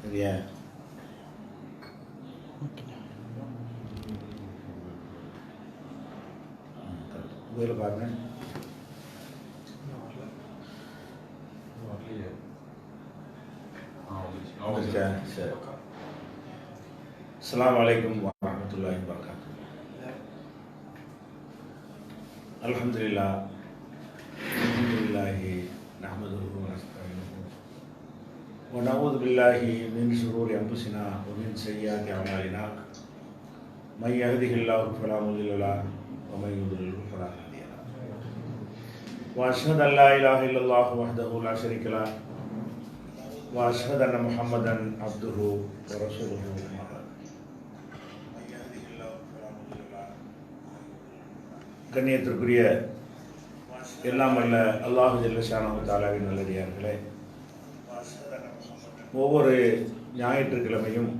சரியா? இதில் பாருங்க. சரி. அஸ்ஸலாமு அலைக்கும் வரஹ்மத்துல்லாஹி வபரகாத்துஹு. அல்ஹம்துலில்லாஹ் அல்ஹம்துலில்லாஹி நஹ்மதுஹு வ நஸ்தஈனுஹு வ நஊது பில்லாஹி மின் ஷுரூரி அன்ஃபுஸினா வ மின் ஸய்யிஆத்தி அஅமாலினா மை யஹ்திஹில்லாஹு ஃபலா முضில்ல லஹு வ மை யுضلில்ஹு ஃபலா ஹாதிய லஹு வ அஷ்ஹது அன் லா இலாஹ இல்லல்லாஹு வஹ்தஹு லா ஷரீக லஹு வ அஷ்ஹது அன்ன முஹம்மதன் அப்துஹு வ ரசூலுஹு. கண்ணியத்திற்குரிய எல்லாம் அல்ல அல்லாஹு ஜல்ல ஷானஹு தஆலாவின் நல்லடியார்களே, ஒவ்வொரு ஞாயிற்றுக்கிழமையும்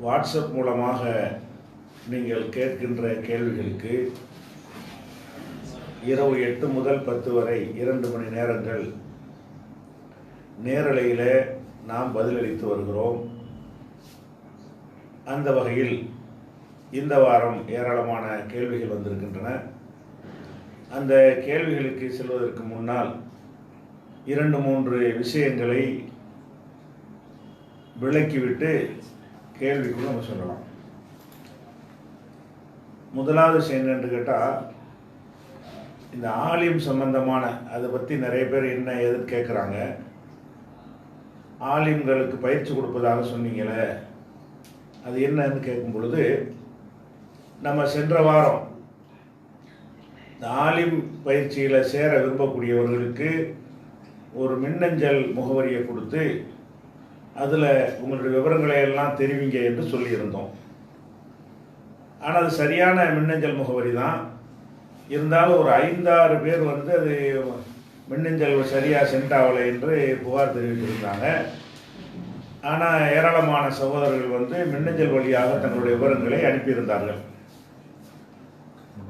வாட்ஸ்அப் மூலமாக நீங்கள் கேட்கின்ற கேள்விகளுக்கு இரவு 8 முதல் 10 வரை 2 மணி நேரங்கள் நேரலையில் நாம் பதிலளித்து வருகிறோம். அந்த வகையில் இந்த வாரம் ஏராளமான கேள்விகள் வந்திருக்கின்றன. அந்த கேள்விகளுக்கு செல்வதற்கு முன்னால் 2-3 விஷயங்களை விளக்கிவிட்டு கேள்விக்குள்ள நம்ம சொல்லலாம். முதலாவது விஷயம் என்னன்னு கேட்டால், இந்த ஆலிம் சம்பந்தமான அதை பற்றி நிறைய பேர் என்ன எதுன்னு கேட்குறாங்க. ஆலிம்களுக்கு பயிற்சி கொடுப்பதாக சொன்னீங்களே, அது என்னன்னு கேட்கும் பொழுது, நம்ம சென்ற வாரம் இந்த ஆலிம் பயிற்சியில் சேர விரும்பக்கூடியவர்களுக்கு ஒரு மின்னஞ்சல் முகவரியை கொடுத்து அதில் உங்களுடைய விவரங்களை எல்லாம் தெரிவிங்க என்று சொல்லியிருந்தோம். ஆனால் அது சரியான மின்னஞ்சல் முகவரி தான். இருந்தாலும் ஒரு 5-6 பேர் அது மின்னஞ்சல் சரியாக சென்ட் ஆகலை என்று புகார் தெரிவித்திருந்தாங்க. ஆனால் ஏராளமான சகோதரர்கள் மின்னஞ்சல் வழியாக தங்களுடைய விவரங்களை அனுப்பியிருந்தார்கள்.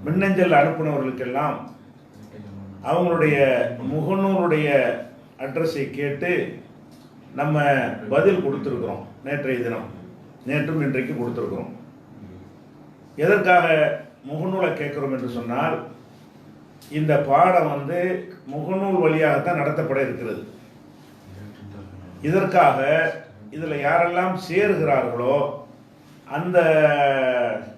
மின்னஞ்சல் அனுப்பினவர்களுக்கெல்லாம் அவங்களுடைய முகநூலுடைய அட்ரஸை கேட்டு நம்ம பதில் கொடுத்துருக்குறோம். நேற்றைய தினம், நேற்றும் இன்றைக்கு கொடுத்துருக்குறோம். எதற்காக முகநூலை கேட்குறோம் என்று சொன்னால், இந்த பாடம் முகநூல் வழியாகத்தான் நடத்தப்பட இருக்கிறது. இதற்காக இதில் யாரெல்லாம் சேருகிறார்களோ அந்த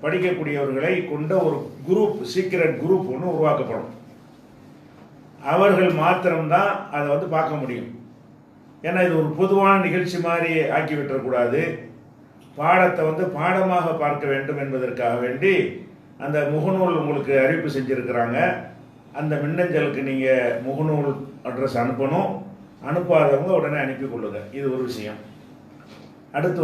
படிக்கக்கூடியவர்களை கொண்ட ஒரு குரூப், சீக்ரெட் குரூப் ஒன்று உருவாக்கப்படும். அவர்கள் மாத்திரம்தான் அதை பார்க்க முடியும். ஏன்னா இது ஒரு பொதுவான நிகழ்ச்சி மாதிரி ஆக்கி விட்டுறக்கூடாது. பாடத்தை பாடமாக பார்க்க வேண்டும் என்பதற்காக வேண்டி அந்த முகநூல் உங்களுக்கு அறிவிப்பு செஞ்சுருக்கிறாங்க. அந்த மின்னஞ்சலுக்கு நீங்கள் முகநூல் அட்ரஸ் அனுப்பணும். அனுப்பாதவங்க உடனே அனுப்பி கொள்ளுங்க. இது ஒரு விஷயம். அடுத்து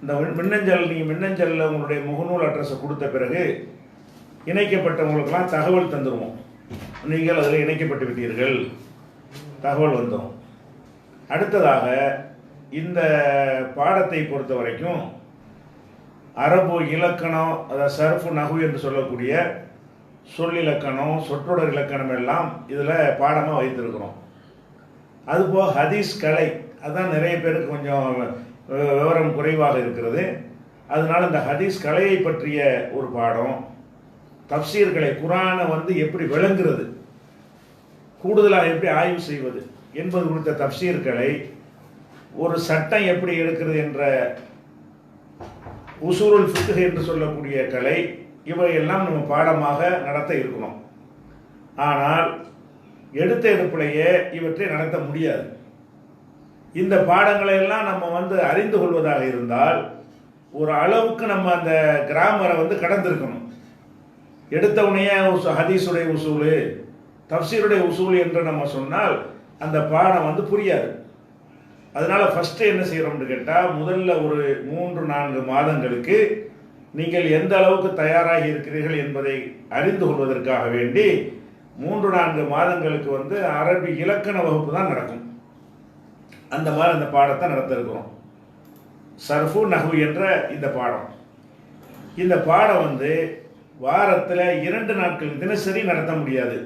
இந்த மின்னஞ்சல், நீங்கள் மின்னஞ்சலில் உங்களுடைய முகநூல் அட்ரஸை கொடுத்த பிறகு இணைக்கப்பட்டவங்களுக்கெல்லாம் தகவல் தந்துடுவோம். நீங்கள் அதில் இணைக்கப்பட்டு விட்டீர்கள், தகவல் வந்துடும். அடுத்ததாக இந்த பாடத்தை பொறுத்த வரைக்கும் அரபு இலக்கணம், அதாவது சர்ஃபு நஹு என்று சொல்லக்கூடிய சொல்லிலக்கணம், சொற்றொடர் இலக்கணம் எல்லாம் இதில் பாடமாக வைத்திருக்கிறோம். அதுபோக ஹதீஸ் கலை, அதுதான் நிறைய பேருக்கு கொஞ்சம் விவரம் குறைவாக இருக்கிறது. அதனால் இந்த ஹதீஸ் கலையை பற்றிய ஒரு பாடம், தப்சீர்களை, குரானை எப்படி விளங்குறது, கூடுதலாக எப்படி ஆய்வு செய்வது என்பது குறித்த தப்சீர்களை, ஒரு சட்டம் எப்படி எடுக்கிறது என்ற உசூலுல் ஃபிக்ஹ் என்று சொல்லக்கூடிய கலை, இவையெல்லாம் நம்ம பாடமாக நடத்த இருக்கணும். ஆனால் எடுத்த எடுப்பிலேயே இவற்றை நடத்த முடியாது. இந்த பாடங்களை எல்லாம் நம்ம அறிந்து கொள்வதாக இருந்தால் ஒரு அளவுக்கு நம்ம அந்த கிராமரை கடந்திருக்கணும். எடுத்தவுடனே ஹதீஸுடைய உசூலு, தப்சீருடைய உசூல் என்று நம்ம சொன்னால் அந்த பாடம் புரியாது. அதனால ஃபர்ஸ்ட் என்ன செய்யறோம்னு கேட்டால், முதல்ல ஒரு 3-4 மாதங்களுக்கு நீங்கள் எந்த அளவுக்கு தயாராகி இருக்கிறீர்கள் என்பதை அறிந்து கொள்வதற்காக வேண்டி 3-4 மாதங்களுக்கு அரபி இலக்கண வகுப்பு தான் நடக்கும். அந்த மாதிரி அந்த பாடத்தை நடத்த இருக்கிறோம். சர்ஃபு நஹு என்ற இந்த பாடம். இந்த பாடம் வாரத்தில் 2 நாட்கள் தினசரி நடத்த முடியாது.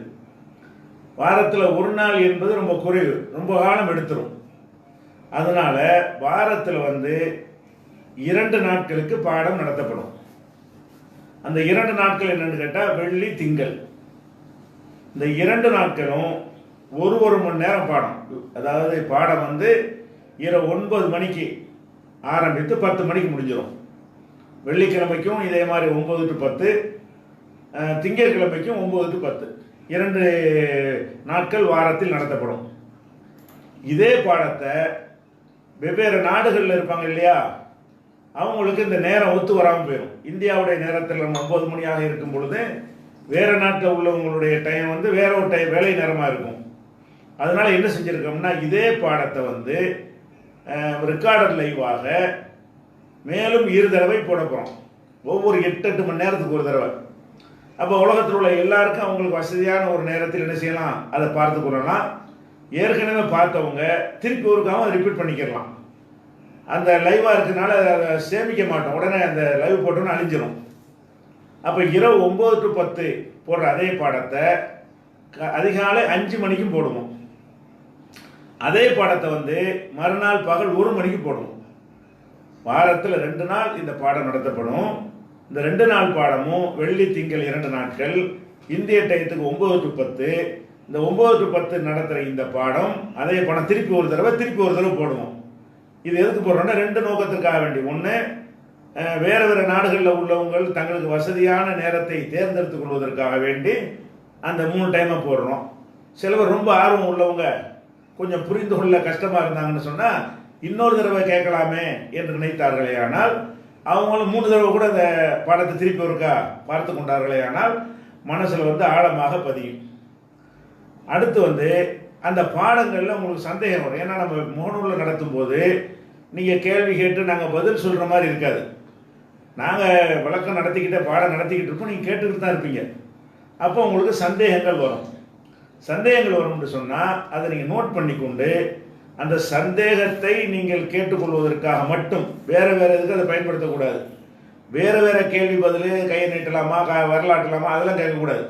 வாரத்தில் 1 நாள் என்பது ரொம்ப குறைவு, ரொம்ப காலம் எடுத்துரும். அதனால வாரத்தில் வந்து 2 நாட்களுக்கு பாடம் நடத்தப்படும். அந்த 2 நாட்கள் என்னன்னு கேட்டால் வெள்ளி திங்கள். இந்த 2 நாட்களும் ஒரு மணி நேரம் பாடம். அதாவது பாடம் வந்து இரவு 9 மணிக்கு ஆரம்பித்து 10 மணிக்கு முடிஞ்சிடும். வெள்ளிக்கிழமைக்கும் இதே மாதிரி 9 to 10, திங்கட்கிழமைக்கும் 9 to 10, 2 நாட்கள் வாரத்தில் நடத்தப்படும். இதே பாடத்தை வெவ்வேறு நாடுகளில் இருப்பாங்க இல்லையா, அவங்களுக்கு இந்த நேரம் ஒத்து வராமல் போயிடும். இந்தியாவுடைய நேரத்தில் நம்ம 9 மணியாக இருக்கும் பொழுது வேறு நாட்டில் உள்ளவங்களுடைய டைம் வந்து வேற ஒரு டைம் வேலை நேரமாக இருக்கும். அதனால என்ன செஞ்சுருக்கோம்னா இதே பாடத்தை வந்து ரெக்கார்டர் லைவாக மேலும் 2 தடவை போட போகிறோம். ஒவ்வொரு 8 மணி நேரத்துக்கு ஒரு தடவை. அப்போ உலகத்தில் உள்ள எல்லாருக்கும் அவங்களுக்கு வசதியான ஒரு நேரத்தில் என்ன செய்யலாம், அதை பார்த்து கொள்ளலாம். ஏற்கனவே பார்த்தவங்க திருப்பி ஒருக்காம ரிப்பீட் பண்ணிக்கலாம். அந்த லைவாக இருக்கிறதுனால அதை சேமிக்க மாட்டோம், உடனே அந்த லைவ் போட்டோன்னு அழிஞ்சிடும். அப்போ இரவு 9 to 10 போடுற அதே பாடத்தை அதிகாலை 5 மணிக்கும் போடுவோம். அதே பாடத்தை வந்து மறுநாள் பகல் 1 மணிக்கு போடுவோம். வாரத்தில் 2 நாள் இந்த பாடம் நடத்தப்படும். இந்த 2 நாள் பாடமும் வெள்ளி திங்கள் 2 நாட்கள் இந்திய டயத்துக்கு 9 to 10. இந்த 9 to 10 நடத்துகிற இந்த பாடம் அதே பாடம் திருப்பி ஒரு தடவை போடுவோம். இது எதுக்கு போடுறோம்னா 2 நோக்கத்திற்காக வேண்டி. ஒன்று, வேறு வேறு நாடுகளில் உள்ளவங்கள் தங்களுக்கு வசதியான நேரத்தை தேர்ந்தெடுத்துக் கொள்வதற்காக வேண்டி அந்த 3 டைமை போடுறோம். சிலவர் ரொம்ப ஆர்வம் உள்ளவங்க கொஞ்சம் புரிந்து கொள்ள கஷ்டமாக இருந்தாங்கன்னு சொன்னால் இன்னொரு தடவை கேட்கலாமே என்று நினைத்தார்களே ஆனால் அவங்களும் 3 தடவை கூட அந்த பாடத்தை திருப்பி ஒருக்கா பார்த்து கொண்டார்களே ஆனால் மனசில் வந்து ஆழமாக பதியும். அடுத்து வந்து அந்த பாடங்களில் உங்களுக்கு சந்தேகம் வரும். ஏன்னா நம்ம முகநூலில் நடத்தும் போது நீங்கள் கேள்வி கேட்டு நாங்கள் பதில் சொல்கிற மாதிரி இருக்காது. நாங்கள் விளக்கம் நடத்திக்கிட்டே பாடம் நடத்திக்கிட்டு இருப்போம், நீங்கள் கேட்டுக்கிட்டு தான் இருப்பீங்க. அப்போ உங்களுக்கு சந்தேகங்கள் வரும். சந்தேகங்கள் வரும்னு சொன்னால் அதை நீங்கள் நோட் பண்ணிக்கொண்டு அந்த சந்தேகத்தை நீங்கள் கேட்டுக்கொள்வதற்காக மட்டும் வேறு இதுக்கு அதை பயன்படுத்தக்கூடாது. வேறு கேள்வி பதில் கையை நீட்டலாமா வரலாற்றலாமா அதெல்லாம் கேட்கக்கூடாது.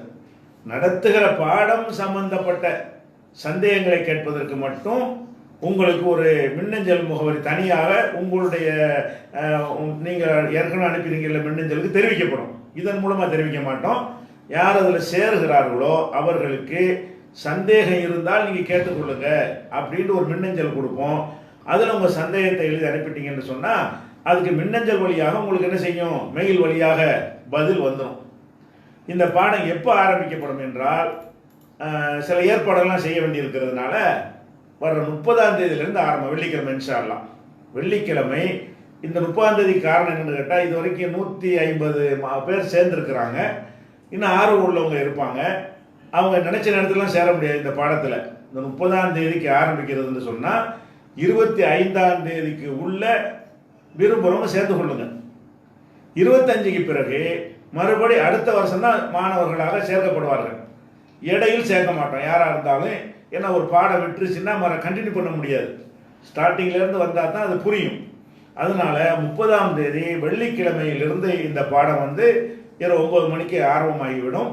நடத்துகிற பாடம் சம்பந்தப்பட்ட சந்தேகங்களை கேட்பதற்கு மட்டும் உங்களுக்கு ஒரு மின்னஞ்சல் முகவரி தனியாக உங்களுடைய நீங்கள் ஏற்கனவே அனுப்பினீங்கள மின்னஞ்சலுக்கு தெரிவிக்கப்படும். இதன் மூலமாக தெரிவிக்க மாட்டோம். யார் அதில் சேருகிறார்களோ அவர்களுக்கு சந்தேகம் இருந்தால் நீங்கள் கேட்டுக்கொள்ளுங்க அப்படின்ட்டு ஒரு மின்னஞ்சல் கொடுப்போம். அதில் உங்கள் சந்தேகத்தை எழுதி அனுப்பிட்டீங்கன்னு சொன்னால் அதுக்கு மின்னஞ்சல் வழியாக உங்களுக்கு என்ன செய்யும், மெயில் வழியாக பதில் வந்துடும். இந்த பாடம் எப்போ ஆரம்பிக்கப்படும் என்றால் சில ஏற்பாடெல்லாம் செய்ய வேண்டியிருக்கிறதுனால வர 30ஆம் தேதியிலேருந்து ஆரம்பம். வெள்ளிக்கிழமை இன்ஷா அல்லாஹ். வெள்ளிக்கிழமை இந்த 30ஆம் தேதி காரணம் என்னென்னு கேட்டால் இது வரைக்கும் 150 பேர் சேர்ந்துருக்கிறாங்க. இன்னும் ஆர்வம் உள்ளவங்க இருப்பாங்க. அவங்க நினச்ச நேரத்துலாம் சேர முடியாது இந்த பாடத்தில். இந்த 30ஆம் தேதிக்கு ஆரம்பிக்கிறதுன்னு சொன்னால் 25ஆம் தேதிக்கு உள்ள விரும்புகிறவங்க சேர்ந்து கொள்ளுங்க. 25க்கு பிறகு மறுபடி அடுத்த வருஷம் தான் மாணவர்களாக சேர்க்கப்படுவார்கள். இடையில் சேர்க்க மாட்டோம் யாராக இருந்தாலும். ஏன்னா ஒரு பாடம் விட்டுருச்சுன்னா கண்டினியூ பண்ண முடியாது. ஸ்டார்டிங்லேருந்து வந்தால் தான் அது புரியும். அதனால 30ஆம் தேதி வெள்ளிக்கிழமையிலிருந்து இந்த பாடம் வந்து இரவு 9 மணிக்கு ஆரம்பமாகிவிடும்.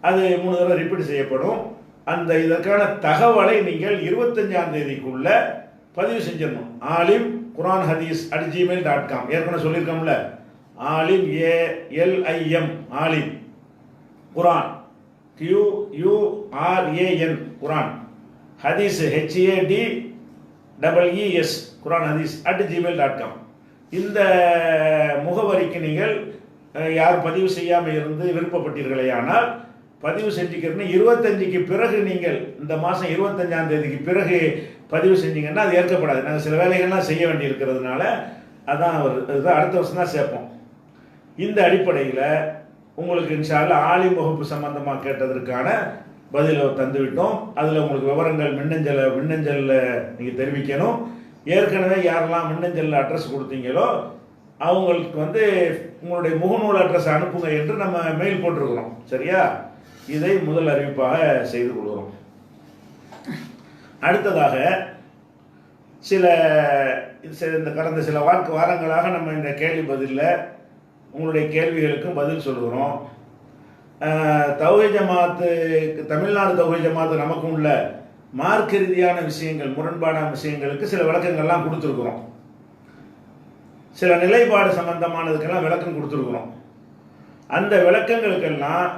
அது 3 தடவை ரிப்பீட் செய்யப்படும். அந்த இதற்கான தகவலை நீங்கள் 25ஆம் தேதிக்குள்ள பதிவு செஞ்சிடணும். ஆலிம் குரான் ஹதீஸ் @gmail.com. ஏற்கனவே சொல்லியிருக்கோம்ல, ஆலிம் ALIM ஆலிம் குரான் QURAN குரான் ஹதீஸ் HADEES குரான் ஹதீஸ் @gmail.com. இந்த முகவரிக்கு நீங்கள் யார் பதிவு செய்யாமல் இருந்து விருப்பப்பட்டீர்களே ஆனால் பதிவு செஞ்சுக்கிறேன்னு 25க்கு பிறகு நீங்கள் இந்த மாதம் 25ஆம் தேதிக்கு பிறகு பதிவு செஞ்சீங்கன்னா அது ஏற்கப்படாது. நாங்கள் சில வேலைகள்லாம் செய்ய வேண்டி இருக்கிறதுனால அதான் அடுத்த வருஷம் தான் சேர்ப்போம். இந்த அடிப்படையில் உங்களுக்கு இன்ஷா அல்லாஹ் ஆலிம் வகுப்பு சம்பந்தமாக கேட்டதற்கான பதிலை தந்துவிட்டோம். அதில் உங்களுக்கு விவரங்கள் மின்னஞ்சலில் நீங்கள் தெரிவிக்கணும். ஏற்கனவே யாரெல்லாம் மின்னஞ்சலில் அட்ரஸ் கொடுத்தீங்களோ அவங்களுக்கு வந்து உங்களுடைய முகநூல் அட்ரஸ் அனுப்புங்க என்று நம்ம மெயில் போட்டிருக்கிறோம். சரியா? இதை முதல் அறிவிப்பாக செய்து கொள்கிறோம். அடுத்ததாக இந்த கடந்த சில வாரங்களாக நம்ம இந்த கேள்வி பதிலில் உங்களுடைய கேள்விகளுக்கும் பதில் சொல்கிறோம். தௌஹீத் ஜமாத்து தமிழ்நாடு தௌஹீத் ஜமாத்து நமக்கும் உள்ள மார்க்க ரீதியான விஷயங்கள், முரண்பாடான விஷயங்களுக்கு சில விளக்கங்கள்லாம் கொடுத்துருக்குறோம். சில நிலைப்பாடு சம்பந்தமானதுக்கெல்லாம் விளக்கம் கொடுத்துருக்குறோம். அந்த விளக்கங்களுக்கெல்லாம்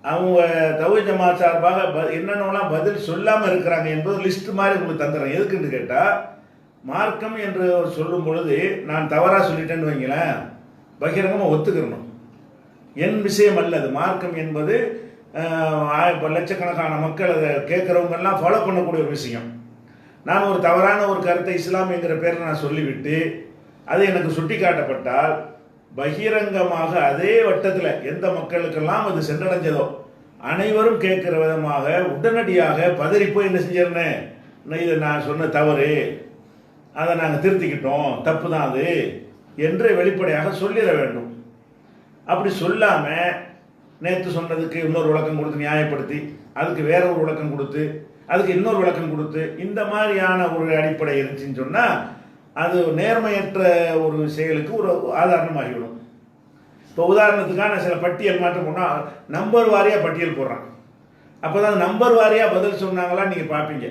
அவங்க தௌஹீத் ஜமாத் சார்பாக என்னென்னலாம் பதில் சொல்லாமல் இருக்கிறாங்க என்பது லிஸ்ட் மாதிரி உங்களுக்கு தந்துடுறேன். எதுக்குன்னு கேட்டால், மார்க்கம் என்று சொல்லும் பொழுது நான் தவறாக சொல்லிட்டேன்னு வைங்களேன், பகிரங்கமாக ஒத்துக்கிறணும். என் விஷயம் அல்ல அது. மார்க்கம் என்பது லட்சக்கணக்கான மக்கள் அதை கேட்குறவங்கெல்லாம் ஃபாலோ பண்ணக்கூடிய ஒரு விஷயம். நான் ஒரு தவறான ஒரு கருத்தை இஸ்லாம் என்கிற பேரில் நான் சொல்லிவிட்டு அது எனக்கு சுட்டி காட்டப்பட்டால் பகிரங்கமாக அதே வட்டத்தில் எந்த மக்களுக்கெல்லாம் அது சென்றடைஞ்சதோ அனைவரும் கேட்கிற விதமாக உடனடியாக பதறிப்போய் என்ன செஞ்சிருந்தேன், இது நான் சொன்ன தவறு, அதை நாங்கள் திருத்திக்கிட்டோம், தப்பு தான் அது என்று வெளிப்படையாக சொல்லிட வேண்டும். அப்படி சொல்லாமல் நேற்று சொன்னதுக்கு இன்னொரு விளக்கம் கொடுத்து நியாயப்படுத்தி, அதுக்கு வேற ஒரு விளக்கம் கொடுத்து, அதுக்கு இன்னொரு விளக்கம் கொடுத்து, இந்த மாதிரியான ஒரு அடிப்படை இருந்துச்சுன்னு சொன்னால் அது நேர்மையற்ற ஒரு செயலுக்கு ஒரு ஆதாரணமாகிவிடும். இப்போ உதாரணத்துக்கான சில பட்டியல் மாற்றம் போனால் நம்பர் வாரியாக பட்டியல் போடுறான். அப்போ தான் நம்பர் வாரியாக பதில் சொன்னாங்களா நீங்கள் பார்ப்பீங்க.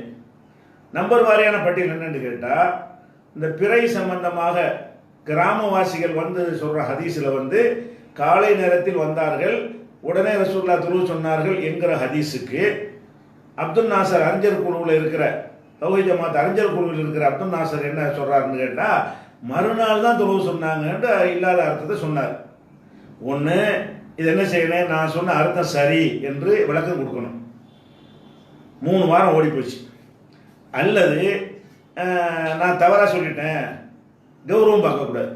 நம்பர் வாரியான பட்டியல் என்னன்னு கேட்டால், இந்த பிறை சம்பந்தமாக கிராமவாசிகள் வந்து சொல்கிற ஹதீஸில் வந்து காலை நேரத்தில் வந்தார்கள், உடனே ரசூலுல்லாஹ் துலூ சொன்னார்கள் என்கிற ஹதீஸுக்கு அப்துல் நாசர் அறிஞர் குழுவில் இருக்கிற தௌஹீத் ஜமாத் அறிஞர் குழுவில் இருக்கிற அப்துல் நாசர் என்ன சொல்கிறாருன்னு கேட்டால், மறுநாள் தான் துலூ சொன்னாங்கன்னு இல்லாத அர்த்தத்தை சொன்னார். ஒன்று, இது என்ன செய்யணும், நான் சொன்ன அர்த்தம் சரி என்று விளக்கம் கொடுக்கணும். 3 வாரம் ஓடி போச்சு. அல்லது நான் தவறாக சொல்லிட்டேன், கௌரவம் பார்க்கக்கூடாது.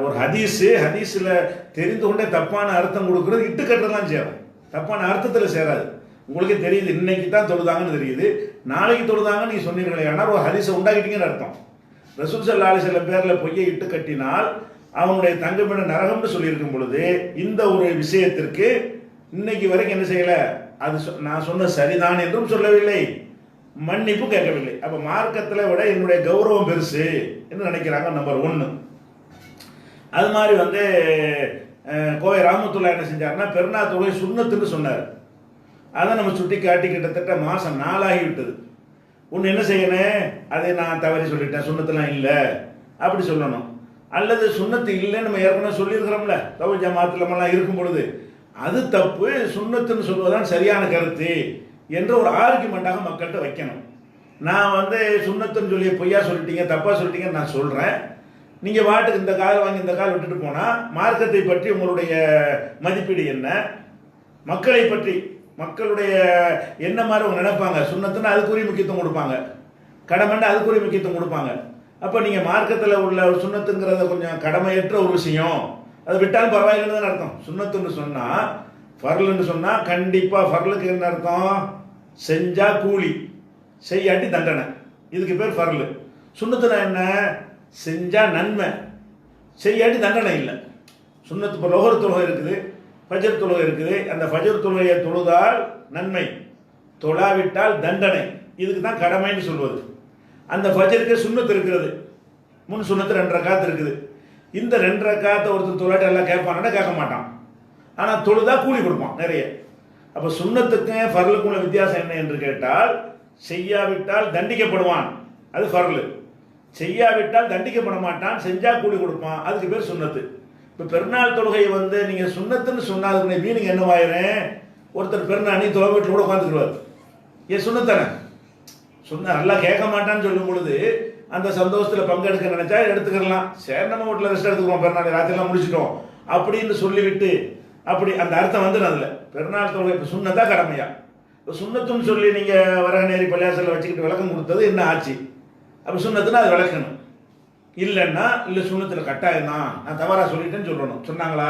ஒரு ஹதீஸில் தெரிந்து கொண்டே தப்பான அர்த்தம் கொடுக்குறது இட்டுக்கட்டுறதுலாம் சேரும், தப்பான அர்த்தத்தில் சேராது. உங்களுக்கே தெரியுது, இன்னைக்கு தான் தொழுதாங்கன்னு தெரியுது, நாளைக்கு தொழுதாங்கன்னு நீங்கள் சொன்னீங்களே, ஆனால் ஒரு ஹதீஸை உண்டாக்கிட்டீங்கன்னு அர்த்தம். ரசூல் ஸல்லல்லாஹு அலைஹி வஸல்லம் பேரில் பொய்யை இட்டு கட்டினால் அவனுடைய தங்கமிட நரகம்னு சொல்லியிருக்கும் பொழுது இந்த ஒரு விஷயத்திற்கு இன்னைக்கு வரைக்கும் என்ன செய்யலை, அது நான் சொன்ன சரிதான் என்றும் சொல்லவில்லை, மன்னிப்பு கேட்கவில்லை. அப்போ மார்க்கத்தில் விட என்னுடைய கௌரவம் பெருசு என்று நினைக்கிறாங்க. நம்பர் 1. அது மாதிரி வந்து கோவை ராமத்துல்லா என்ன செஞ்சாருன்னா, பெருநாள் தொழுகை சுன்னத்துன்னு சொன்னார். அதை நம்ம சுட்டி காட்டி கிட்டத்தட்ட மாதம் 4 ஆகிவிட்டது. ஒன்று என்ன செய்யணும், அதை நான் தவறி சொல்லிட்டேன், சுன்னத்துலாம் இல்லை அப்படி சொல்லணும். அல்லது சுன்னத்து இல்லைன்னு நம்ம ஏற்கனவே சொல்லியிருக்கிறோம்ல, தௌஹீத் ஜமாத்துலமெல்லாம் இருக்கும் பொழுது அது தப்பு, சுன்னத்துன்னு சொல்வதுதான் சரியான கருத்து என்ற ஒரு ஆர்குமெண்ட்டாக மக்கள்கிட்ட வைக்கணும். நான் வந்து சுன்னத்துன்னு சொல்லி பொய்யா சொல்லிட்டீங்க, தப்பாக சொல்லிட்டீங்கன்னு நான் சொல்கிறேன், நீங்கள் வாட்டுக்கு இந்த கால் வாங்கி இந்த கால் விட்டுட்டு போனால் மார்க்கத்தை பற்றி உங்களுடைய மதிப்பீடு என்ன, மக்களை பற்றி மக்களுடைய என்ன மாதிரி அவங்க நினைப்பாங்க, சுன்னத்துன்னு அதுக்குரிய முக்கியத்துவம் கொடுப்பாங்க, கடமைன்னா அதுக்குரிய முக்கியத்துவம் கொடுப்பாங்க. அப்போ நீங்கள் மார்க்கத்தில் உள்ள சுன்னத்துங்கிறத கொஞ்சம் கடமையற்ற ஒரு விஷயம், அதை விட்டாலும் பரவாயில்லைன்னு தான் அர்த்தம். சுன்னத்துன்னு சொன்னால், ஃபர்லுன்னு சொன்னால் கண்டிப்பாக ஃபர்லுக்கு என்ன அர்த்தம், செஞ்சா கூலி, செய்யாட்டி தண்டனை, இதுக்கு பேர் ஃபர்லு. சுன்னத்துனா என்ன, செஞ்சா நன்மை, செய்யாட்டி தண்டனை இல்லை. சுன்னத்து இப்போ லோஹர் தொழுகை இருக்குது, ஃபஜர் தொழுகை இருக்குது. அந்த ஃபஜர் தொழுகையை தொழுதால் நன்மை, தொழாவிட்டால் தண்டனை, இதுக்கு தான் கடமைன்னு சொல்வது. அந்த ஃபஜருக்கு சுன்னத்து இருக்கிறது, முன் சுன்னத்து 2 ரக்காத் இருக்குது. இந்த 2 ரக்காத்தை ஒருத்தர் தொழாட்டி எல்லாம் கேட்பானா, கேட்க மாட்டான், ஆனால் தொழுதா கூலி கொடுப்பான் நிறைய. அப்போ சுன்னத்துக்கும் ஃபர்லுக்கும் உள்ள வித்தியாசம் என்ன என்று கேட்டால், செய்யாவிட்டால் தண்டிக்கப்படுவான், அது ஃபர்லு. செய்யாவிட்டால் தண்டிக்கப்பட மாட்டான், செஞ்சா கூலி கொடுப்பான், அதுக்கு பேர் சுன்னத்து. இப்போ பெருநாள் தொழுகை வந்து நீங்கள் சுன்னத்துன்னு சொன்னால் அதுக்கு மீனிங் என்னவாயிரும், ஒருத்தர் பெருநாள் நீ தொலை வீட்டில் கூட உட்காந்துக்குவார், ஏன் சுன்னத்தானே சொன்ன நல்லா கேட்க மாட்டான்னு சொல்லும் பொழுது அந்த சந்தோஷத்தில் பங்கெடுக்க நினைச்சா எடுத்துக்கலாம். சரி நம்ம வீட்டில் ரெஸ்ட் எடுத்துக்கிறோம், பெருநாள் ராத்திரிலாம் முடிச்சிட்டோம் அப்படின்னு சொல்லிவிட்டு அப்படி அந்த அர்த்தம் வந்து அதில் பெருநாள் தொழுகை இப்போ சுன்னத்தா கடமையா. இப்போ சுன்னத்துன்னு சொல்லி நீங்கள் வரநேரி பள்ளியாசலில் வச்சுக்கிட்டு விளக்கம் கொடுத்தது என்ன ஆச்சு, அப்போ சுன்னத்துன்னா அது விளக்கணும். இல்லைன்னா இல்லை சுன்னத்தில் கட்டாயம் தான், நான் தவறாக சொல்லிட்டேன்னு சொல்லணும். சொன்னாங்களா?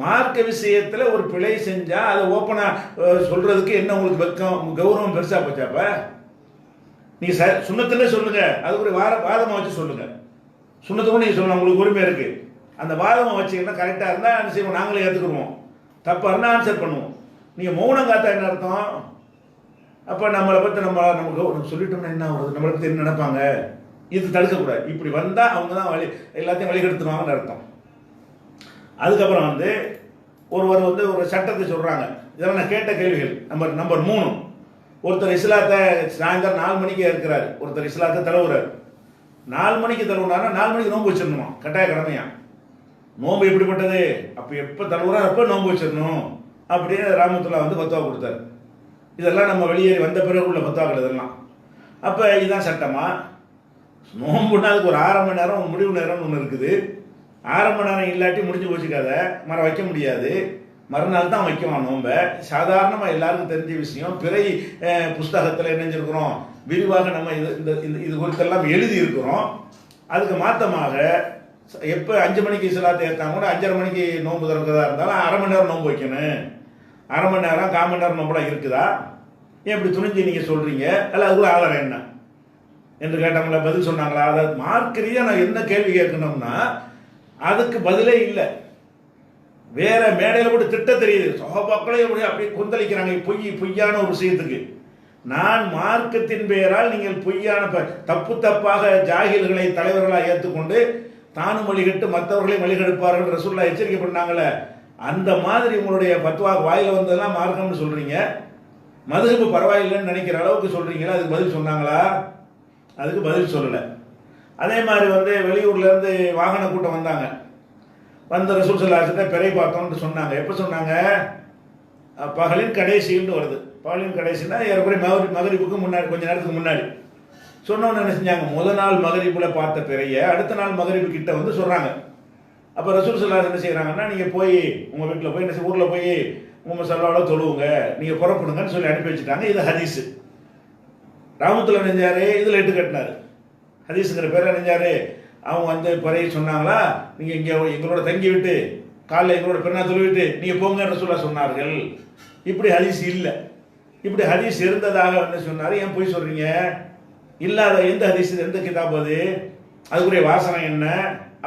மார்க்க விஷயத்தில் ஒரு பிழை செஞ்சால் அதை ஓப்பனாக சொல்கிறதுக்கு என்ன உங்களுக்கு வெக்கம், கௌரவம் பெருசாக போச்சாப்ப? நீங்கள் சுன்னத்துன்னே சொல்லுங்கள், அதுக்கு ஒரு வாதமாக வச்சு சொல்லுங்கள். சுன்னத்துக்கும் நீங்கள் சொல்லணும், உங்களுக்கு உரிமை இருக்குது. அந்த வாதமாக வச்சிங்கன்னா கரெக்டாக இருந்தால் என்ன செய்வோம், நாங்களே ஏற்றுக்குருவோம், தப்பாக இருந்தால் ஆன்சர் பண்ணுவோம். நீங்கள் மௌனம் காத்தா என்ன அர்த்தம், அப்போ நம்மளை பற்றி நம்ம சொல்லிட்டோம்னா என்ன ஆகுது, நம்மளை பற்றி என்ன நினைப்பாங்க, இது தடுக்கக்கூடாது. இப்படி வந்தால் அவங்க தான் எல்லாத்தையும் வழிகெடுத்துவாங்கன்னு அர்த்தம். அதுக்கப்புறம் வந்து ஒருவர் வந்து ஒரு சட்டத்தை சொல்கிறாங்க, இதெல்லாம் நான் கேட்ட கேள்விகள். நம்பர் 3 ஒருத்தர் இஸ்லாத்தை சாயந்தரம் 4 மணிக்கு இருக்கிறார், ஒருத்தர் இஸ்லாத்தை தழுவுறாரு. 4 மணிக்கு தழுவுனாருன்னா 4 மணிக்கு நோன்பு வச்சிடணுமா, கட்டாய கடமையா? நோன்பு எப்படிப்பட்டது? அப்போ எப்போ தழுவுறாரு அப்போ நோன்பு வச்சிடணும் அப்படின்னு ராமத்துல்லா வந்து பத்துவா கொடுத்தாரு. இதெல்லாம் நம்ம வெளியேறி வந்த பிறகு உள்ள பத்துவாக்கள் இதெல்லாம். அப்போ இதுதான் சட்டமா? நோன்புன்னா அதுக்கு ஒரு 1/2 மணி நேரம் முடிவு நேரம்னு ஒன்று இருக்குது. 1/2 மணி நேரம் இல்லாட்டி முடிஞ்சு போச்சுக்காத, வைக்க முடியாது, மறுநாள் தான் வைக்கலாம் நோன்பை. சாதாரணமாக எல்லாருக்கும் தெரிஞ்ச விஷயம். பிறை புஸ்தகத்தில் என்ன செஞ்சிருக்கிறோம், விரிவாக நம்ம இது குறித்தெல்லாம் எழுதி இருக்கிறோம். அதுக்கு மாற்றமாக எப்போ 5 மணிக்கு இஸ்லாத்தை ஏற்றாங்க கூட 5:30 மணிக்கு நோன்பு திறக்கிறதா இருந்தாலும் 1/2 மணி நேரம் நோன்பு வைக்கணும். 1/2 மணி நேரம் 1/4 மணி நேரம் நோம்புலாம் இருக்குதா? ஏன் இப்படி துணிஞ்சு நீங்கள் சொல்கிறீங்க? அல்ல அதுக்குள்ள ஆதாரம் என்ன என்று கேட்டாங்களா? பதில் சொன்னாங்களா? அதாவது மார்க்க ரீதியாக நான் என்ன கேள்வி கேட்கணும்னா அதுக்கு பதிலே இல்லை. வேற மேடையில் கூட திட்ட தெரியுது, சகோபாக்களே அப்படி கொந்தளிக்கிறாங்க பொய்யான ஒரு விஷயத்துக்கு. நான் மார்க்கத்தின் பெயரால் நீங்கள் பொய்யான தப்பாக ஜாகில்களை தலைவர்களாக ஏற்றுக்கொண்டு தானும் வழிகட்டு மற்றவர்களை வழிகெடுப்பார்கள் ரசூலுல்லாஹ் எச்சரிக்கை பண்ணாங்களே, அந்த மாதிரி உங்களுடைய பத்வா வாயில வந்ததெல்லாம் மார்க்கம்னு சொல்றீங்க. மதுஹபு பரவாயில்லைன்னு நினைக்கிற அளவுக்கு சொல்றீங்களா? அதுக்கு பதில் சொன்னாங்களா? அதுக்கு பதில் சொல்லலை. அதே மாதிரி வந்து வெளியூர்ல இருந்து வாகன கூட்டம் வந்தாங்க. வந்த ரசூல் ஸல்லல்லாஹு அலைஹி வஸல்லம் பிறை பார்த்தோம்னு சொன்னாங்க. எப்போ சொன்னாங்க? பகலின் கடைசின்னு வருது. பகலின் கடைசின்னா ஏறக்குறைய மகரிபுக்கு முன்னாடி, கொஞ்சம் நேரத்துக்கு முன்னாடி சொன்னோன்னு என்ன செஞ்சாங்க, முதல் நாள் மகரிபுல பார்த்த பிறைய அடுத்த நாள் மகரிபு கிட்ட வந்து சொல்றாங்க. அப்போ ரசூல் ஸல்லல்லாஹு என்ன செய்யறாங்கன்னா, நீங்கள் போய் உங்கள் வீட்டில் போய் என்ன ஊரில் போய் உங்கள் சல்லாவில் தொழுவுங்க, நீங்கள் புறப்படுங்கன்னு சொல்லி அனுப்பி வச்சுட்டாங்க. இது ஹதீஸு. ராமத்துல நெஞ்சாரு இதில் எட்டு கட்டினார். ஹதீஸுங்கிற பேர் நெஞ்சாரு அவங்க வந்து பிறைய சொன்னாங்களா, நீங்கள் இங்கே எங்களோட தங்கி விட்டு காலைல எங்களோட பெண்ணா தொழுவிட்டு நீங்கள் போங்கன்னு சொன்னார்கள். இப்படி ஹதீஸ் இல்லை. இப்படி ஹதீஸ் இருந்ததாக என்ன சொன்னார்? ஏன் போய் சொல்றீங்க? இல்லாத எந்த ஹதீஸ், எந்த கிதாப் அது, அதுக்குரிய வாசனை என்ன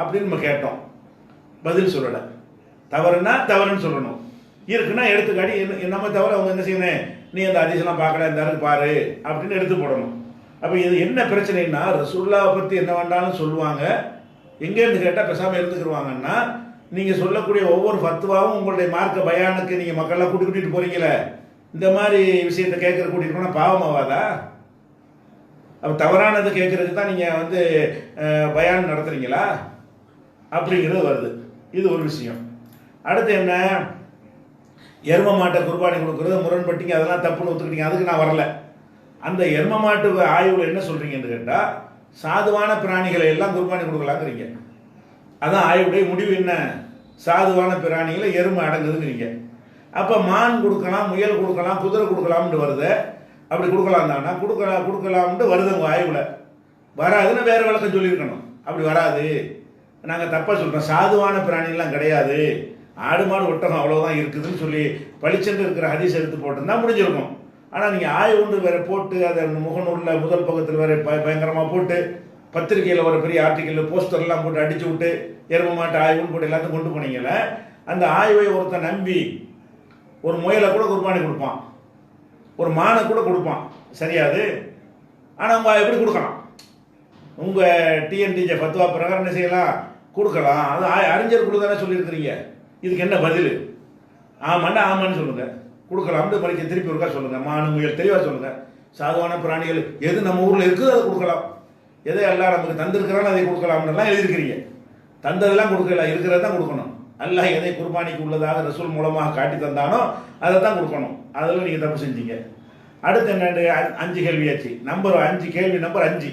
அப்படின்னு நம்ம கேட்டோம். பதில் சொல்லலை. தவறுனா தவறுன்னு சொல்லணும், இருக்குன்னா எடுத்துக்காட்டி நம்ம தவிர அவங்க என்ன செய்யணும், நீ அந்த ஹதீஸ்லாம் பார்க்கல இந்த பாரு அப்படின்னு எடுத்து போடணும். அப்போ இது என்ன பிரச்சனைன்னா, ரசூலுல்லாஹ் பற்றி என்ன வேண்டாலும் சொல்லுவாங்க, எங்கேருந்து கேட்டால் பேசாமல் இருந்துக்கிடுவாங்கன்னா, நீங்கள் சொல்லக்கூடிய ஒவ்வொரு ஃபத்வாவும் உங்களுடைய மார்க்க பயானுக்கு நீங்கள் மக்கள்லாம் கூட்டிகிட்டு போறீங்களே, இந்த மாதிரி விஷயத்தை கேட்குற கூட்டிகிட்டு போனால் பாவமாவாதா? அப்போ தவறானதை கேட்குறதுக்கு தான் நீங்கள் வந்து பயான் நடத்துறீங்களா அப்படிங்கிறது வருது. இது ஒரு விஷயம். அடுத்து என்ன, எரும மாட்டை குர்பானி கொடுக்குறது முரண்பட்டீங்க, அதெல்லாம் தப்புன்னு ஒத்துக்கிட்டீங்க. அதுக்கு நான் வரல. அந்த எரும மாட்டு ஆய்வில் என்ன சொல்றீங்கன்னு கேட்டால், சாதுவான பிராணிகளை எல்லாம் குர்பானி கொடுக்கலாங்கிறீங்க. அதான் ஆய்வுடைய முடிவு. என்ன, சாதுவான பிராணிகளை எருமை அடங்குதுங்கிறீங்க. அப்போ மான் கொடுக்கலாம், முயல் கொடுக்கலாம், குதிரை கொடுக்கலாம்னு வருது. அப்படி கொடுக்கலாம் தானா? கொடுக்கலாம்னு வருது உங்கள் ஆய்வில். வராதுன்னு வேற விளக்கம் சொல்லியிருக்கணும். அப்படி வராது, நாங்கள் தப்பாக சொல்கிறோம், சாதுவான பிராணிலாம் கிடையாது, ஆடு மாடு ஒட்டகம் அவ்வளோதான் இருக்குதுன்னு சொல்லி பளிச்சென்று இருக்கிற ஹதீஸ் எடுத்து போட்டிருந்தா முடிஞ்சிருக்கும். ஆனால் நீங்கள் ஆய்வுண்டு வேற போட்டு அதை முகநூலில் முதல் பக்கத்தில் வேற பயங்கரமாக போட்டு, பத்திரிகையில் ஒரு பெரிய ஆர்டிக்கல் போஸ்டர்லாம் போட்டு அடிச்சு விட்டு எரும மாட்டு ஆய்வுன்னு போட்டு எல்லாத்தையும் கொண்டு போனீங்கல்ல, அந்த ஆய்வை ஒருத்தன் நம்பி ஒரு முயலை கூட குர்பானி கொடுப்பான், ஒரு மானை கூட கொடுப்பான், சரியாது? ஆனால் உங்கள் எப்படி கொடுக்கலாம்? உங்கள் டிஎன்டிஜே ஃபத்வா பிரகாரம் என்ன செய்யலாம், கொடுக்கலாம். அது அறிஞர் கூட தானே சொல்லியிருக்கிறீங்க. இதுக்கு என்ன பதில்? ஆமாண்டா ஆமான்னு சொல்லுங்கள், கொடுக்கலாம்னு பறிக்க திருப்பி ஒருக்கா சொல்லுங்கள். மானு முயல் தெளிவாக சொல்லுங்கள். சாதுவான பிராணிகள் எது நம்ம ஊரில் இருக்குது அதை கொடுக்கலாம், எதை எல்லாம் நமக்கு தந்திருக்கிறான்னு அதை கொடுக்கலாம்னுலாம் எழுதியிருக்கிறீங்க. தந்ததெல்லாம் கொடுக்கல, இருக்கிறத தான் கொடுக்கணும். அல்லாஹ் எதை குர்பானிக்கு உள்ளதாக ரசூல் மூலமாக காட்டி தந்தானோ அதை தான் கொடுக்கணும். அதில் நீங்கள் தப்பு செஞ்சீங்க. அடுத்து என்னென்னு 5 கேள்வியாச்சு. நம்பர் 5 கேள்வி நம்பர் 5.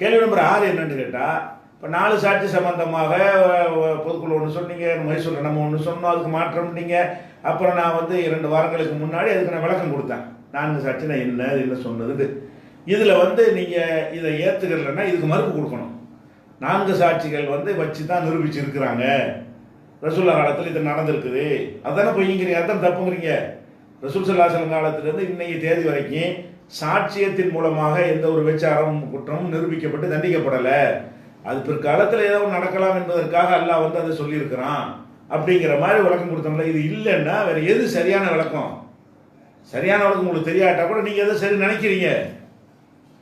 கேள்வி நம்பர் 6 என்னன்னு கேட்டால், இப்போ 4 சாட்சி சம்பந்தமாக பொதுக்குழு ஒன்று சொன்னீங்க, மைசூரில் நம்ம ஒன்று சொன்னோம், அதுக்கு மாற்றம் நீங்கள். அப்புறம் நான் வந்து 2 வாரங்களுக்கு முன்னாடி அதுக்கு நான் விளக்கம் கொடுத்தேன். 4 சாட்சி நான் என்ன சொன்னது. இதில் வந்து நீங்கள் இதை ஏற்றுக்கலைன்னா இதுக்கு மறுப்பு கொடுக்கணும். 4 சாட்சிகள் வந்து வச்சு தான் நிரூபிச்சிருக்கிறாங்க, ரசூலுல்லாஹ் காலத்தில் இது நடந்திருக்குது, அதானே பொய்ங்கிறீங்க, அதான் தப்புங்கிறீங்க. ரசூல் ஸல்லல்லாஹு அலைஹி வஸல்லம் காலத்திலிருந்து இன்னைக்கு தேதி வரைக்கும் சாட்சியத்தின் மூலமாக எந்த ஒரு விபச்சாரம் குற்றமும் நிரூபிக்கப்பட்டு தண்டிக்கப்படலை. அது பிற்காலத்தில் ஏதோ நடக்கலாம் என்பதற்காக அல்லாஹ் வந்து அதை சொல்லியிருக்கிறான் அப்படிங்கிற மாதிரி விளக்கம் கொடுத்தோம்ல. இது இல்லைன்னா வேற எது சரியான விளக்கம்? சரியான விளக்கம் உங்களுக்கு தெரியாட்டா கூட நீங்கள் எதை சரி நினைக்கிறீங்க,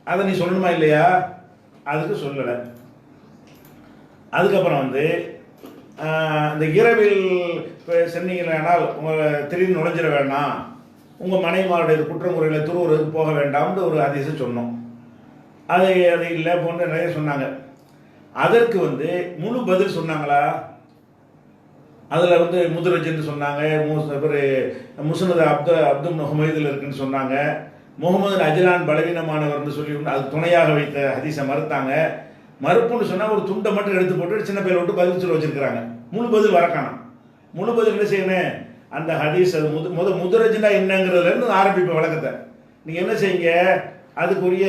அதை நீ சொல்லணுமா இல்லையா? அதுக்கு சொல்லலை. அதுக்கப்புறம் வந்து இந்த இரவில் சொன்னீங்களானால் உங்களை திடீர்னு நுழைஞ்சிட வேண்டாம், உங்கள் மனைவிமாருடைய குற்றமுறையில் துருவுறதுக்கு போக வேண்டாம்னு ஒரு ஹதீஸை சொன்னோம். அது அது இல்லை போன்ற நிறைய சொன்னாங்க. அதற்கு முழு பதில் சொன்னாங்களா? அதில் முதரஜ்னு சொன்னாங்க, முஸ்னத் அப்துல் ஹுமைதில் இருக்குன்னு சொன்னாங்க, முகமது அஜ்லான் பலவீனமானவர்னு சொல்லி அது துணையாக வைத்த ஹதீஸை மறுத்தாங்க. மறுப்புன்னு சொன்னால் ஒரு துண்டை மட்டும் எடுத்து போட்டு சின்ன பேர் விட்டு பதில் சொல்ல வச்சிருக்கிறாங்க. முழு பதில் வரக்கானம். முழு பதில் என்ன செய்யணும்? அந்த ஹதீஸ் அது முதரஜ்னா என்னங்கிறதுலேருந்து ஆரம்பிப்ப வழக்கத்தை. நீங்கள் என்ன செய்யுங்க, அதுக்குரிய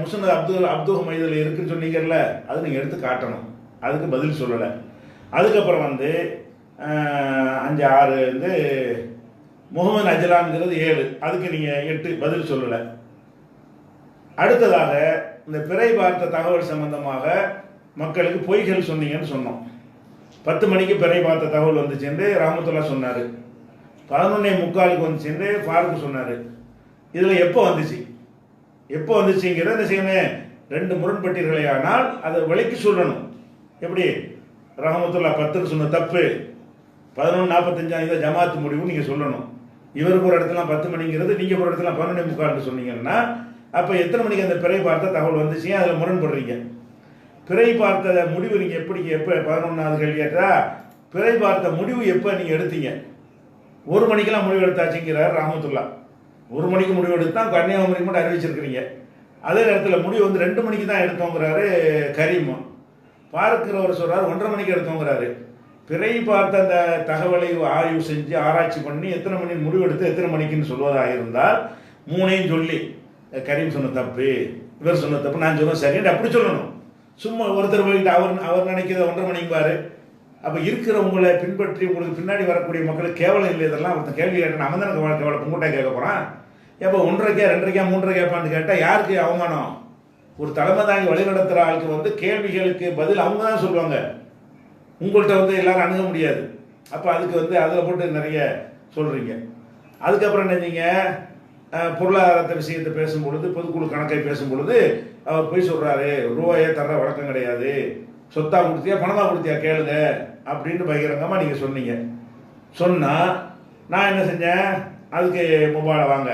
முஸ்னத் அப்துல் ஹுமைதில் இருக்குன்னு சொன்னீங்கல்ல, அது நீங்கள் எடுத்து காட்டணும். அதுக்கு பதில் சொல்லலை. அதுக்கப்புறம் 5 6 முகமது அஜ்லான்ங்கிறது 7, அதுக்கு நீங்கள் 8 பதில் சொல்லலை. அடுத்ததாக இந்த பிறை பார்த்த தகவல் சம்பந்தமாக மக்களுக்கு பொய்கள் சொன்னீங்கன்னு சொன்னோம். 10 மணிக்கு பிறை பார்த்த தகவல் வந்துச்சுன்னு ராமத்துல்லா சொன்னார். 11:45 வந்துச்சுன்னு ஃபாரூக் சொன்னார். இதில் எப்போ வந்துச்சுங்கிறத என்ன செய்யணும்? 2 முரண்பட்டீர்களே ஆனால் அதை விலைக்கு சொல்லணும். எப்படி? ரஹமத்துல்லா 10க்கு சொன்ன தப்பு, 11:45 இதை ஜமாத்து முடிவு நீங்கள் சொல்லணும். இவருக்கு ஒரு இடத்துல 10 மணிங்கிறது, நீங்கள் ஒரு இடத்துல 11:45 சொன்னீங்கன்னா அப்போ எத்தனை மணிக்கு அந்த பிறை பார்த்த தகவல் வந்துச்சு? அதில் முரண்படுறீங்க. பிறை பார்த்த முடிவு நீங்கள் எப்போ 11வது கேள்வி கேட்டா, பிறை பார்த்த முடிவு எப்போ நீங்கள் எடுத்தீங்க? 1 மணிக்கெல்லாம் முடிவு எடுத்தாச்சுங்கிறார் ராமத்துல்லா. 1 மணிக்கு முடிவு எடுத்தால் கன்னியாகுமரிக்கு மட்டும் அறிவிச்சிருக்கிறீங்க. அதே நேரத்தில் முடிவு 2 மணிக்கு தான் எடுத்தோங்கிறாரு கரீம். பார்க்கிறவர் சொல்கிறார் 1:30 மணிக்கு எடுத்தோங்கிறாரு. பிறை பார்த்த அந்த தகவலை ஆய்வு செஞ்சு ஆராய்ச்சி பண்ணி எத்தனை மணி முடிவெடுத்து எத்தனை மணிக்குன்னு சொல்வதாக இருந்தால் 3ஐயும் சொல்லி கரீம் சொன்ன தப்பு, இவர் சொன்ன தப்பு, நான் சொன்ன சரின்னு அப்படி சொல்லணும். சும்மா ஒருத்தர் போயிட்டு அவர் நினைக்கிறத 1:30 மணிக்குவாரு. அப்போ இருக்கிறவங்களை பின்பற்றி உங்களுக்கு பின்னாடி வரக்கூடிய மக்களுக்கு கேவலம் இல்லை. இதெல்லாம் ஒருத்தன் கேள்வி கேட்டான், அவன் தான் கேவலம் பொங்கூட்டாக கேட்க போகிறான். எப்போ 1:30 2:30 3:30 கேட்பான்னு கேட்டால் யாருக்கு அவமானம்? ஒரு தலைமை தாங்கி வழி நடத்துகிற ஆளுக்கு கேள்விகளுக்கு பதில் அவங்க தான் சொல்லுவாங்க. உங்கள்கிட்ட எல்லாரும் அணுக முடியாது. அப்போ அதுக்கு அதில் போட்டு நிறைய சொல்கிறீங்க. அதுக்கப்புறம் என்னங்க, பொருளாதாரத்தை விஷயத்தை பேசும்பொழுது, பொதுக்குழு கணக்கை பேசும்பொழுது அவர் போய் சொல்கிறாரு, ரூபாயே தர்ற வழக்கம் கிடையாது, சொத்தா கொடுத்தியா பணமாக கொடுத்தியா கேளுங்க அப்படின்னு பகிரங்கமாக நீங்கள் சொன்னீங்க. சொன்னால் நான் என்ன செஞ்சேன்? அதுக்கு மொபைலை வாங்க,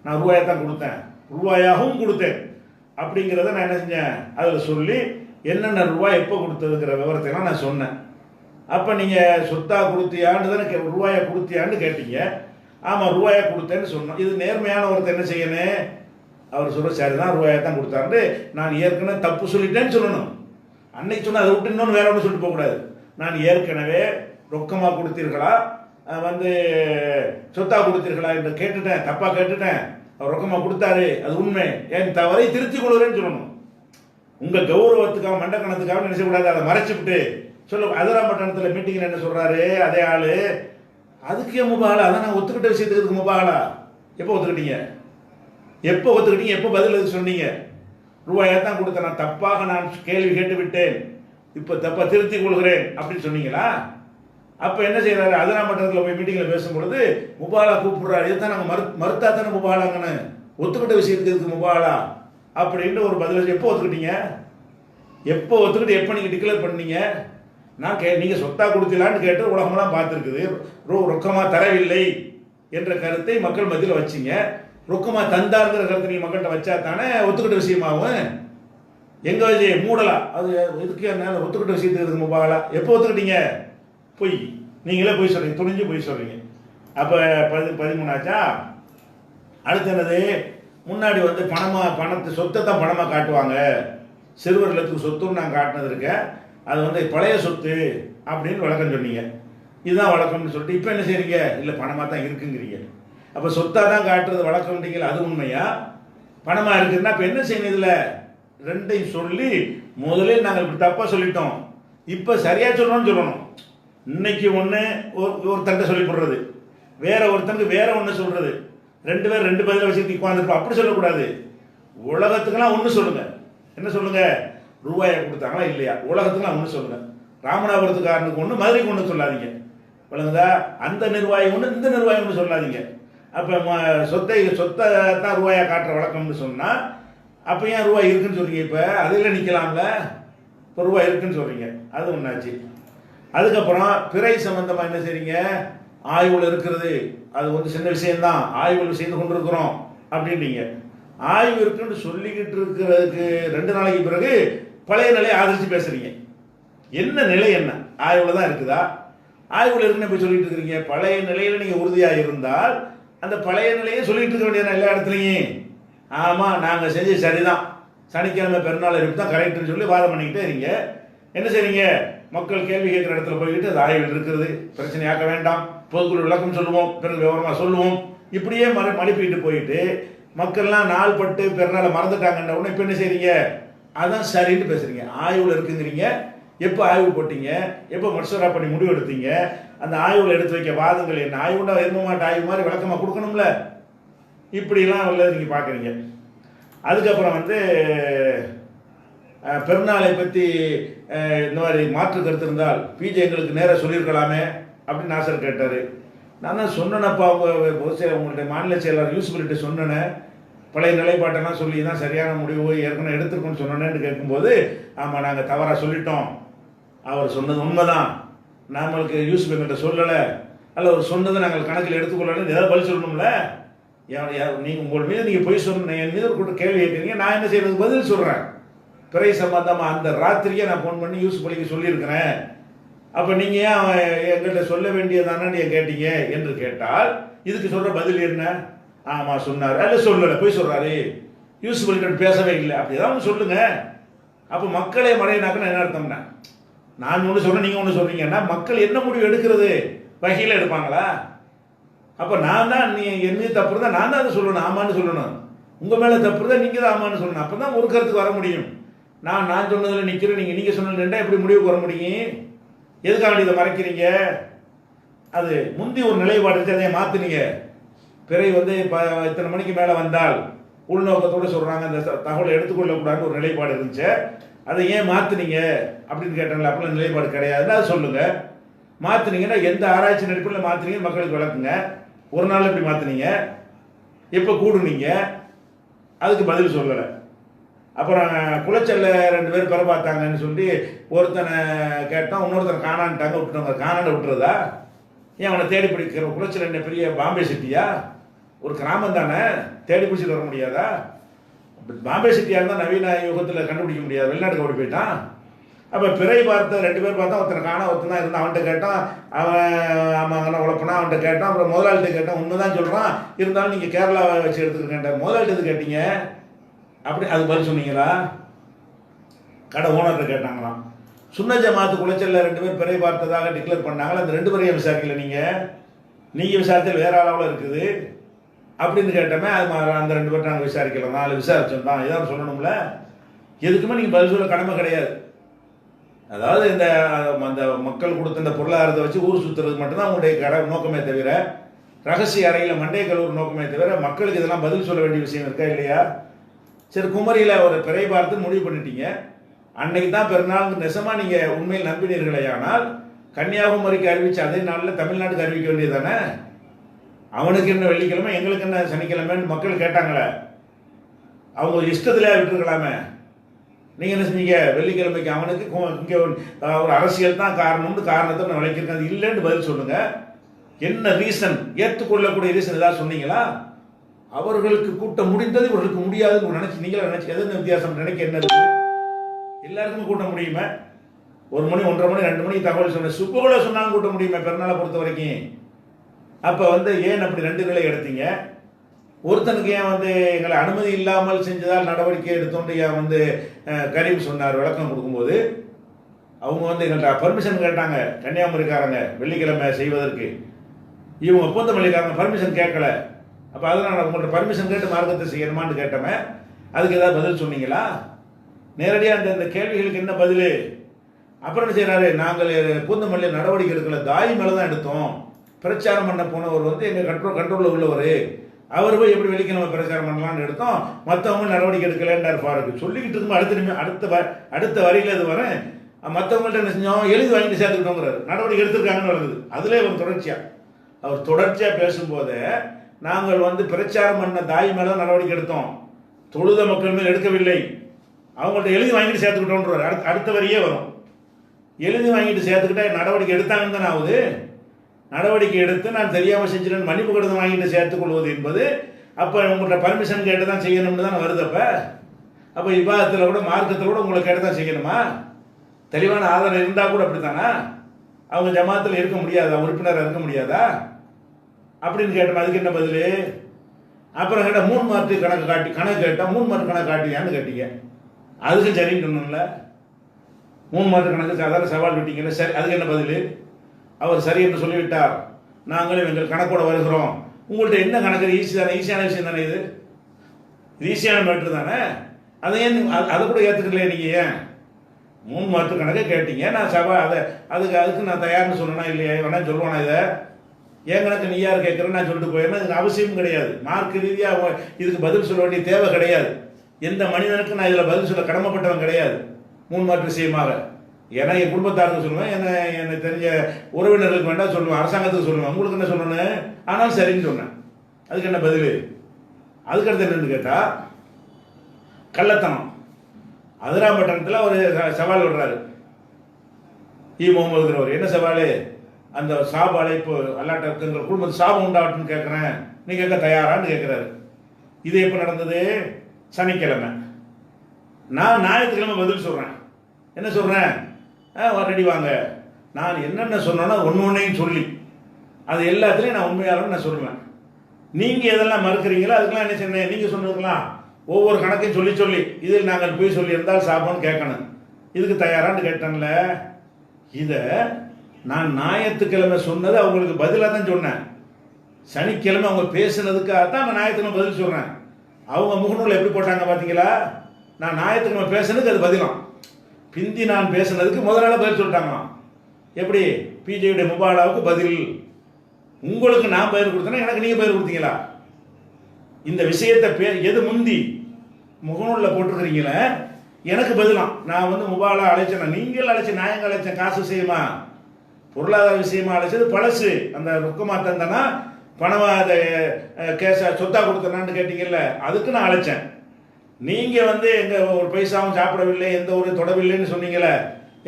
நான் ரூபாயை தான் கொடுத்தேன், ரூபாயாகவும் கொடுத்தேன் அப்படிங்கிறத நான் என்ன செஞ்சேன்? அதில் சொல்லி என்னென்ன ரூபாய் எப்போ கொடுத்ததுங்கிற விவரத்தைலாம் நான் சொன்னேன். அப்போ நீங்கள் சொத்தா கொடுத்தியான்னு தானே ரூபாயை கொடுத்தியான்னு கேட்டீங்க. ஆமாம் ரூபாயை கொடுத்தேன்னு சொன்னோம். இது நேர்மையான ஒருத்தர் என்ன செய்யணும்? அவர் சொல்ல சரி தான் ரூபாயை தான் கொடுத்தாருன்னு நான் ஏற்கனவே தப்பு சொல்லிட்டேன்னு சொல்லணும். அன்னைக்கு சொன்னால் அதை விட்டு இன்னொன்று வேற ஒன்று சொல்லிட்டு போகக்கூடாது. நான் ஏற்கனவே ரொக்கமாக கொடுத்தீர்களா சொத்தா கொடுத்தீர்களா என்று கேட்டுட்டேன், தப்பாக கேட்டுட்டேன், அவர் ரொக்கமாக கொடுத்தாரு, அது உண்மை, என் தவறை திருத்திக் கொள்கிறேன்னு சொல்லணும். உங்கள் கௌரவத்துக்காக மண்டக்கணத்துக்காக நினைச்சக்கூடாது. அதை மறைச்சிவிட்டு சொல்ல அதிராம்பட்டணத்தில் மீட்டிங்கில் என்ன சொல்கிறாரு அதே ஆள், அதுக்கே முபாலா, அதை நான் ஒத்துக்கிட்ட விஷயத்துக்கு முபாலா. எப்போ ஒத்துக்கிட்டீங்க? எப்போ பதில் எதுக்கு சொன்னீங்க? ரூபாயை தான் கொடுத்தேன், நான் தப்பாக நான் கேள்வி கேட்டு விட்டேன், இப்போ தப்பாக திருத்திக் கொள்கிறேன் அப்படின்னு சொன்னீங்களா? அப்போ என்ன செய்யறாரு? அதிராம்பட்டணத்தில் போய் மீட்டிங்கில் பேசும்பொழுது முபாலா கூப்பிடுறாரு. இதுதான் நாங்கள் மறுத்தா தானே முபாலாங்கன்னு, ஒத்துக்கிட்ட விஷயத்துக்கு இதுக்கு முபாலா அப்படின்ட்டு ஒரு பதில். எப்போ ஒத்துக்கிட்டீங்க? எப்போ ஒத்துக்கிட்டு எப்போ நீங்கள் டிக்ளேர் பண்ணீங்க? நான் நீங்கள் சொத்தா கொடுத்தீங்களான்னு கேட்டு உலகமெல்லாம் பார்த்துருக்குது. ரொக்கமாக தரவில்லை என்ற கருத்தை மக்கள் மத்தியில் வச்சிங்க. ரொக்கமாக தந்தாருங்கிற கருத்தை நீங்கள் மக்கள்கிட்ட வச்சா தானே ஒத்துக்கிட்ட விஷயமாகும். எங்கே வச்சு மூடலா? அது இதுக்கு என்ன ஒத்துக்கிட்ட விஷயத்துக்கு இதுக்கு முபாலா? எப்போ ஒத்துக்கிட்டீங்க? பொய். நீங்களே போய் சொல்றீங்க, துணிஞ்சு போய் சொல்றீங்க. அப்போ 13 ஆச்சா? அடுத்து என்னது? முன்னாடி பணத்தை சொத்தை தான் பணமாக காட்டுவாங்க, சிறுவர் இல்லத்துக்கு சொத்துன்னு நான் காட்டினது இருக்கேன், அது பழைய சொத்து அப்படின்னு விளக்கம் சொன்னீங்க. இதுதான் வழக்கம்னு சொல்லிட்டு இப்போ என்ன செய்றீங்க? இல்லை பணமாக தான் இருக்குங்கிறீங்க. அப்போ சொத்தாக தான் காட்டுறது வழக்கம்ன்றீங்களா? அது உண்மையா? பணமாக இருக்குதுன்னா இப்போ என்ன செய்யணும்? இதில் ரெண்டையும் சொல்லி முதலில் நாங்கள் இப்படி தப்பாக சொல்லிட்டோம், இப்போ சரியாக சொல்லணும். இன்னைக்கு ஒன்று ஒருத்தன்ட்ட சொல்லி போடுறது, வேற ஒருத்தனுக்கு வேற ஒன்று சொல்றது, 2 பேர் 2 பதில வச்சுட்டு உட்காந்துருப்போம். அப்படி சொல்லக்கூடாது. உலகத்துக்கெல்லாம் ஒன்று சொல்லுங்க. என்ன சொல்லுங்க? ரூபாயை கொடுத்தாங்களா இல்லையா? உலகத்துக்குலாம் ஒன்று சொல்லுங்க. ராமநாதபுரத்துக்காரனுக்கு ஒன்று, மதுரைக்கு ஒன்று சொல்லாதீங்க. விளங்குதா? அந்த நிர்வாகி ஒன்று, இந்த நிர்வாகி ஒன்று சொல்லாதீங்க. அப்போ சொத்தை தான் ரூபாயை காட்டுற வழக்கம்னு சொன்னால் அப்போ ஏன் ரூபாய் இருக்குன்னு சொல்றீங்க? இப்போ அதில் நிற்கலாம்ல. இப்போ ரூபாய் இருக்குன்னு சொல்றீங்க, அது ஒன்றாச்சு. அதுக்கப்புறம் பிறை சம்பந்தமாக என்ன செய்றீங்க? ஆய்வுல இருக்கிறது, அது வந்து சின்ன விஷயம்தான், ஆய்வுகள் செய்து கொண்டிருக்கிறோம் அப்படின்றீங்க. ஆய்வு இருக்குன்னு சொல்லிக்கிட்டு இருக்கிறதுக்கு 2 நாளைக்கு பிறகு பழைய நிலையை ஆதரிச்சு பேசுறீங்க. என்ன நிலை? என்ன ஆய்வுல தான் இருக்குதா? ஆய்வுல இருக்குன்னு போய் சொல்லிட்டு இருக்கிறீங்க. பழைய நிலையில நீங்க உறுதியா இருந்தால் அந்த பழைய நிலையை சொல்லிட்டு இருக்க வேண்டியது எல்லா இடத்துலையும். ஆமா, நாங்க செஞ்சது சரிதான், சனிக்கிழமை பெருநாள் இருக்கு தான் கரெக்ட்னு சொல்லி வாதம் பண்ணிக்கிட்டே இருங்க. என்ன செய்றீங்க? மக்கள் கேள்வி கேட்குற இடத்துல போய்கிட்டு அது ஆய்வில் இருக்கிறது, பிரச்சனையாக்க வேண்டாம், பொதுக்குழு விளக்கம் சொல்லுவோம், பிறகு விவரமாக சொல்லுவோம், இப்படியே மழுப்பிட்டு போயிட்டு மக்கள்லாம் நாள் பட்டு பெருநாளை மறந்துட்டாங்கன்ற உடனே இப்போ என்ன செய்றீங்க? அதான் சரின்னு பேசுறீங்க. ஆய்வில் இருக்குங்கிறீங்க. எப்போ ஆய்வு போட்டீங்க? எப்போ மசோரா பண்ணி முடிவு எடுத்தீங்க? அந்த ஆய்வில் எடுத்து வைக்க வாதங்கள் என்ன? ஆய்வுண்டா எருமமாட்ட ஆய்வு மாதிரி விளக்கமாக கொடுக்கணும்ல. இப்படிலாம் உள்ளது நீங்கள் பார்க்குறீங்க. அதுக்கப்புறம் வந்து பெருநாளை பற்றி இந்த மாதிரி மாற்று கருத்து இருந்தால் பிஜே எங்களுக்கு நேராக சொல்லியிருக்கலாமே அப்படின்னு நாசர் கேட்டார். நான் தான் சொன்னேனப்பா, உங்கள்கிட்ட மாநில செயலாளர் யூசுஃப்கிட்ட சொன்னேன், பழைய நிலைப்பாட்டெல்லாம் சொல்லி தான் சரியான முடிவு ஏற்கனவே எடுத்துருக்கோன்னு சொன்னேன்னு கேட்கும்போது, ஆமாம் நாங்கள் தவறாக சொல்லிட்டோம், அவர் சொன்னது உண்மைதான், நம்மளுக்கு யூசுஃப் எங்கள்கிட்ட சொல்லலை, அல்ல அவர் சொன்னதை நாங்கள் கணக்கில் எடுத்துக்கொள்ளலன்னு ஏதாவது பதில் சொல்லணும்ல. நீங்கள் உங்கள் மீது நீங்கள் போய் சொன்ன என் மீது ஒரு கேள்வி கேட்குறீங்க, நான் என்ன செய்யறது? பதில் சொல்கிறேன். பிறை சம்பந்தமாக அந்த ராத்திரியே நான் ஃபோன் பண்ணி யூசுஃப் அலிக்கு சொல்லியிருக்கிறேன். அப்போ நீங்கள் ஏன் எங்கள்கிட்ட சொல்ல வேண்டியதானு நீங்கள் கேட்டீங்க என்று கேட்டால் இதுக்கு சொல்கிற பதில் என்ன? ஆமாம் சொன்னார், அல்ல சொல்லலை, போய் சொல்கிறாரு, யூசுஃப் அலிகிட்ட பேசவே இல்லை, அப்படி ஏதாவது சொல்லுங்க. அப்போ மக்களை மறையினாக்கன்னு என்ன அர்த்தம்னா, நான் ஒன்று சொல்கிறேன், நீங்கள் ஒன்று சொல்கிறீங்கன்னா மக்கள் என்ன முடிவு எடுக்கிறது? வகையில் எடுப்பாங்களா? அப்போ நான் தான், நீ என்ன தப்பு இருந்தால் நான் தான் அதை சொல்லணும், ஆமான்னு சொல்லணும். உங்கள் மேலே தப்பு இருந்தால் நீங்கள் தான் ஆமான்னு சொல்லணும். அப்போ தான் ஒரு கருத்துக்கு வர முடியும். நான் சொன்னதில் நிற்கிறேன், நீங்கள் சொன்னது ரெண்டா எப்படி முடிவுக்கு வர முடியும்? எதுக்காக இதை மறைக்கிறீங்க? அது முந்தி ஒரு நிலைப்பாடு இருக்கு, அதை மாற்றினீங்க. பிறை வந்து இப்போ இத்தனை மணிக்கு மேலே வந்தால் உள்நோக்கத்தோடு சொல்கிறாங்க, அந்த தகவலை எடுத்துக்கொள்ளக்கூடாதுன்னு ஒரு நிலைப்பாடு இருந்துச்சு, அதை ஏன் மாற்றினீங்க அப்படின்னு கேட்டாங்களா? அப்படிலாம் நிலைப்பாடு கிடையாதுன்னு அதை சொல்லுங்கள். மாற்றினீங்கன்னா எந்த ஆராய்ச்சி நடிப்பில் மாற்றினீங்க மக்களுக்கு விளக்குங்க. ஒரு நாள் எப்படி மாற்றினீங்க? எப்போ கூடுனீங்க? அதுக்கு பதில் சொல்லலை. அப்புறம் குளச்சல்ல 2 பேர் பெற பார்த்தாங்கன்னு சொல்லி ஒருத்தனை கேட்டான், இன்னொருத்தனை காணான்ட்டாங்க, விட்டுட்டாங்க. காணான்னு விட்டுறதா? ஏன் அவனை தேடி பிடிக்கிற? குளச்சல் என்ன பெரிய பாம்பே சிட்டியா? ஒரு கிராமம் தானே, தேடி பிடிச்சிட்டு வர முடியாதா? பாம்பே சிட்டியாக இருந்தால் நவீன யுகத்தில் கண்டுபிடிக்க முடியாது, வெளிநாட்டுக்கு ஓடி போயிட்டான். அப்போ பிறை பார்த்த 2 பேர் பார்த்தா, ஒருத்தனை காணா, ஒருத்தன் தான் இருந்தான். அவன்கிட்ட கேட்டான், அவன் ஆமாங்கன்னா உழப்பனா, அவன்கிட்ட கேட்டான். அப்புறம் முதலாளிகிட்ட கேட்டான், உண்மைதான் சொல்கிறான், இருந்தாலும் நீங்கள் கேரளாவை வச்சு எடுத்துக்கிட்டேன். முதலாளிட்டு எது கேட்டீங்க? அப்படி அது பதில் சொன்னீங்களா? கடை ஓனர்கிட்ட கேட்டாங்களாம். சுன்ன ஜமாத்து குளச்சல்ல 2 பேர் பிறை பார்த்ததாக டிக்ளேர் பண்ணாங்களா? அந்த 2 பேரையும் விசாரிக்கல நீங்கள் விசாரித்தல் வேற அளவில் இருக்குது அப்படின்னு கேட்டோமே. அது அந்த 2 பேர் நாங்கள் விசாரிக்கலாம், 4 விசாரிச்சோம் தான், ஏதாவது சொல்லணும்ல. எதுக்குமே நீங்கள் பதில் சொல்ல கடமை கிடையாது. அதாவது அந்த மக்கள் கொடுத்த இந்த பொருளாதாரத்தை வச்சு ஊர் சுற்றுறது மட்டும்தான் உங்களுடைய நோக்கமே தவிர, ரகசிய அறையில் மண்டைய கழுவுற நோக்கமே தவிர, மக்களுக்கு இதெல்லாம் பதில் சொல்ல வேண்டிய விஷயம் இருக்கா இல்லையா? சரி, குமரியில் ஒரு பிறை பார்த்து முடிவு பண்ணிட்டீங்க, அன்னைக்கு தான் பெருநாள் நெசமாக நீங்கள் உண்மையில் நம்பினீர்களே. ஆனால் கன்னியாகுமரிக்கு அறிவிச்சு அதே நாளில் தமிழ்நாட்டுக்கு அறிவிக்க வேண்டியது தானே? அவனுக்கு என்ன வெள்ளிக்கிழமை, எங்களுக்கு என்ன சனிக்கிழமைன்னு மக்கள் கேட்டாங்களே, அவங்க இஷ்டத்திலே விட்டுருக்கலாமே. நீங்கள் என்ன செஞ்சீங்க? வெள்ளிக்கிழமைக்கு அவனுக்கு இங்கே ஒரு அரசியல் தான் காரணம்னு காரணத்தை நான் விளக்கியிருக்கேன், அது இல்லைன்னு பதில் சொல்லுங்க. என்ன ரீசன்? ஏற்றுக்கொள்ளக்கூடிய ரீசன் ஏதாவது சொன்னீங்களா? அவர்களுக்கு கூட்டம் முடிந்தது, இவர்களுக்கு முடியாதுன்னு நினைச்சு நீங்களா நினைச்சு எது வித்தியாசம் நினைக்க என்ன இருக்கு? எல்லாருக்குமே கூட்ட முடியுமா? 1 மணி 1:30 மணி 2 மணிக்கு தகவல் சொன்ன சுப்புகளை சொன்னாலும் கூட்ட முடியுமா பெருநாளை பொறுத்த வரைக்கும்? அப்போ ஏன் அப்படி 2 நிலை எடுத்தீங்க? ஒருத்தனுக்கு ஏன் எங்களை அனுமதி இல்லாமல் செஞ்சதால் நடவடிக்கை எடுத்தோன்னு ஏன் கரீம் சொன்னார் விளக்கம் கொடுக்கும்போது? அவங்க எங்கள்கிட்ட பர்மிஷன் கேட்டாங்க, கன்னியாகுமரிக்காரங்க வெள்ளிக்கிழமை செய்வதற்கு. இவங்க ஒப்பந்தம் பண்ணிக்காரங்க பர்மிஷன் கேட்கல. அப்போ அதனால் உங்கள்கிட்ட பர்மிஷன் கேட்டு மார்க்கத்தை செய்யணுமான்னு கேட்டோமே. அதுக்கு ஏதாவது பதில் சொன்னீங்களா? நேரடியாக அந்த கேள்விகளுக்கு என்ன பதில்? அப்புறம் என்ன செய்கிறாரு? நாங்கள் பூந்தமல்லியில் நடவடிக்கை எடுக்கல, தாய் மேலே தான் எடுத்தோம். பிரச்சாரம் பண்ண போனவர் எங்கள் கண்ட்ரோலில் உள்ளவர், அவர் போய் எப்படி வெள்ளிக்கிழமை பிரச்சாரம் பண்ணலான்னு எடுத்தோம், மற்றவங்க நடவடிக்கை எடுக்கலன்றார் ஃபாருக்கு. சொல்லிக்கிட்டு இருக்கும்போது அடுத்த வரியில் இது வரேன், மற்றவங்கள்ட்ட என்ன செஞ்சோம்? எழுதி வாங்கிட்டு சேர்த்துக்கிட்டோங்கிறாரு. நடவடிக்கை எடுத்திருக்காங்கன்னு வருது. அதிலே அவர் தொடர்ச்சியாக பேசும்போது நாங்கள் பிரச்சாரம் பண்ண தாய் மேலே தான் நடவடிக்கை எடுத்தோம், தொழுத மக்கள் மேல் எடுக்கவில்லை, அவங்கள்ட்ட எழுதி வாங்கிட்டு சேர்த்துக்கிட்டோன்றார். அடுத்த வரியே வரும். எழுதி வாங்கிட்டு சேர்த்துக்கிட்டா நடவடிக்கை எடுத்தாங்கன்னு தானே ஆகுது. நடவடிக்கை எடுத்து நான் தெரியாமல் செஞ்சுட்டேன் மன்னிப்பு கடிதம் வாங்கிட்டு சேர்த்துக்கொள்வது என்பது அப்போ உங்கள்கிட்ட பர்மிஷன் கேட்டு தான் செய்யணும்னு தான் வருது. அப்போ விவாதத்தில் கூட மார்க்கத்தில் கூட உங்களை கேட்டு தான் செய்யணுமா? தெளிவான ஆதாரம் இருந்தால் கூட அப்படி தானா? அவங்க ஜமாத்தில் இருக்க முடியாதா, உறுப்பினராக இருக்க முடியாதா அப்படின்னு கேட்டோம். அதுக்கு என்ன பதில்? அப்புறம் கேட்டால் 3 மார்க்கு கணக்கு கேட்டால் 3 மார்க் கணக்கு காட்டியான்னு கேட்டீங்க. அதுக்கு சரின்னு சொன்னோம்ல. 3 மார்க் கணக்கு சாதாரண சவால் விட்டீங்கல்ல, சரி அதுக்கு என்ன பதில்? அவர் சரி என்று சொல்லிவிட்டார். நாங்களும் எங்கள் கணக்கோட வருகிறோம். உங்கள்கிட்ட என்ன கணக்கு? ஈஸியான விஷயம் தானே இது ஈஸியான மேட்ரு தானே. அதை ஏன் அதை கூட ஏற்றுக்கலையே நீங்கள்? ஏன் 3 மார்க்கு கணக்கை கேட்டீங்க, நான் அதுக்கு நான் தயார்னு சொல்லணும்னா இல்லையா? வேணா சொல்லுவானா? இதை ஏன் கணக்கு நீ யார் கேட்குறேன்னு நான் சொல்லிட்டு போயிருந்தேன். இதுக்கு அவசியம் கிடையாது. மார்க் ரீதியாக இதுக்கு பதில் சொல்ல வேண்டிய தேவை கிடையாது. எந்த மனிதனுக்கும் நான் இதில் பதில் சொல்ல கடமைப்பட்டவன் கிடையாது 3 மார்க் விஷயமாக. ஏன்னா என் குடும்பத்தாருக்கு சொல்லுவேன், என்னை தெரிஞ்ச உறவினர்களுக்கு வேண்டாம் சொல்லுவேன், அரசாங்கத்துக்கு சொல்லுவேன், உங்களுக்கு என்ன சொல்லணும்? ஆனால் சரின்னு சொன்னேன். அதுக்கு என்ன பதில்? அதுக்கடுத்து என்னன்னு கேட்டால் கள்ளத்தனம். அதிராம்பட்டினத்தில் ஒரு சவால் விடுறாரு முகமதுங்கிறவர். என்ன சவால்? அந்த சாப அழைப்பு அல்லாட்ட இருக்குங்கிற குடும்பத்து சாபம் உண்டாகட்டும்னு கேட்குறேன், நீ கேட்க தயாரான்னு கேட்குறாரு. இது எப்போ நடந்தது? சனிக்கிழமை. நான் ஞாயிற்றுக்கிழமை பதில் சொல்கிறேன். என்ன சொல்கிறேன்? ரெடி வாங்க. நான் என்னென்ன சொன்னேன்னா ஒன்றையும் சொல்லி அது எல்லாத்துலேயும் நான் உண்மையாலும் நான் சொல்லுவேன். நீங்கள் எதெல்லாம் மறுக்கிறீங்களோ அதுக்கெல்லாம் என்ன சொன்னேன்? நீங்கள் சொன்னதுக்கெல்லாம் ஒவ்வொரு கணக்கையும் சொல்லி இதில் நாங்கள் போய் சொல்லியிருந்தால் சாப்பிட்னு கேட்கணும். இதுக்கு தயாரான்னு கேட்டேன்ல. இதை நான் ஞாயிற்றுக்கிழமை சொன்னது அவங்களுக்கு பதிலாக தான் சொன்னேன். சனிக்கிழமை அவங்க பேசுனதுக்காக தான் நான் ஞாயிற்றுக்கிழமை பதில் சொல்கிறேன். அவங்க முகநூலில் எப்படி போட்டாங்க பார்த்தீங்களா? நான் ஞாயிற்றுக்கிழமை பேசுனதுக்கு அது பதிலாம். பிந்தி நான் பேசுனதுக்கு முதல் நாள் பதில் சொல்லிட்டாங்களாம். எப்படி? பிஜேயுடைய முபாலாவுக்கு பதில். உங்களுக்கு நான் பெயர் கொடுத்தேன்னா எனக்கு நீங்கள் பெயர் கொடுத்தீங்களா? இந்த விஷயத்தை எது முந்தி முகநூலில் போட்டிருக்கிறீங்களே எனக்கு பதிலாம். நான் முபாலா அழைச்சேன், நீங்கள் அழைச்ச, நான் எங்க அழைச்சேன்? காசு விஷயமா, பொருளாதார விஷயமா அழைச்சது பழசு. அந்த ரொக்கமா தந்தனா பணமா அதை கேஷா சொத்தா கொடுத்தனான்னு கேட்டீங்கல்ல, அதுக்கு நான் அழைச்சேன். நீங்கள் எங்க ஒரு பைசாவும் சாப்பிடவில்லை, எந்த ஒரு தொடவில்லைன்னு சொன்னீங்களே,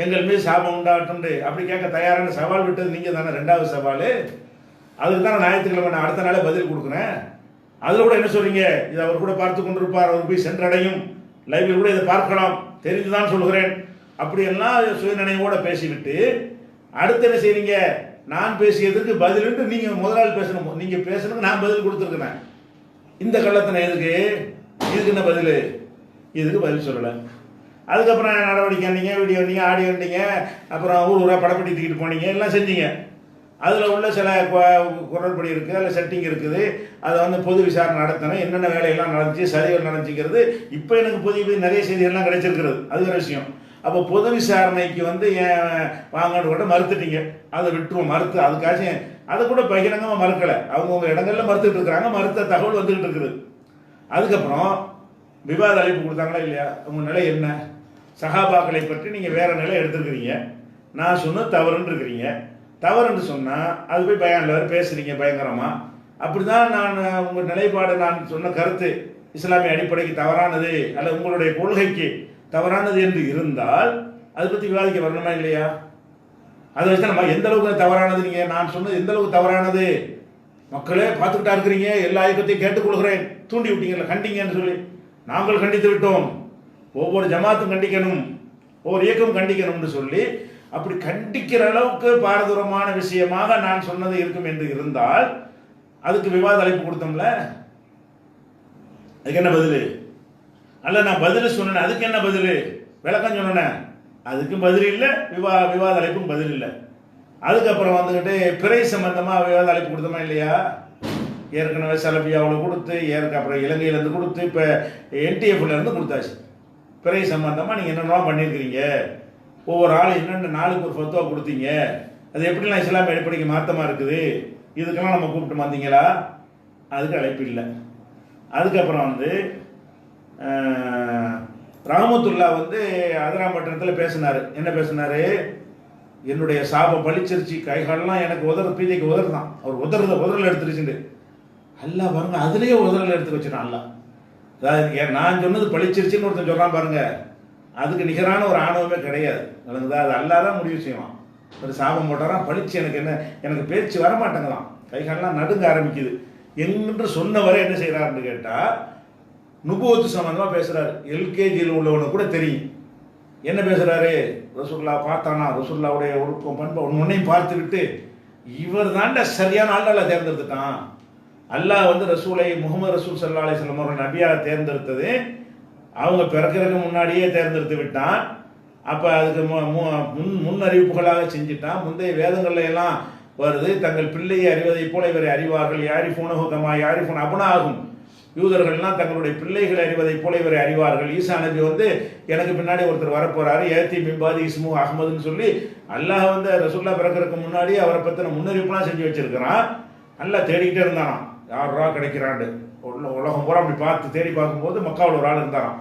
எங்கள் மீது சாபம் உண்டாகட்டும் அப்படி கேட்க தயாரான சவால் விட்டது நீங்கள் தானே. 2வது சவால். அதுக்கு தான் ஞாயிற்றுக்கிழமை நான் அடுத்த நாளே பதில் கொடுக்குறேன். அதில் கூட என்ன சொல்றீங்க? இதை அவர் கூட பார்த்து கொண்டிருப்பார், அவர் போய் சென்றடையும், லைவில் கூட இதை பார்க்கலாம், தெரிந்துதான் சொல்கிறேன் அப்படியெல்லாம் சுயநினைவோட பேசிவிட்டு அடுத்து என்ன செய்றீங்க? நான் பேசியதுக்கு பதிலுட்டு நீங்கள் முதலாளி பேசணும். நீங்கள் பேசணுக்கு நான் பதில் கொடுத்துருக்கிறேன். இந்த கள்ளத்தனை எதுக்கு? இதுக்கு என்ன பதில்? இதுக்கு பதில் சொல்லலை. அதுக்கப்புறம் நடவடிக்கை வந்தீங்க, வீடியோ வந்தீங்க, ஆடியோ வந்தீங்க, அப்புறம் ஊராக படப்பட்டி தூக்கிட்டு போனீங்க, எல்லாம் செஞ்சீங்க. அதில் உள்ள சில குரல்படி இருக்குது, அதில் செட்டிங் இருக்குது. அதை பொது விசாரணை நடத்தணும், என்னென்ன வேலையெல்லாம் நடந்துச்சு, சரிகள் நடந்துச்சுங்கிறது இப்போ எனக்கு புதிய நிறைய செய்திகள்லாம் கிடைச்சிருக்கிறது. அது ஒரு விஷயம். அப்போ பொது விசாரணைக்கு ஏன் வாங்கன்னு கூட மறுத்துட்டீங்க. அதை விட்டுருவோம். அதுக்காச்சும் அதை கூட பகிரங்கமாக மறுக்கலை. அவங்கவுங்க இடங்கள்ல மறுத்துட்டு இருக்கிறாங்க. மறுத்த தகவல் வந்துகிட்டு இருக்குது. அதுக்கப்புறம் விவாத அழைப்பு கொடுத்தாங்களா இல்லையா? உங்கள் நிலை என்ன? சஹாபாக்களை பற்றி நீங்கள் வேற நிலை எடுத்துருக்கிறீங்க. நான் சொன்ன தவறுன்னு இருக்கிறீங்க. தவறுன்னு சொன்னால் அது போய் பயானில் பேசுகிறீங்க பயங்கரமாக. அப்படி தான் நான் உங்கள் நிலைப்பாடு, நான் சொன்ன கருத்து இஸ்லாமிய அடிப்படைக்கு தவறானது அல்ல உங்களுடைய கொள்கைக்கு தவறானது என்று இருந்தால் அதை பற்றி விவாதிக்க வரணுமா இல்லையா? அதை வச்சு நம்ம எந்த அளவுக்கு தவறானது, நீங்கள் நான் சொன்னது எந்த அளவுக்கு தவறானது மக்களே பார்த்துக்கிட்டா இருக்கிறீங்க, எல்லா இயக்கத்தையும் கேட்டுக்கொள்கிறேன், தூண்டி விட்டீங்கல்ல, கண்டிங்கன்னு சொல்லி நாங்கள் கண்டித்து விட்டோம். ஒவ்வொரு ஜமாத்தும் கண்டிக்கணும், ஒவ்வொரு இயக்கமும் கண்டிக்கணும்னு சொல்லி அப்படி கண்டிக்கிற அளவுக்கு பாரதூரமான விஷயமாக நான் சொன்னது இருக்கும் என்று இருந்தால் அதுக்கு விவாத அழைப்பு கொடுத்தோம்ல, அதுக்கு என்ன பதில்? அல்ல நான் பதில் சொன்னேன், அதுக்கு என்ன பதில்? விளக்கம் சொன்னேன், அதுக்கும் பதில் இல்லை. விவாத அழைப்பும் பதில் இல்லை. அதுக்கப்புறம் பிறை சம்பந்தமாக விவாத அழைப்பு கொடுத்தோமா இல்லையா? ஏற்கனவே சலபியாவில் கொடுத்து, அப்புறம் இலங்கையிலேருந்து கொடுத்து, இப்போ NTF-லேருந்து கொடுத்தாச்சு. பிறை சம்பந்தமாக நீங்கள் என்னென்னலாம் பண்ணியிருக்கிறீங்க, ஒவ்வொரு ஆள் என்னென்ன நாளுக்கு ஒரு ஃபத்வா கொடுத்தீங்க, அது எப்படிலாம் இஸ்லாமிய அடிப்படைக்கு மாற்றமாக இருக்குது, இதுக்கெல்லாம் நம்ம கூப்பிட்டு வந்தீங்களா? அதுக்கு அழைப்பு இல்லை. அதுக்கப்புறம் ரஹமத்துல்லா அதிராம்பட்டினத்தில் பேசினார். என்ன பேசினார்? என்னுடைய சாபம் பழிச்சிருச்சு, கைகாலெல்லாம் எனக்கு பிஜேக்கு உதறுதான், அவர் உதறல் எடுத்துருச்சுண்டு. அல்லா பாருங்க, அதுலேயே உதறல் எடுத்து வச்சுட்டான் அல்லா. அதாவது நான் சொன்னது பழிச்சிருச்சுன்னு ஒருத்தன் சொல்கிறான் பாருங்க, அதுக்கு நிகரான ஒரு ஆணவமே கிடையாது. அது அல்லா தான் முடிவு செய்வான். ஒரு சாபம் போட்டாராம், பழிச்சு எனக்கு பேச்சு வர மாட்டேங்கலாம், கைகாலெல்லாம் நடுங்க ஆரம்பிக்குது என்று சொன்னவரை என்ன செய்கிறாருன்னு கேட்டால் நுபுவத்து சம்பந்தமாக பேசுகிறாரு. எல்கேஜியில் உள்ளவனு கூட தெரியும் என்ன பேசுகிறாரு. ரசூல்லா பார்த்தானா, ரசூல்லாவுடைய ஒழுக்கம் பண்பை ஒன்றையும் பார்த்துக்கிட்டு இவர் தாண்ட சரியான ஆள்களை தேர்ந்தெடுத்துட்டான். அல்லாஹ் வந்து ரசூலை முகமது ரசூல் ஸல்லல்லாஹு அலைஹி வஸல்லம் அவர்கள் நபியாக தேர்ந்தெடுத்தது அவங்க பிறக்கிறதுக்கு முன்னாடியே தேர்ந்தெடுத்து விட்டான். அப்போ அதுக்கு முன் அறிவிப்புகளாக செஞ்சுட்டான். முந்தைய வேதங்கள்ல எல்லாம் வருது, தங்கள் பிள்ளையை அறிவதை போல இவரை அறிவார்கள், யாரிஃபூனஹு கமா யாரிஃபூன அப்னாஹும், யூதர்கள்லாம் தங்களுடைய பிள்ளைகளை அறிவதை போல இவரை அறிவார்கள். ஈசா நபி வந்து எனக்கு பின்னாடி ஒருத்தர் வரப்போறாரு, ஏத்தி மிம்பாதி இஸ்மு அஹ்மதுன்னு சொல்லி அல்லாஹ் வந்து ரசூல்லா பிறக்கிறதுக்கு முன்னாடி அவரை பற்றின முன்னறிவிப்புலாம் செஞ்சு வச்சிருக்கிறான். நல்லா தேடிக்கிட்டே இருந்தானாம், யாரா கிடைக்கிறாண்டு. உலகம் பூரா அப்படி பார்த்து தேடி பார்க்கும்போது மக்காவில் ஒரு ஆள் இருந்தாராம்.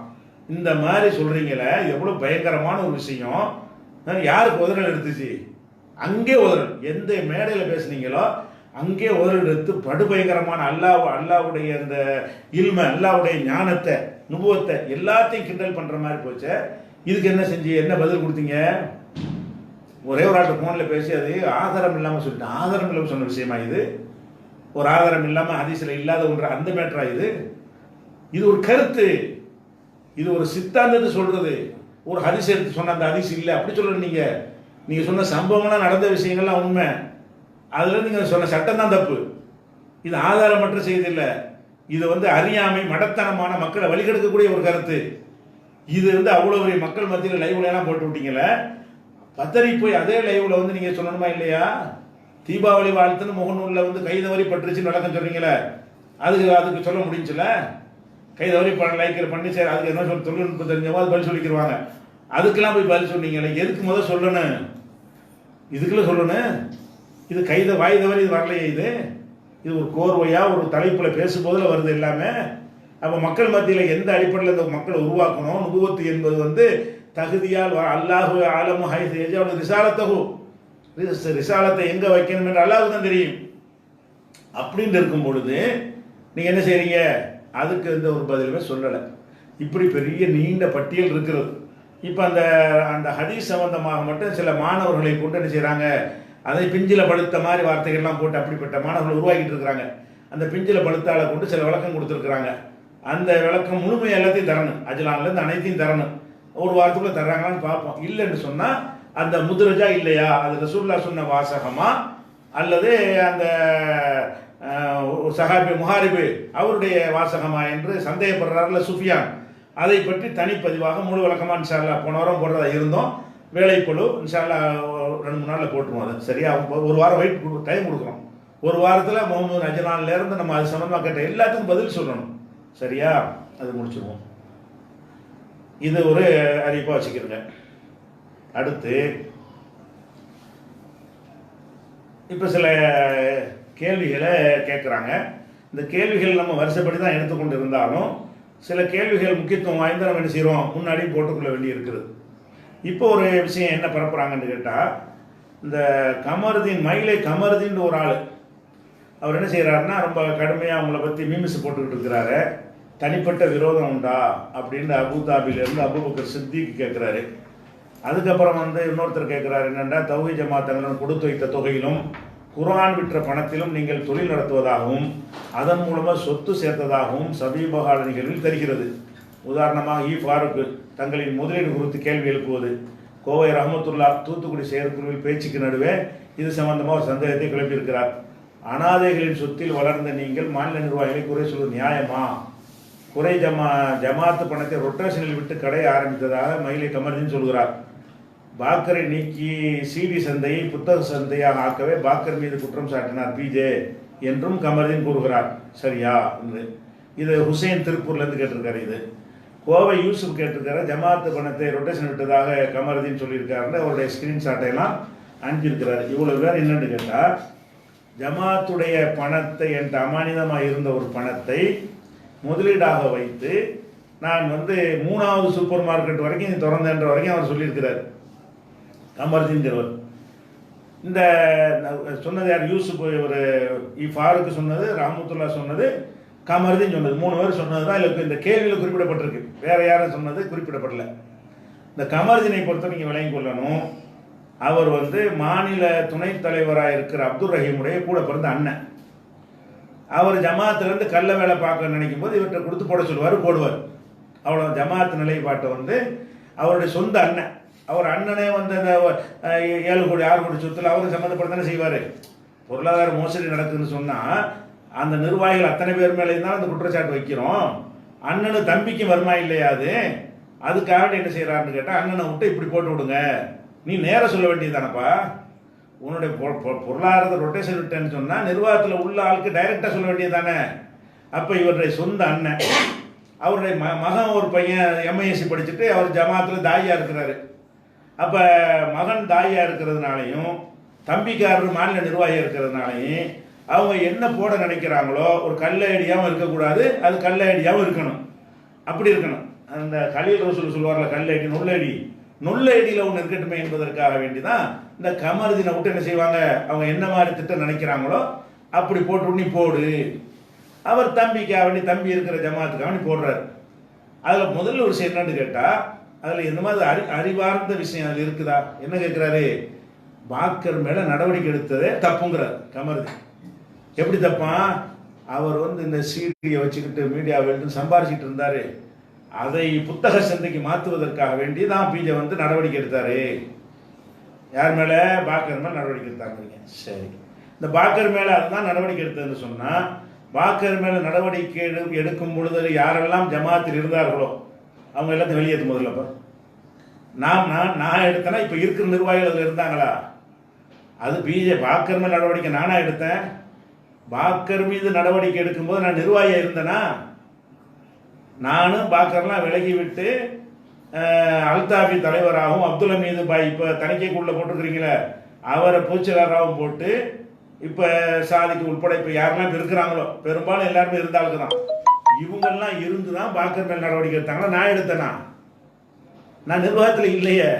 இந்த மாதிரி சொல்றீங்களே, எவ்வளோ பயங்கரமான ஒரு விஷயம். யாருக்கு உதறல் எடுத்துச்சு? அங்கே உதறல். எந்த மேடையில் பேசுனீங்களோ அங்கே உதறல் எடுத்து படுபயங்கரமான அல்லாவுடைய அந்த இல்ம, அல்லாவுடைய ஞானத்தை, நுபுவத்தை எல்லாத்தையும் கிண்டல் பண்ற மாதிரி போச்சு. இதுக்கு என்ன செஞ்சு என்ன பதில் கொடுத்தீங்க? ஒரே ஒரு ஆட்டு ஃபோனில் பேசி அது ஆதாரம் இல்லாமல் சொல்லிட்டேன். ஆதாரம் இல்லாமல் சொன்ன விஷயமா இது? ஒரு ஆதாரம் இல்லாமல் ஹதீஸில் இல்லாத ஒன்று அந்த மேட்டரா இது? இது ஒரு கருத்து, இது ஒரு சித்தாந்தத்தை சொல்றது. ஒரு ஹதீஸ் எடுத்து சொன்ன அந்த ஹதீஸ் இல்லை அப்படி சொல்ல நீங்க சொன்ன சம்பவம்லாம் நடந்த விஷயங்கள்லாம் உண்மை, அதுல நீங்க சொன்ன சட்டம் தான் தப்பு. இது ஆதாரமற்ற செய்தி இல்லை, இது வந்து அறியாமை மடத்தனமான மக்களை வழிகெடுக்கக்கூடிய ஒரு கருத்து. இது வந்து அவ்வளவு பெரிய மக்கள் மத்தியில் லைவ்ல எல்லாம் போட்டு விட்டீங்களே, பத்தறி போய் அதே லைவ்ல வந்து நீங்க சொல்லணுமா இல்லையா? தீபாவளி வாழ்த்துன்னு முகநூல்ல வந்து கைதவறி பட்டுருச்சுன்னு விளக்கம் சொல்றீங்களே, அதுக்கு சொல்ல முடிஞ்சுல? கைதவறி லைக்கில் பண்ணி சரி, அதுக்கு என்ன சொல்ல தொழில்நுட்பம் தெரிஞ்சவங்க அது பதில் சொல்லிக்கிடுவாங்க. அதுக்கெல்லாம் போய் பதில் சொன்னீங்களே, எதுக்கு முதல் சொல்லணும்? இதுக்குள்ள சொல்லணும். இது வாய் தவறி இது வரலையே. இது ஒரு கோர்வையா ஒரு தலைப்புல பேசும்போதுல வருது எல்லாமே. அப்ப மக்கள் மத்தியில் எந்த அடிப்படையில் இந்த மக்களை உருவாக்கணும்? நுபுவத்து என்பது வந்து தகுதியால் அல்லாஹு ஆலமு ஹைஸ் ரிசாலத்தகு, ரிசாலத்தை எங்க வைக்கணும் என்று அல்லாஹ்வுக்கு தான் தெரியும். அப்படின்னு இருக்கும் பொழுது நீங்க என்ன செய்றீங்க? அதுக்கு எந்த ஒரு பதிலுமே சொல்லலை. இப்படி பெரிய நீண்ட பட்டியல் இருக்கிறது. இப்போ அந்த ஹதீஸ் சம்பந்தமாக மட்டும் சில மாணவர்களை கொண்டு என்ன செய்கிறாங்க, அதை பிஞ்சில பழுத்த மாதிரி வார்த்தைகள்லாம் போட்டு அப்படிப்பட்ட மாணவர்கள் உருவாக்கிட்டு இருக்கிறாங்க. அந்த பிஞ்சில பழுத்தால கொண்டு சில விளக்கம் கொடுத்துருக்குறாங்க. அந்த விளக்கம் முழுமையாக எல்லாத்தையும் தரணும், அஜ்லான்லேருந்து அனைத்தையும் தரணும். ஒரு வாரத்துக்குள்ள தர்றாங்களான்னு பார்ப்போம். இல்லைன்னு சொன்னால் அந்த முதுரஜா இல்லையா, அது ரசூலுல்லாஹ் சொன்ன வாசகமா அல்லது அந்த சஹாபி முஹாரிபு அவருடைய வாசகமா என்று சந்தேகப்படுறாருல சுஃபியான், அதை பற்றி தனிப்பதிவாக முழு விளக்கமாக இன்ஷா அல்லாஹ் போன வாரம் போடுறதா இருந்தோம். வேலைக்குழு இன்ஷா அல்லாஹ் 2-3 நாளில் போட்டுருவோம். அது சரியா? ஒரு வாரம் டைம் கொடுக்குறோம். ஒரு வாரத்தில் முகமது அஜ்லான்லேருந்து நம்ம அது சம்பந்தமாக கேட்ட எல்லாத்துக்கும் பதில் சொல்லணும். சரியா? அது முடிச்சிருவோம். இது ஒரு அறிவிப்பாக வச்சுக்கிறேங்க. அடுத்து இப்போ சில கேள்விகளை கேட்குறாங்க. இந்த கேள்விகள் நம்ம வருஷப்படி தான் எடுத்துக்கொண்டு இருந்தாலும் சில கேள்விகள் முக்கியத்துவம் வாய்ந்த நம்ம என்ன செய்கிறோம், முன்னாடியும் போட்டுக்கொள்ள வேண்டி இருக்குது. இப்போ ஒரு விஷயம் என்ன பரப்புகிறாங்கன்னு கேட்டால், இந்த கமருதீன் மயிலை கமருதீன் ஒரு ஆள், அவர் என்ன செய்கிறாருன்னா ரொம்ப கடுமையாக அவங்கள பற்றி மீமிஸ் போட்டுக்கிட்டு இருக்கிறாரு. தனிப்பட்ட விரோதம் உண்டா அப்படின்னு அபுதாபிலேருந்து அபூபக்கர் சித்திக் கேட்குறாரு. அதுக்கப்புறம் வந்து இன்னொருத்தர் கேட்குறாரு, என்னென்னா தௌஹீத் ஜமாத்தங்களும் கொடுத்து வைத்த தொகையிலும் குர்ஆன் விற்ற பணத்திலும் நீங்கள் தொழில் நடத்துவதாகவும் அதன் மூலமாக சொத்து சேர்த்ததாகவும் சமீபகால நிகழ்வில் தெரிகிறது. உதாரணமாக ஃபாரூக் தங்களின் முதலீடு குறித்து கேள்வி எழுப்புவது, கோவை ரஹமத்துல்லா தூத்துக்குடி செயற்குழுவில் பேச்சுக்கு நடுவே இது சம்பந்தமாக ஒரு சந்தேகத்தை கிளப்பியிருக்கிறார். அனாதைகளின் சொத்தில் வளர்ந்த நீங்கள் மாநில நிர்வாகிகளை குறை சொல்வது நியாயமா? குறை ஜமாத்து பணத்தை ரொட்டேஷனில் விட்டு கடைய ஆரம்பித்ததாக மயிலை கமருதீன் சொல்கிறார். பாக்கரை நீக்கி சிடி சந்தையை புத்தக சந்தையாக ஆக்கவே பாக்கர் மீது குற்றம் சாட்டினார் பிஜே என்றும் கமருதீன் கூறுகிறார். சரியா என்று இது ஹுசைன் திருப்பூர்லேருந்து கேட்டிருக்காரு. இது கோவை யூசுப் கேட்டிருக்காரு. ஜமாத்து பணத்தை ரொட்டேஷன் விட்டதாக கமருதீன் சொல்லியிருக்காருன்னு அவருடைய ஸ்கிரீன்ஷாட்டை எல்லாம் அனுப்பியிருக்கிறார். இவ்வளோ பேர் என்னென்னு கேட்டால், ஜமாத்துடைய பணத்தை என்ற அமானிதமாக இருந்த ஒரு பணத்தை முதலீடாக வைத்து நான் வந்து 3வது சூப்பர் மார்க்கெட் வரைக்கும் திறந்தேன்ற வரைக்கும் அவர் சொல்லியிருக்கிறார் கமருதீன்கிறவர். இந்த சொன்னது யார்? யூசுப் ஒரு ஃபாரூக் சொன்னது, ரஹமத்துல்லா சொன்னது, கமருதீன் சொன்னது. 3 பேர் சொன்னது தான் இல்லை இந்த கேள்வியில் குறிப்பிடப்பட்டிருக்கு. வேற யாரும் சொன்னது குறிப்பிடப்படலை. இந்த கமருதீனை பொறுத்த நீங்கள் விளங்கி கொள்ளணும், அவர் வந்து மாநில துணைத் தலைவராக இருக்கிற அப்துல் ரஹீமுடைய கூட பிறந்த அண்ணன். அவர் ஜமாத்திலேருந்து கள்ள வேலை பார்க்க நினைக்கும் போது இவர்கிட்ட கொடுத்து போட சொல்லுவார், போடுவார். அவ்வளோ ஜமாத் நிலைப்பாட்டை வந்து அவருடைய சொந்த அண்ணன். அவர் அண்ணனே வந்து அந்த 7 கோடி 6 கோடி சொத்துல அவருக்கு சம்மந்தப்பட்டு செய்வார். பொருளாதார மோசடி நடக்குதுன்னு சொன்னால் அந்த நிர்வாகிகள் அத்தனை பேர் மேலே இருந்தாலும் அந்த குற்றச்சாட்டு வைக்கிறோம். அண்ணனு தம்பிக்கு வருமா இல்லையா? அதுக்காக என்ன செய்கிறாருன்னு கேட்டால், அண்ணனை விட்டு இப்படி போட்டு விடுங்க, நீ நேர சொல்ல வேண்டியதானப்பா. உன்னுடைய பொருளாதாரத்தை ரொட்டேஷன் விட்டேன்னு சொன்னால் நிர்வாகத்தில் உள்ள ஆளுக்கு டைரெக்டாக சொல்ல வேண்டியதானே. அப்போ இவருடைய சொந்த அண்ணன், அவருடைய மகன் ஒரு பையன் எம்ஐஎஸ்சி படிச்சுட்டு அவர் ஜமாத்தில் தாயா இருக்கிறாரு. அப்போ மகன் தாயா இருக்கிறதுனாலையும் தம்பிக்காரர் மாநில நிர்வாகியாக இருக்கிறதுனாலையும் அவங்க என்ன போட நினைக்கிறாங்களோ ஒரு கள்ள ஐடியாவும் இருக்கக்கூடாது, அது கள்ள ஐடியாவும் இருக்கணும். அப்படி இருக்கணும். அந்த கலீல் ரசூல் சொல்லுவார்ல, கல்லடி நொல்லடி, நொல்லடியில் ஒன்று இருக்கட்டுமே என்பதற்காக வேண்டி தான் இந்த கமருதீனை விட்டு என்ன செய்வாங்க, அவங்க என்ன மாதிரி திட்டம் நினைக்கிறாங்களோ அப்படி போட்டு நீ போடு. அவர் தம்பிக்காக வேண்டி, தம்பி இருக்கிற ஜமாத்துக்காக வேண்டி போடுறாரு. அதில் முதல்ல ஒரு விஷயம் என்னன்னு கேட்டால், அதில் எந்த மாதிரி அறிவார்ந்த விஷயம் அதில் இருக்குதா? என்ன கேட்குறாரு, பாக்கர் மேலே நடவடிக்கை எடுத்ததே தப்புங்கிறார் கமருதீன். எப்படி தப்பான்? அவர் வந்து இந்த சீடியை வச்சுக்கிட்டு மீடியாவில் சம்பாரிச்சிட்டு இருந்தார். அதை புத்தக சந்தைக்கு மாற்றுவதற்காக வேண்டி தான் பிஜே வந்து நடவடிக்கை எடுத்தார். யார் மேலே? பாக்கர் மேலே நடவடிக்கை எடுத்தாங்க. சரி, இந்த பாக்கர் மேலே அதுதான் நடவடிக்கை எடுத்ததுன்னு சொன்னால், பாக்கர் மேலே நடவடிக்கை எடுக்கும் பொழுது யாரெல்லாம் ஜமாத்தில் இருந்தார்களோ அவங்க எல்லாத்தையும் வெளியேற்றும். முதல்லப்போ நான் எடுத்தேன்னா இப்போ இருக்கிற நிர்வாகிகள் அதில் இருந்தாங்களா? அது பிஜே பாக்கர் மேலே நடவடிக்கை நானா எடுத்தேன்? பாக்கர் மீது நடவடிக்கை எடுக்கும்போது நான் நிர்வாகியாக இருந்தேனா? நானும் பாக்கர்லாம் விலகி விட்டு அல்தாபி தலைவராகவும் அப்துல் ஹமீது பாய் இப்போ தணிக்கைக்குள்ளே போட்டுருக்கிறீங்களே அவரை பொதுச்செயலாளராகவும் போட்டு இப்போ சாதிக்கு உட்பட இப்போ யாரெல்லாம் இருக்கிறாங்களோ பெரும்பாலும் எல்லாருமே இருந்தாளுக்கு தான். இவங்கெல்லாம் இருந்து தான் பாக்கர் மேல் நடவடிக்கை எடுத்தாங்களா? நான் எடுத்தேனா? நான் நிர்வாகத்தில் இல்லையே.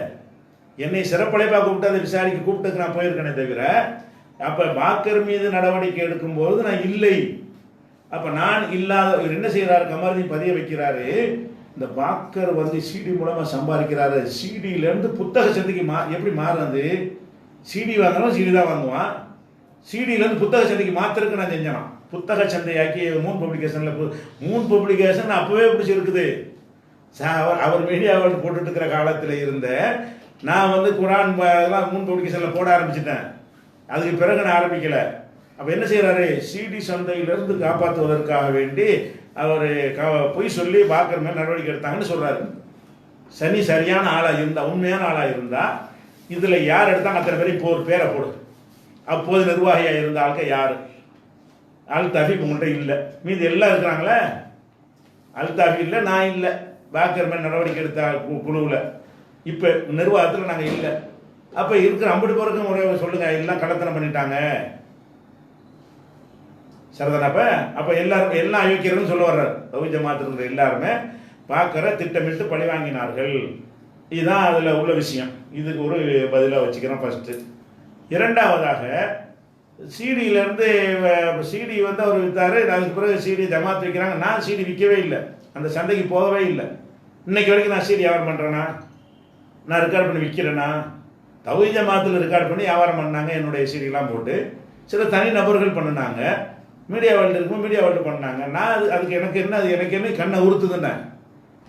என்னை சிறப்பழைப்பாக கூப்பிட்டு அதை விசாரிக்க கூப்பிட்டுக்கு நான் போயிருக்கேனே தவிர, அப்போ பாக்கர் மீது நடவடிக்கை எடுக்கும்போது நான் இல்லை. அப்போ நான் இல்லாத என்ன செய்கிறாரு, கமருதீன் பதிய வைக்கிறாரு, இந்த பாக்கர் வந்து சிடி மூலமாக சம்பாதிக்கிறாரு. சிடியிலேருந்து புத்தக சந்தைக்கு எப்படி மாறுறது? சிடி வாங்கினாலும் சிடி தான் வாங்குவான். சிடியிலேருந்து புத்தக சந்தைக்கு மாத்திரக்கு நான் செஞ்சேன். புத்தக சந்தையாக்கி மூன் பப்ளிகேஷன் அப்போவே பிடிச்சிருக்குது. அவர் மீடியாவில் போட்டுட்டு இருக்கிற காலத்தில் இருந்த நான் வந்து குரான் மூன் பப்ளிகேஷனில் போட ஆரம்பிச்சிட்டேன். அதுக்கு பிறகு நான் ஆரம்பிக்கலை. அப்போ என்ன செய்கிறாரு, சிடி சந்தையிலிருந்து காப்பாற்றுவதற்காக வேண்டி அவர் பொய் சொல்லி பாக்கர் மேல் நடவடிக்கை எடுத்தாங்கன்னு சொல்கிறாரு. சரியான ஆளாக இருந்தால், உண்மையான ஆளாக இருந்தால் இதில் யார் எடுத்தாங்க அத்தனை பேரும் இப்போ ஒரு பேரை போடு. அப்போது நிர்வாகியாக இருந்த ஆளுக்க யார்? அல்தாஃபி உங்கள்கிட்ட இல்லை, மீது எல்லாம் இருக்கிறாங்களே. அல்தாஃபி இல்லை, நான் இல்லை, பாக்கர் மேல் நடவடிக்கை எடுத்த குழுவில் இப்போ நிர்வாகத்தில் நாங்கள் இல்லை. அப்போ இருக்கிற 50 பேருக்கும் ஒரு சொல்லுங்கள், எல்லாம் கடத்தனம் பண்ணிட்டாங்க சரிதானப்ப. அப்போ எல்லாரும் எல்லாம் அயோக்கியர்கள் சொல்ல வர்றார். தௌஹீத் ஜமாத்தில் இருக்கிற எல்லாருமே பாக்கரை திட்டமிட்டு பழி வாங்கினார்கள். இதுதான் அதில் உள்ள விஷயம். இதுக்கு ஒரு பதிலாக வச்சுக்கிறோம் ஃபர்ஸ்ட்டு. இரண்டாவதாக சிடியிலேருந்து சிடி வந்து அவர் விற்றாரு. அதுக்கு பிறகு சிடி ஜமாத் விற்கிறாங்க. நான் சிடி விற்கவே இல்லை, அந்த சந்தைக்கு போகவே இல்லை. இன்னைக்கு வரைக்கும் நான் சிடி வியாபாரம் பண்ணுறேன்னா, நான் ரெக்கார்ட் பண்ணி விற்கிறேன்னா? தௌஹீத் ஜமாத்தில் ரெக்கார்ட் பண்ணி வியாபாரம் பண்ணாங்க. என்னுடைய சிடிலாம் போட்டு சில தனி நபர்கள் பண்ணினாங்க. மீடியா வேல்டு இருக்கும், மீடியா வேல்டு பண்ணாங்க. நான் அதுக்கு எனக்கு என்ன கண்ணை உறுத்துதுன்னு,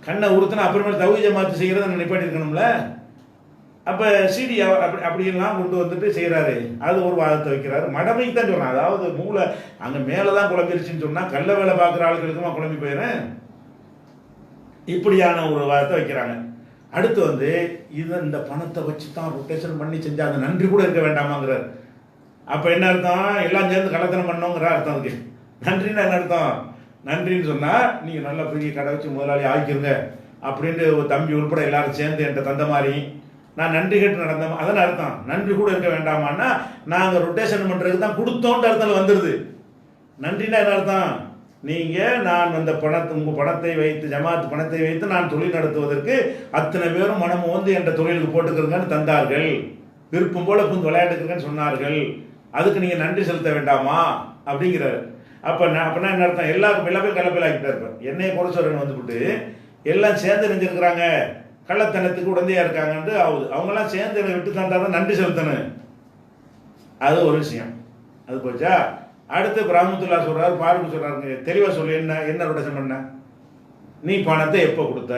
கண்ணை உறுத்துனா அப்புறமேல் தௌஹீத் ஜமாத் செய்கிறத நான் நிப்பாட்டிருக்கணும்ல. அப்போ சிடி அப்படியெல்லாம் கொண்டு வந்துட்டு செய்கிறாரு. அது ஒரு வாதத்தை வைக்கிறாரு. மடமைக்கு தான் சொல்கிறான். அதாவது மூளை அங்கே மேலே தான் குழம்பிருச்சுன்னு சொன்னால் கள்ள வேலை பார்க்குற ஆளுகளுக்குமா குழம்பி போயிடுறேன். இப்படியான ஒரு வாதத்தை வைக்கிறாங்க. அடுத்து வந்து இந்த பணத்தை வச்சு தான் ரொட்டேஷன் பண்ணி செஞ்சால் அந்த நன்றி கூட இருக்க வேண்டாமாங்கிறார். அப்போ என்ன அர்த்தம்? எல்லாம் சேர்ந்து கள்ளத்தனம் பண்ணோங்கிற அர்த்தம். அதுக்கு நன்றின்னா என்ன அர்த்தம்? நன்றின்னு சொன்னால் நீங்கள் நல்லா பெரிய கடை வச்சு முதலாளி ஆக்கிருங்க அப்படின்ட்டு ஒரு தம்பி உள்பட எல்லாரும் சேர்ந்து என்கிட்ட தந்த மாதிரி நான் நன்றி கேட்டு நடந்தோம், அதான் அர்த்தம். நன்றி கூட இருக்க வேண்டாமான்னா நாங்கள் ரொட்டேஷன் பண்ணுறதுக்கு தான் கொடுத்தோன்ற அர்த்தம் வந்துடுது. நன்றின்னா என்ன அர்த்தம்? நீங்கள் நான் அந்த உங்கள் பணத்தை வைத்து, ஜமாத் பணத்தை வைத்து நான் தொழில் நடத்துவதற்கு அத்தனை பேரும் மனம் வந்து என்ற தொழிலுக்கு போட்டுக்கிறதுங்கன்னு தந்தார்கள், விருப்பம் போல புந்து விளையாட்டுக்குங்கன்னு சொன்னார்கள், அதுக்கு நீங்கள் நன்றி செலுத்த வேண்டாமா அப்படிங்கிறாரு. அப்போனா என்ன அர்த்தம்? எல்லாருக்கும் எல்லாமே கலப்பையில் ஆக்கிட்டா இருப்பேன். என்னையை குறைச்சவர்கள் வந்துவிட்டு எல்லாம் சேர்ந்து நினைஞ்சிருக்கிறாங்க, கள்ளத்தனத்துக்கு உடந்தையாக இருக்காங்கன்ட்டு ஆகுது. அவங்கெல்லாம் சேர்ந்து என்னை விட்டு தந்தா தான் நன்றி செலுத்தணும். அது ஒரு விஷயம். அது போச்சா. அடுத்து ரஹ்மத்துல்லா சொல்கிறார், பாருக்கு சொல்கிறாருங்க, தெளிவாக சொல்லி என்ன ரொட்டேஷன் பண்ண? நீ பணத்தை எப்போ கொடுத்த?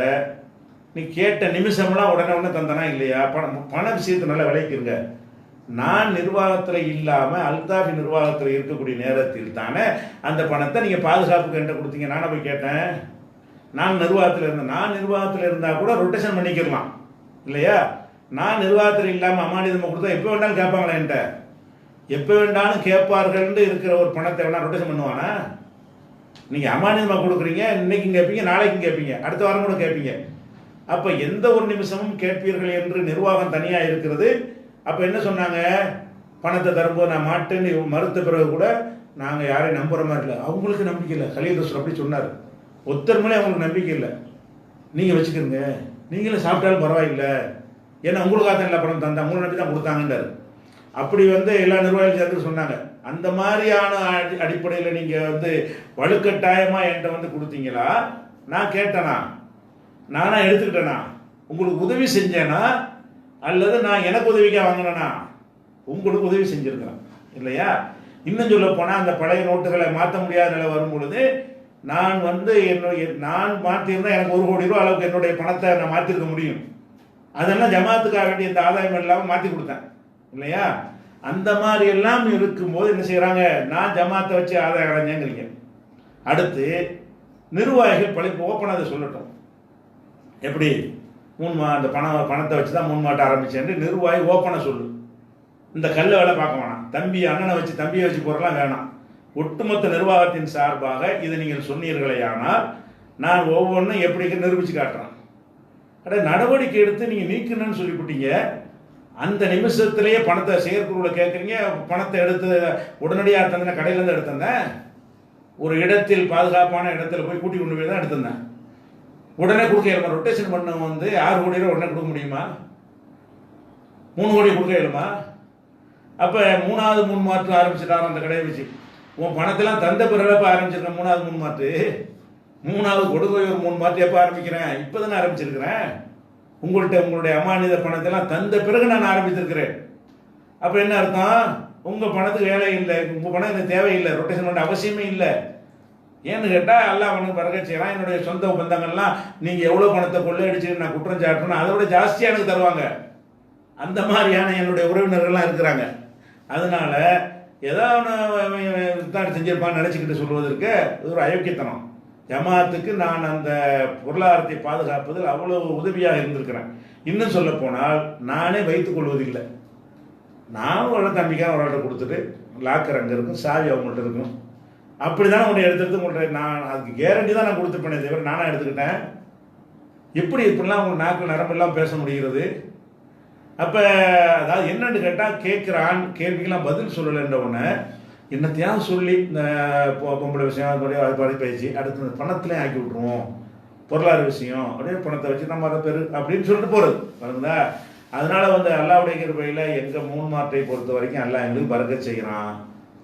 நீ கேட்ட நிமிஷம்லாம் உடனே தந்தனா இல்லையா? பண விஷயத்தை நல்லா விளைக்குங்க. நான் நிர்வாகத்தில் இல்லாமல் அல்தாஃபி நிர்வாகத்தில் இருக்கக்கூடிய நேரத்தில் தானே அந்த பணத்தை நீங்கள் பாதுகாப்புக்கு என்கிட்ட கொடுத்தீங்க. நானே போய் கேட்டேன். நான் நிர்வாகத்தில் இருந்தேன். நான் நிர்வாகத்தில் இருந்தால் கூட ரொட்டேஷன் பண்ணிக்கலாம் இல்லையா? நான் நிர்வாகத்தில் இல்லாமல் அமானிதமாக கொடுத்தா எப்போ வேண்டாலும் கேட்பாங்களே என்கிட்ட. எப்போ வேண்டாலும் கேட்பார்கள்னு இருக்கிற ஒரு பணத்தை வேணா ரொட்டேஷன் பண்ணுவானா? நீங்கள் அமானிதமாக கொடுக்குறீங்க, இன்னைக்கும் கேட்பீங்க, நாளைக்கும் கேட்பீங்க, அடுத்த வாரம் கூட கேட்பீங்க. அப்போ எந்த ஒரு நிமிஷமும் கேட்பீர்கள் என்று நிர்வாகம் தனியாக இருக்கிறது. அப்போ என்ன சொன்னாங்க? பணத்தை தரும்போது நான் மாட்டேன்னு மறுத்த பிறகு கூட நாங்கள் யாரையும் நம்புகிற மாதிரி இல்லை. அவங்களுக்கு நம்பிக்கை இல்லை. கலீல் ரசூல் அப்படி சொன்னார். ஒருத்தர் அவங்களுக்கு நம்பிக்கை இல்லை. நீங்கள் வச்சுக்கிறீங்க, நீங்களும் சாப்பிட்டாலும் பரவாயில்லை, ஏன்னா உங்களுக்காக தான் எல்லா பணம் தந்தா, உங்களை நம்பி தான் கொடுத்தாங்கன்றார். அப்படி எல்லா நிர்வாகிகள் சேர்ந்து சொன்னாங்க. அந்த மாதிரியான அடிப்படையில் நீங்கள் வலுக்கட்டாயமாக என்கிட்ட கொடுத்தீங்களா? நான் கேட்டேனா? நானா எடுத்துக்கிட்டேனா? உங்களுக்கு உதவி செஞ்சேனா? அல்லது நான் எனக்கு உதவிக்காக வாங்கினேனா? உங்களுக்கு உதவி செஞ்சுருக்கிறேன் இல்லையா? இன்னும் சொல்ல போனால் அந்த பழைய நோட்டுகளை மாற்ற முடியாத நிலை வரும் பொழுது நான் நான் மாற்றிருந்தா எனக்கு 1 கோடி ரூபா அளவுக்கு என்னுடைய பணத்தை நான் மாற்றிருக்க முடியும். அதெல்லாம் ஜமாத்துக்காக வேண்டிய இந்த ஆதாயம் இல்லாமல் மாற்றி கொடுத்தேன் இல்லையா? அந்த மாதிரி எல்லாம் இருக்கும்போது என்ன செய்கிறாங்க? நான் ஜமாத்தை வச்சு ஆதாயம் அடைஞ்சேங்கிறீங்க. அடுத்து நிர்வாகிகள் பழைப்பு ஓப்பனாக அதை சொல்லட்டும். எப்படி அந்த பணத்தை வச்சு தான் 3 மாட்டை ஆரம்பிச்சேன் நிர்வாகி ஓப்பனாக சொல்லு. இந்த கல்லை வேலை பார்க்க வேணாம். தம்பியை வச்சு போகிறலாம் வேணாம். ஒட்டுமொத்த நிர்வாகத்தின் சார்பாக இதை நீங்கள் சொன்னீர்களே, ஆனால் நான் ஒவ்வொன்றும் எப்படி நிரூபித்து காட்டுறேன். நடவடிக்கை எடுத்து நீங்கள் நீக்கணும்னு சொல்லிவிட்டீங்க. அந்த நிமிஷத்துலேயே பணத்தை செயற்குழுவில் கேட்குறீங்க. பணத்தை எடுத்து உடனடியாக தந்தேன், கடையிலேருந்து எடுத்திருந்தேன். ஒரு இடத்தில் பாதுகாப்பான இடத்துல போய் கூட்டி கொண்டு போய் தான் எடுத்திருந்தேன். உடனே கொடுக்க இயலுமா? ரொட்டேஷன் பண்ண 6 கோடி ரூபா உடனே கொடுக்க முடியுமா? 3 கோடி கொடுக்க இயலுமா? அப்போ 3வது 3 மாற்று ஆரம்பிச்சுட்டாரோ அந்த கடையை வச்சு. உன் பணத்தெல்லாம் தந்த பிறகு ஆரம்பிச்சிருக்கேன். 3வது 3 மாற்று, 3வது கொடுக்க ஒரு 3 மாற்று எப்போ ஆரம்பிக்கிறேன்? இப்போ தானே ஆரம்பிச்சிருக்கிறேன். உங்களுடைய அமானித பணத்தெல்லாம் தந்த பிறகு நான் ஆரம்பித்திருக்கிறேன். அப்போ என்ன அர்த்தம்? உங்கள் பணத்துக்கு வேலை இல்லை, உங்கள் பணம் எனக்கு தேவையில்லை, ரொட்டேஷன் பண்ண அவசியமே இல்லை. ஏன்னு கேட்டால் அல்லாஹ் அவனுக்கு பரக்கத் செய்யலாம். என்னுடைய சொந்த பந்தங்கள்லாம் நீங்கள் எவ்வளோ பணத்தை கொள்ளையடிச்சு நான் குற்றம் சாட்டணும், அதை விட ஜாஸ்தியாக எனக்கு தருவாங்க. அந்த மாதிரியான என்னுடைய உறவினர்கள்லாம் இருக்கிறாங்க. அதனால ஏதாவது தான் செஞ்சிருப்பான்னு நினச்சிக்கிட்டு சொல்வதற்கு ஒரு அயோக்கியத்தனம். ஜமாத்துக்கு நான் அந்த பொருளாதாரத்தை பாதுகாப்பதில் அவ்வளோ உதவியாக இருந்திருக்கிறேன். இன்னும் சொல்ல போனால் நானே வைத்துக் கொள்வதில்லை. நானும் ஒரு தம்பிக்கான ஒரு ஆர்டர் கொடுத்துட்டு லாக்கர் அங்கே இருக்கும், சாவி அவங்கள்ட்ட இருக்கும். அப்படி தானே உங்களை உங்கள்கிட்ட நான் அதுக்கு கேரண்டி தான் நான் கொடுத்துருப்பேனே தவிர நானாக எடுத்துக்கிட்டேன். இப்படிலாம் உங்கள் நாக்கு நரம்பெல்லாம் பேச முடிகிறது. அப்போ அதாவது என்னன்னு கேட்டால் கேட்குறான் கேள்விக்கெல்லாம் பதில் சொல்லலைன்ற உடனே என்னத்தையாவது சொல்லி இந்த பொம்பளை விஷயம் அது பாடி பேசி அடுத்து இந்த பணத்துலேயும் ஆக்கி விட்ருவோம், பொருளாதார விஷயம் அப்படியே பணத்தை வச்சு நம்ம அதை பெரு அப்படின்னு சொல்லிட்டு போகிறது வருங்களா. அதனால் அல்லாவுடைய கிருபையில் எங்கள் 3 மாற்றை பொறுத்த வரைக்கும் எல்லாம் எங்களுக்கு பரக்கத் செய்கிறான்.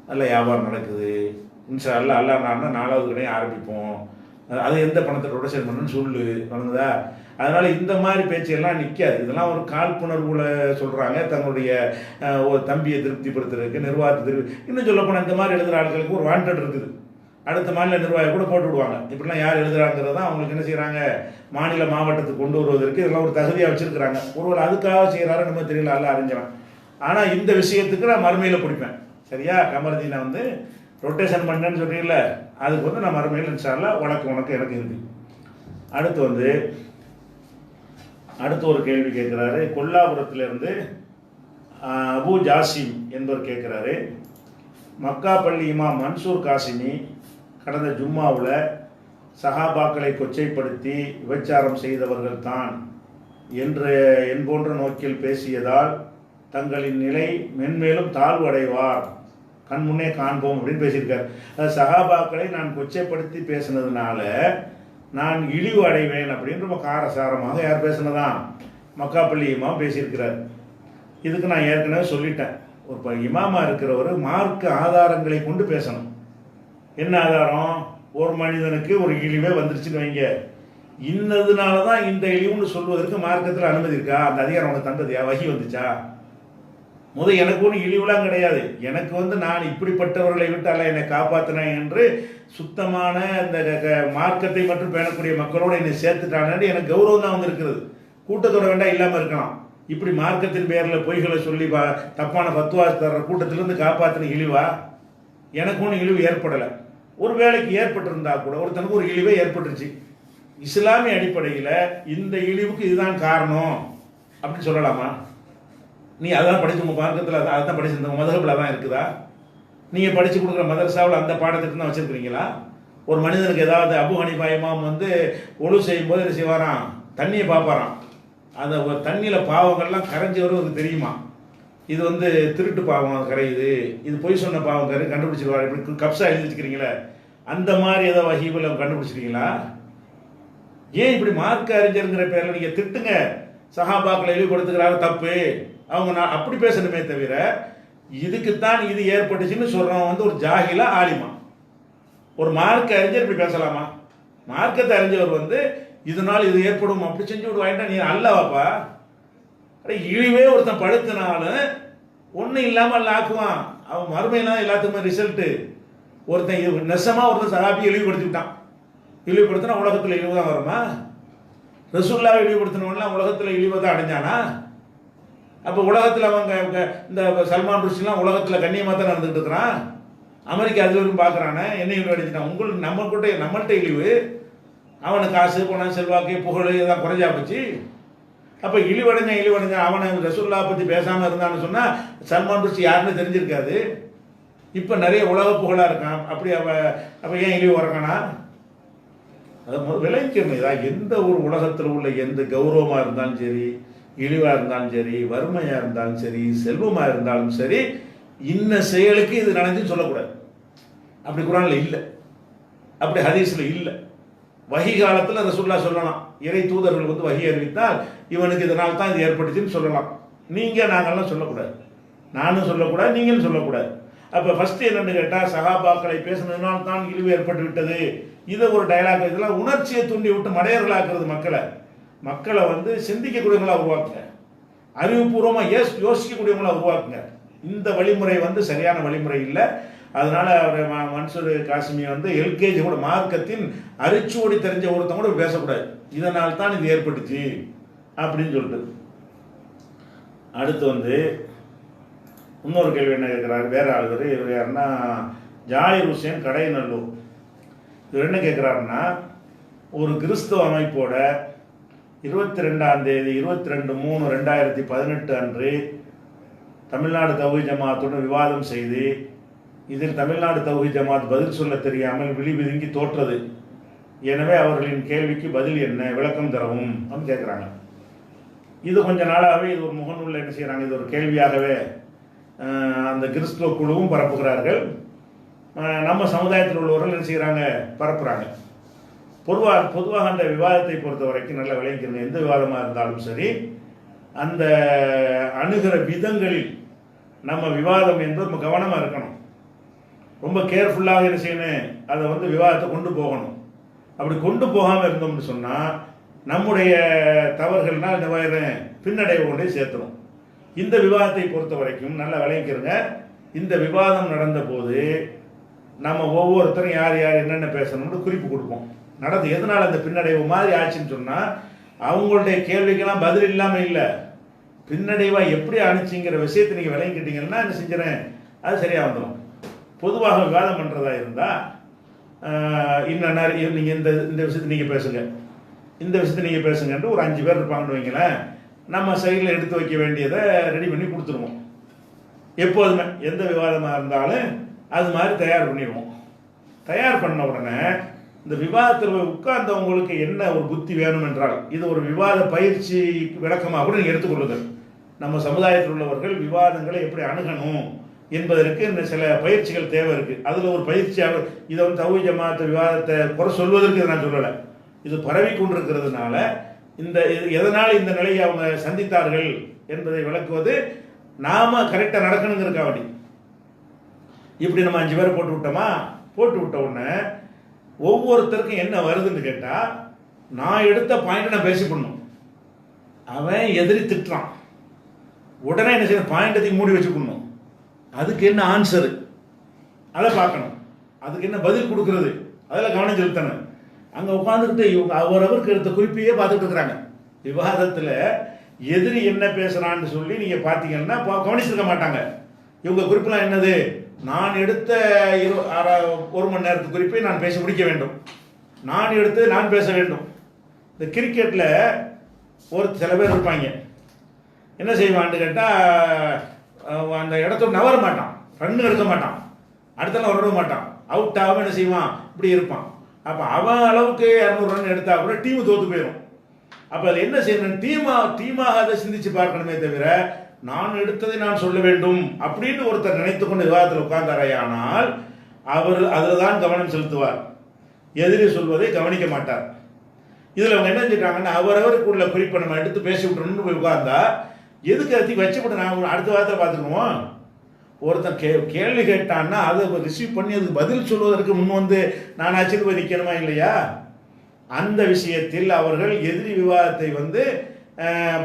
நல்ல வியாபாரம் நடக்குது. இன்ஷா அல்லா நான் 4வது கடையும் ஆரம்பிப்போம். அது எந்த பணத்தை ரொட்டேஷன் பண்ணணும்னு சொல்லு வருங்களா. அதனால் இந்த மாதிரி பேச்செல்லாம் நிற்காது. இதெல்லாம் ஒரு காழ்ப்புணர்வுல சொல்கிறாங்க, தங்களுடைய ஒரு தம்பியை திருப்திப்படுத்துறதுக்கு, நிர்வாகத்தை இன்னும் சொல்லப்போனால் இந்த மாதிரி எழுதுகிற ஆட்களுக்கு ஒரு வாண்டட் இருக்குது. அடுத்த மாநில நிர்வாகி கூட போட்டு விடுவாங்க. இப்படிலாம் யார் எழுதுறாங்கிறது தான் அவங்களுக்கு என்ன செய்கிறாங்க, மாநில மாவட்டத்துக்கு கொண்டு வருவதற்கு இதெல்லாம் ஒரு தகுதியாக வச்சுருக்கிறாங்க. ஒருவர் அதுக்காக செய்கிறாரு நம்ம தெரியல, அல்ல அறிஞ்சவன். ஆனால் இந்த விஷயத்துக்கு நான் மறுமையில் பிடிப்பேன். சரியா? கமர்தீனை ரொட்டேஷன் பண்ணேன்னு சொல்கிறீங்கள, அதுக்கு நான் மறுமையில் இன்ஷா அல்லாஹ் உனக்கு எனக்கு இருக்குது. அடுத்து ஒரு கேள்வி கேட்குறாரு. கொல்லாபுரத்திலிருந்து அபு ஜாசிம் என்பவர் கேட்குறாரு. மக்கா பள்ளி இமாம் மன்சூர் காசிமி கடந்த ஜும்மாவில் சஹாபாக்களை கொச்சைப்படுத்தி விபச்சாரம் செய்தவர்கள் தான் என் போன்ற நோக்கில் பேசியதால் தங்களின் நிலை மென்மேலும் தாழ்வு அடைவார், கண் முன்னே காண்போம் அப்படின்னு பேசியிருக்கார். அது சஹாபாக்களை நான் கொச்சைப்படுத்தி பேசினதுனால நான் இழிவு அடைவேன் அப்படின்னு ரொம்ப காரசாரமாக யார் பேசினதான்? மக்கா பள்ளி இமாம் பேசியிருக்கிறார். இதுக்கு நான் ஏற்கனவே சொல்லிட்டேன். ஒரு இமாமா இருக்கிறவர் மார்க்க ஆதாரங்களை கொண்டு பேசணும். என்ன ஆதாரம்? ஒரு மனிதனுக்கு ஒரு இழிவே வந்துருச்சுன்னு வைங்க, இன்னதுனால தான் இந்த இழிவுன்னு சொல்வதற்கு மார்க்கத்தில் அனுமதி இருக்கா? அந்த அதிகாரம் உனக்கு தந்ததையா? வகி வந்துச்சா? எனக்கு ஒன்றும் இழிவுலாம் கிடையாது. எனக்கு நான் இப்படிப்பட்டவர்களை விட்டு என்னை காப்பாற்றினேன் என்று சுத்தமான இந்த மார்க்கத்தை மட்டும் பேணக்கூடிய மக்களோடு என்னை சேர்த்துட்டானு எனக்கு கௌரவம் தான் இருக்கிறது. கூட்டத்தோட வேண்டாம் இல்லாமல் இருக்கலாம். இப்படி மார்க்கத்தின் பேரில் பொய்களை சொல்லி தப்பான பத்துவா தர்ற கூட்டத்திலிருந்து காப்பாற்றின இழிவா? எனக்கு ஒன்றும் இழிவு ஏற்படலை. ஒரு வேலைக்கு ஏற்பட்டிருந்தா கூட ஒருத்தனுக்கு ஒரு இழிவே ஏற்பட்டுருச்சு. இஸ்லாமிய அடிப்படையில் இந்த இழிவுக்கு இதுதான் காரணம் அப்படின்னு சொல்லலாமா? நீ அதான் படிச்சு உங்கள் மார்க்கத்தில் அதான் படிச்சிருந்த மதகபில் தான் இருக்குதா? நீங்கள் படித்து கொடுக்குற மதரசாவில் அந்த பாடத்திட்டம் தான் வச்சுருக்கிறீங்களா? ஒரு மனிதனுக்கு ஏதாவது அபு ஹனீஃபா இமாம் ஒழு செய்யும் போது என்ன செய்வாராம்? தண்ணியை பார்ப்பாராம். அந்த தண்ணியில் பாவங்கள்லாம் கரைஞ்சி வருவது தெரியுமா? இது திருட்டு பாவம் கரையுது, இது பொய் சொன்ன பாவம் கண்டுபிடிச்சிருவாரு. இப்படி கப்ஸா எழுதி வச்சுக்கிறீங்களே, அந்த மாதிரி ஏதோ வஹீபில் கண்டுபிடிச்சிருக்கீங்களா? ஏன் இப்படி மார்க்க அறிஞருங்கிற பேரில் நீங்கள் திட்டுங்க. சஹாபாக்களை இழிவுபடுத்துகிறாரு, தப்பு. அவங்க நான் அப்படி பேசணுமே தவிர இதுக்குத்தான் இது ஏற்பட்டுச்சுன்னு சொல்றவன் ஒரு ஜாகிலா ஆலிமா? ஒரு மார்க்க அறிஞர் இப்படி பேசலாமா? மார்க்கத்தை அறிஞர் இதனால் இது ஏற்படும் அப்படி செஞ்சு விட்டு வாங்கிட்டா நீ அல்லவாப்பா. இழிவே ஒருத்தன் படுத்தினாலும் ஒன்றும் இல்லாமல் ஆக்குவான். அவன் மறுமையிலாம் எல்லாத்துக்குமே ரிசல்ட்டு. ஒருத்தன் நெசமா ஒருத்தன் சகாபி இழிவுபடுத்திவிட்டான். இழிவுபடுத்தினா உலகத்தில் இழிவு தான் வருமா? ரசூல்லாவை இழிவுபடுத்தினவன்லாம் உலகத்தில் இழிவை தான் அடைஞ்சானா? அப்போ உலகத்தில் அவங்க இந்த சல்மான் ருஷ்டிலாம் உலகத்தில் கண்ணியமாக தான் நடந்துகிட்டு இருக்கிறான். அமெரிக்கா அது வரைக்கும் பார்க்குறானே என்ன இழிவு அடிச்சுட்டான். நம்மள்கிட்ட இழிவு. அவனுக்கு காசு பணம் செல்வாக்கு புகழ் இதெல்லாம் குறைஞ்சா போச்சு. அப்போ இழிவடைஞ்ச அவனை ரசூல்லா பற்றி பேசாமல் இருந்தான்னு சொன்னால் சல்மான் ருஷ்டி யாருன்னு தெரிஞ்சிருக்காது. இப்போ நிறைய உலக புகழாக இருக்கான். அப்போ ஏன் இழிவு வரக்கானா? அதை விளைக்கணும். இதாக எந்த ஒரு உலகத்தில் உள்ள எந்த கௌரவமாக இருந்தாலும் சரி, இழிவாக இருந்தாலும் சரி, வறுமையாக இருந்தாலும் சரி, செல்வமாக இருந்தாலும் சரி, இன்ன செயலுக்கு இது நடந்துன்னு சொல்லக்கூடாது. அப்படி குரான்ல இல்லை, அப்படி ஹதீஸ்ல இல்லை. வஹி காலத்தில் ரசூலுல்லாஹ் சொல்லலாம். இறை தூதர்கள் வஹி அறிவித்தால் இவனுக்கு இதனால் தான் இது ஏற்பட்டுச்சுன்னு சொல்லலாம். நீங்கள் நாங்கள்லாம் சொல்லக்கூடாது, நானும் சொல்லக்கூடாது, நீங்களும் சொல்லக்கூடாது. அப்போ ஃபர்ஸ்ட் என்னன்னு கேட்டால் சஹாபாக்களை பேசுனதுனால தான் இழிவு ஏற்பட்டு விட்டது. இதை ஒரு டயலாக். இதெல்லாம் உணர்ச்சியை தூண்டி விட்டு மடையர்களாக்குறது மக்களை சிந்திக்கக்கூடியவங்களா உருவாக்குங்க. அறிவுபூர்வமாக யோசிக்கக்கூடியவங்களா உருவாக்குங்க. இந்த வழிமுறை சரியான வழிமுறை இல்லை. அதனால அவர் மன்சூர் காசிமி எல்கேஜி கூட மார்க்கத்தின் அரிச்சுவடி தெரிஞ்ச ஒருத்தன் கூட பேசக்கூடாது. இதனால் தான் இது ஏற்பட்டுச்சு அப்படின்னு சொல்லிட்டு. அடுத்து இன்னொரு கேள்வி என்ன கேட்குறாரு வேற ஆளுவர். இவர் யாருன்னா ஜாயிர் ஹுசேன் கடைநல்லூர். இவர் என்ன கேட்குறாருன்னா, ஒரு கிறிஸ்துவ அமைப்போட 22 22/3/2018 அன்று தமிழ்நாடு தௌஹீத் ஜமாத்துடன் விவாதம் செய்து இதில் தமிழ்நாடு தௌஹீத் ஜமாத் பதில் சொல்ல தெரியாமல் விழிபிதுங்கி தோற்றது. எனவே அவர்களின் கேள்விக்கு பதில் என்ன, விளக்கம் தரவும் அப்படின்னு கேட்குறாங்க. இது கொஞ்ச நாளாகவே இது ஒரு முகநூலில் என்ன செய்கிறாங்க, இது ஒரு கேள்வியாகவே அந்த கிறிஸ்துவ குழுவும் பரப்புகிறார்கள். நம்ம சமுதாயத்தில் உள்ளவர்கள் என்ன செய்கிறாங்க, பரப்புகிறாங்க. பொதுவாக அந்த விவாதத்தை பொறுத்த வரைக்கும் நல்ல விளைவிக்கணும். எந்த விவாதமாக இருந்தாலும் சரி, அந்த அணுகிற விதங்களில் நம்ம விவாதம் என்பது நம்ம கவனமாக இருக்கணும். ரொம்ப கேர்ஃபுல்லாக என்ன செய்யணும், அதை விவாதத்தை கொண்டு போகணும். அப்படி கொண்டு போகாமல் இருந்தோம்னு சொன்னால் நம்முடைய தவறுகள்னால் இந்த மாதிரி பின்னடைவு கொண்டே சேர்த்துடும். இந்த விவாதத்தை பொறுத்த வரைக்கும் நல்லா விளைவிக்கிறங்க. இந்த விவாதம் நடந்த போது நம்ம ஒவ்வொருத்தரும் யார் யார் என்னென்ன பேசணும்னு குறிப்பு கொடுப்போம். எதனால் அந்த பின்னடைவு மாதிரி ஆச்சுன்னு சொன்னால், அவங்களுடைய கேள்விக்கெல்லாம் பதில் இல்லாமல் இல்லை, பின்னடைவாக எப்படி அனுப்பிச்சிங்கிற விஷயத்தை நீங்கள் விளங்கிக்கிட்டீங்கன்னா என்ன செஞ்சுறேன், அது சரியாக வந்துடும். பொதுவாக விவாதம் பண்ணுறதா இருந்தால் இன்னும் நீங்கள் இந்த விஷயத்தை நீங்கள் பேசுங்க, இந்த விஷயத்தை நீங்கள் பேசுங்கன்ட்டு ஒரு 5 பேர் இருப்பாங்கன்னு வைங்களேன். நம்ம சைடில் எடுத்து வைக்க வேண்டியதை ரெடி பண்ணி கொடுத்துருவோம். எப்போதுமே எந்த விவாதமாக இருந்தாலும் அது மாதிரி தயார் பண்ணிடுவோம். தயார் பண்ண உடனே இந்த விவாதத்தில் உட்கார்ந்தவங்களுக்கு என்ன ஒரு புத்தி வேணும் என்றால், இது ஒரு விவாத பயிற்சி விளக்கமாக கூட நீங்கள் எடுத்துக்கொள்ளுங்கள். நம்ம சமுதாயத்தில் உள்ளவர்கள் விவாதங்களை எப்படி அணுகணும் என்பதற்கு இந்த சில பயிற்சிகள் தேவை இருக்குது. அதில் ஒரு பயிற்சியாக இதை தௌஹீத் ஜமாத் விவாதத்தை குறை சொல்வதற்கு இதை நான் சொல்லலை. இது பரவி கொண்டிருக்கிறதுனால எதனால் இந்த நிலையை அவங்க சந்தித்தார்கள் என்பதை விளக்குவது நாம கரெக்டாக நடக்கணுங்கிறக்கா வேண்டி. இப்படி நம்ம 5 பேரை போட்டு விட்ட உடனே ஒவ்வொருத்தருக்கும் என்ன வருதுன்னு கேட்டால், நான் எடுத்த பாயிண்ட் நான் பேசிக்கணும். அவன் எதிரி திட்டுறான், உடனே என்ன செய்யணும், பாயிண்டத்தை மூடி வச்சுக்கணும். அதுக்கு என்ன ஆன்சரு அதை பார்க்கணும், அதுக்கு என்ன பதில் கொடுக்கறது அதில் கவனம் செலுத்தணும். அங்கே உட்காந்துக்கிட்டு இவங்க அவரவருக்கு எடுத்த குறிப்பையே பார்த்துட்டு இருக்கிறாங்க. விவாதத்தில் எதிரி என்ன பேசுகிறான்னு சொல்லி நீங்கள் பார்த்தீங்கன்னா கவனிச்சிருக்க மாட்டாங்க. இவங்க குறிப்பெல்லாம் என்னது, நான் எடுத்த 1 மணி நேரத்து குறிப்பை நான் பேசி முடிக்க வேண்டும், நான் எடுத்து நான் பேச வேண்டும். இந்த கிரிக்கெட்டில் சில பேர் இருப்பாங்க, என்ன செய்வான்னு கேட்டால் அந்த இடத்த நவர மாட்டான், ரன்னு எடுக்க மாட்டான், அடுத்தலாம் விட மாட்டான், அவுட் ஆகாம என்ன செய்வான், இப்படி இருப்பான். அப்போ அவன் அளவுக்கு 200 ரன் எடுத்தா கூட டீமு தோற்று போயிடும். அப்போ அதில் என்ன செய்யணும், டீமாக அதை சிந்திச்சு பார்க்கணுமே தவிர நான் எடுத்ததை நான் சொல்ல வேண்டும் அப்படின்னு ஒருத்தர் நினைத்து கொண்டு விவாதத்தில் உட்கார்ந்தாரையானால் அவர் அதில் தான் கவனம் செலுத்துவார், எதிரி சொல்வதை கவனிக்க மாட்டார். இதில் அவங்க என்ன செஞ்சிட்டாங்கன்னா அவரவருக்கு உள்ள குறிப்பை நம்ம எடுத்து பேசி விட்டுறணும்னு போய் உட்கார்ந்தா எதுக்கு அத்தி வச்சுப்பட்டு நான் அடுத்த வாரத்தில் பார்த்துக்குவோம். ஒருத்தன் கேள்வி கேட்டான்னா அதை ரிசீவ் பண்ணி அதுக்கு பதில் சொல்வதற்கு முன் வந்து நான் ஆச்சரிய போய் நிற்கணுமா இல்லையா? அந்த விஷயத்தில் அவர்கள் எதிரி விவாதத்தை வந்து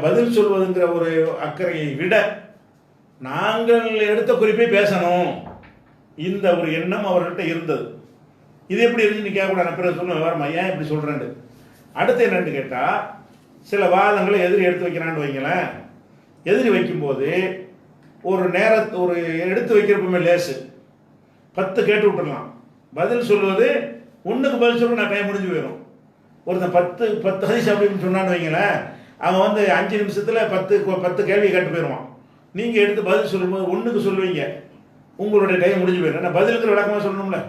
பதில் சொல்வதுங்கிற ஒரு அக்கறையை விட நாங்கள் எடுத்த குறிப்பை பேசணும், இந்த ஒரு எண்ணம் அவர்கிட்ட இருந்தது. இது எப்படி இருந்துச்சு கேட்கக்கூடாது, நான் பிறகு சொல்லுவேன் வரமா ஏன் இப்படி சொல்கிறேன்னு. அடுத்து என்னன்னு கேட்டால் சில வாதங்களை எதிரி எடுத்து வைக்கிறான்னு வைங்களேன். எதிரி வைக்கும்போது ஒரு எடுத்து வைக்கிறப்பமே லேசு 10 கேட்டு விட்டுடலாம், பதில் சொல்வது ஒன்றுக்கு பதில் சொல்ல நான் டைம் முடிஞ்சு போயிடும். ஒருத்தன் 10 ஹதீஸ் அப்படின்னு சொன்னான்னு வைங்களேன், அவன் வந்து 5 நிமிஷத்தில் 10 கேள்வி கேட்டு போயிடுவான். நீங்கள் எடுத்து பதில் சொல்லும்போது ஒன்றுக்கு சொல்லுவீங்க, உங்களுடைய டைம் முடிஞ்சு போயிடும். நான் பதிலுக்கு விளக்கமாக சொல்லணும்ல,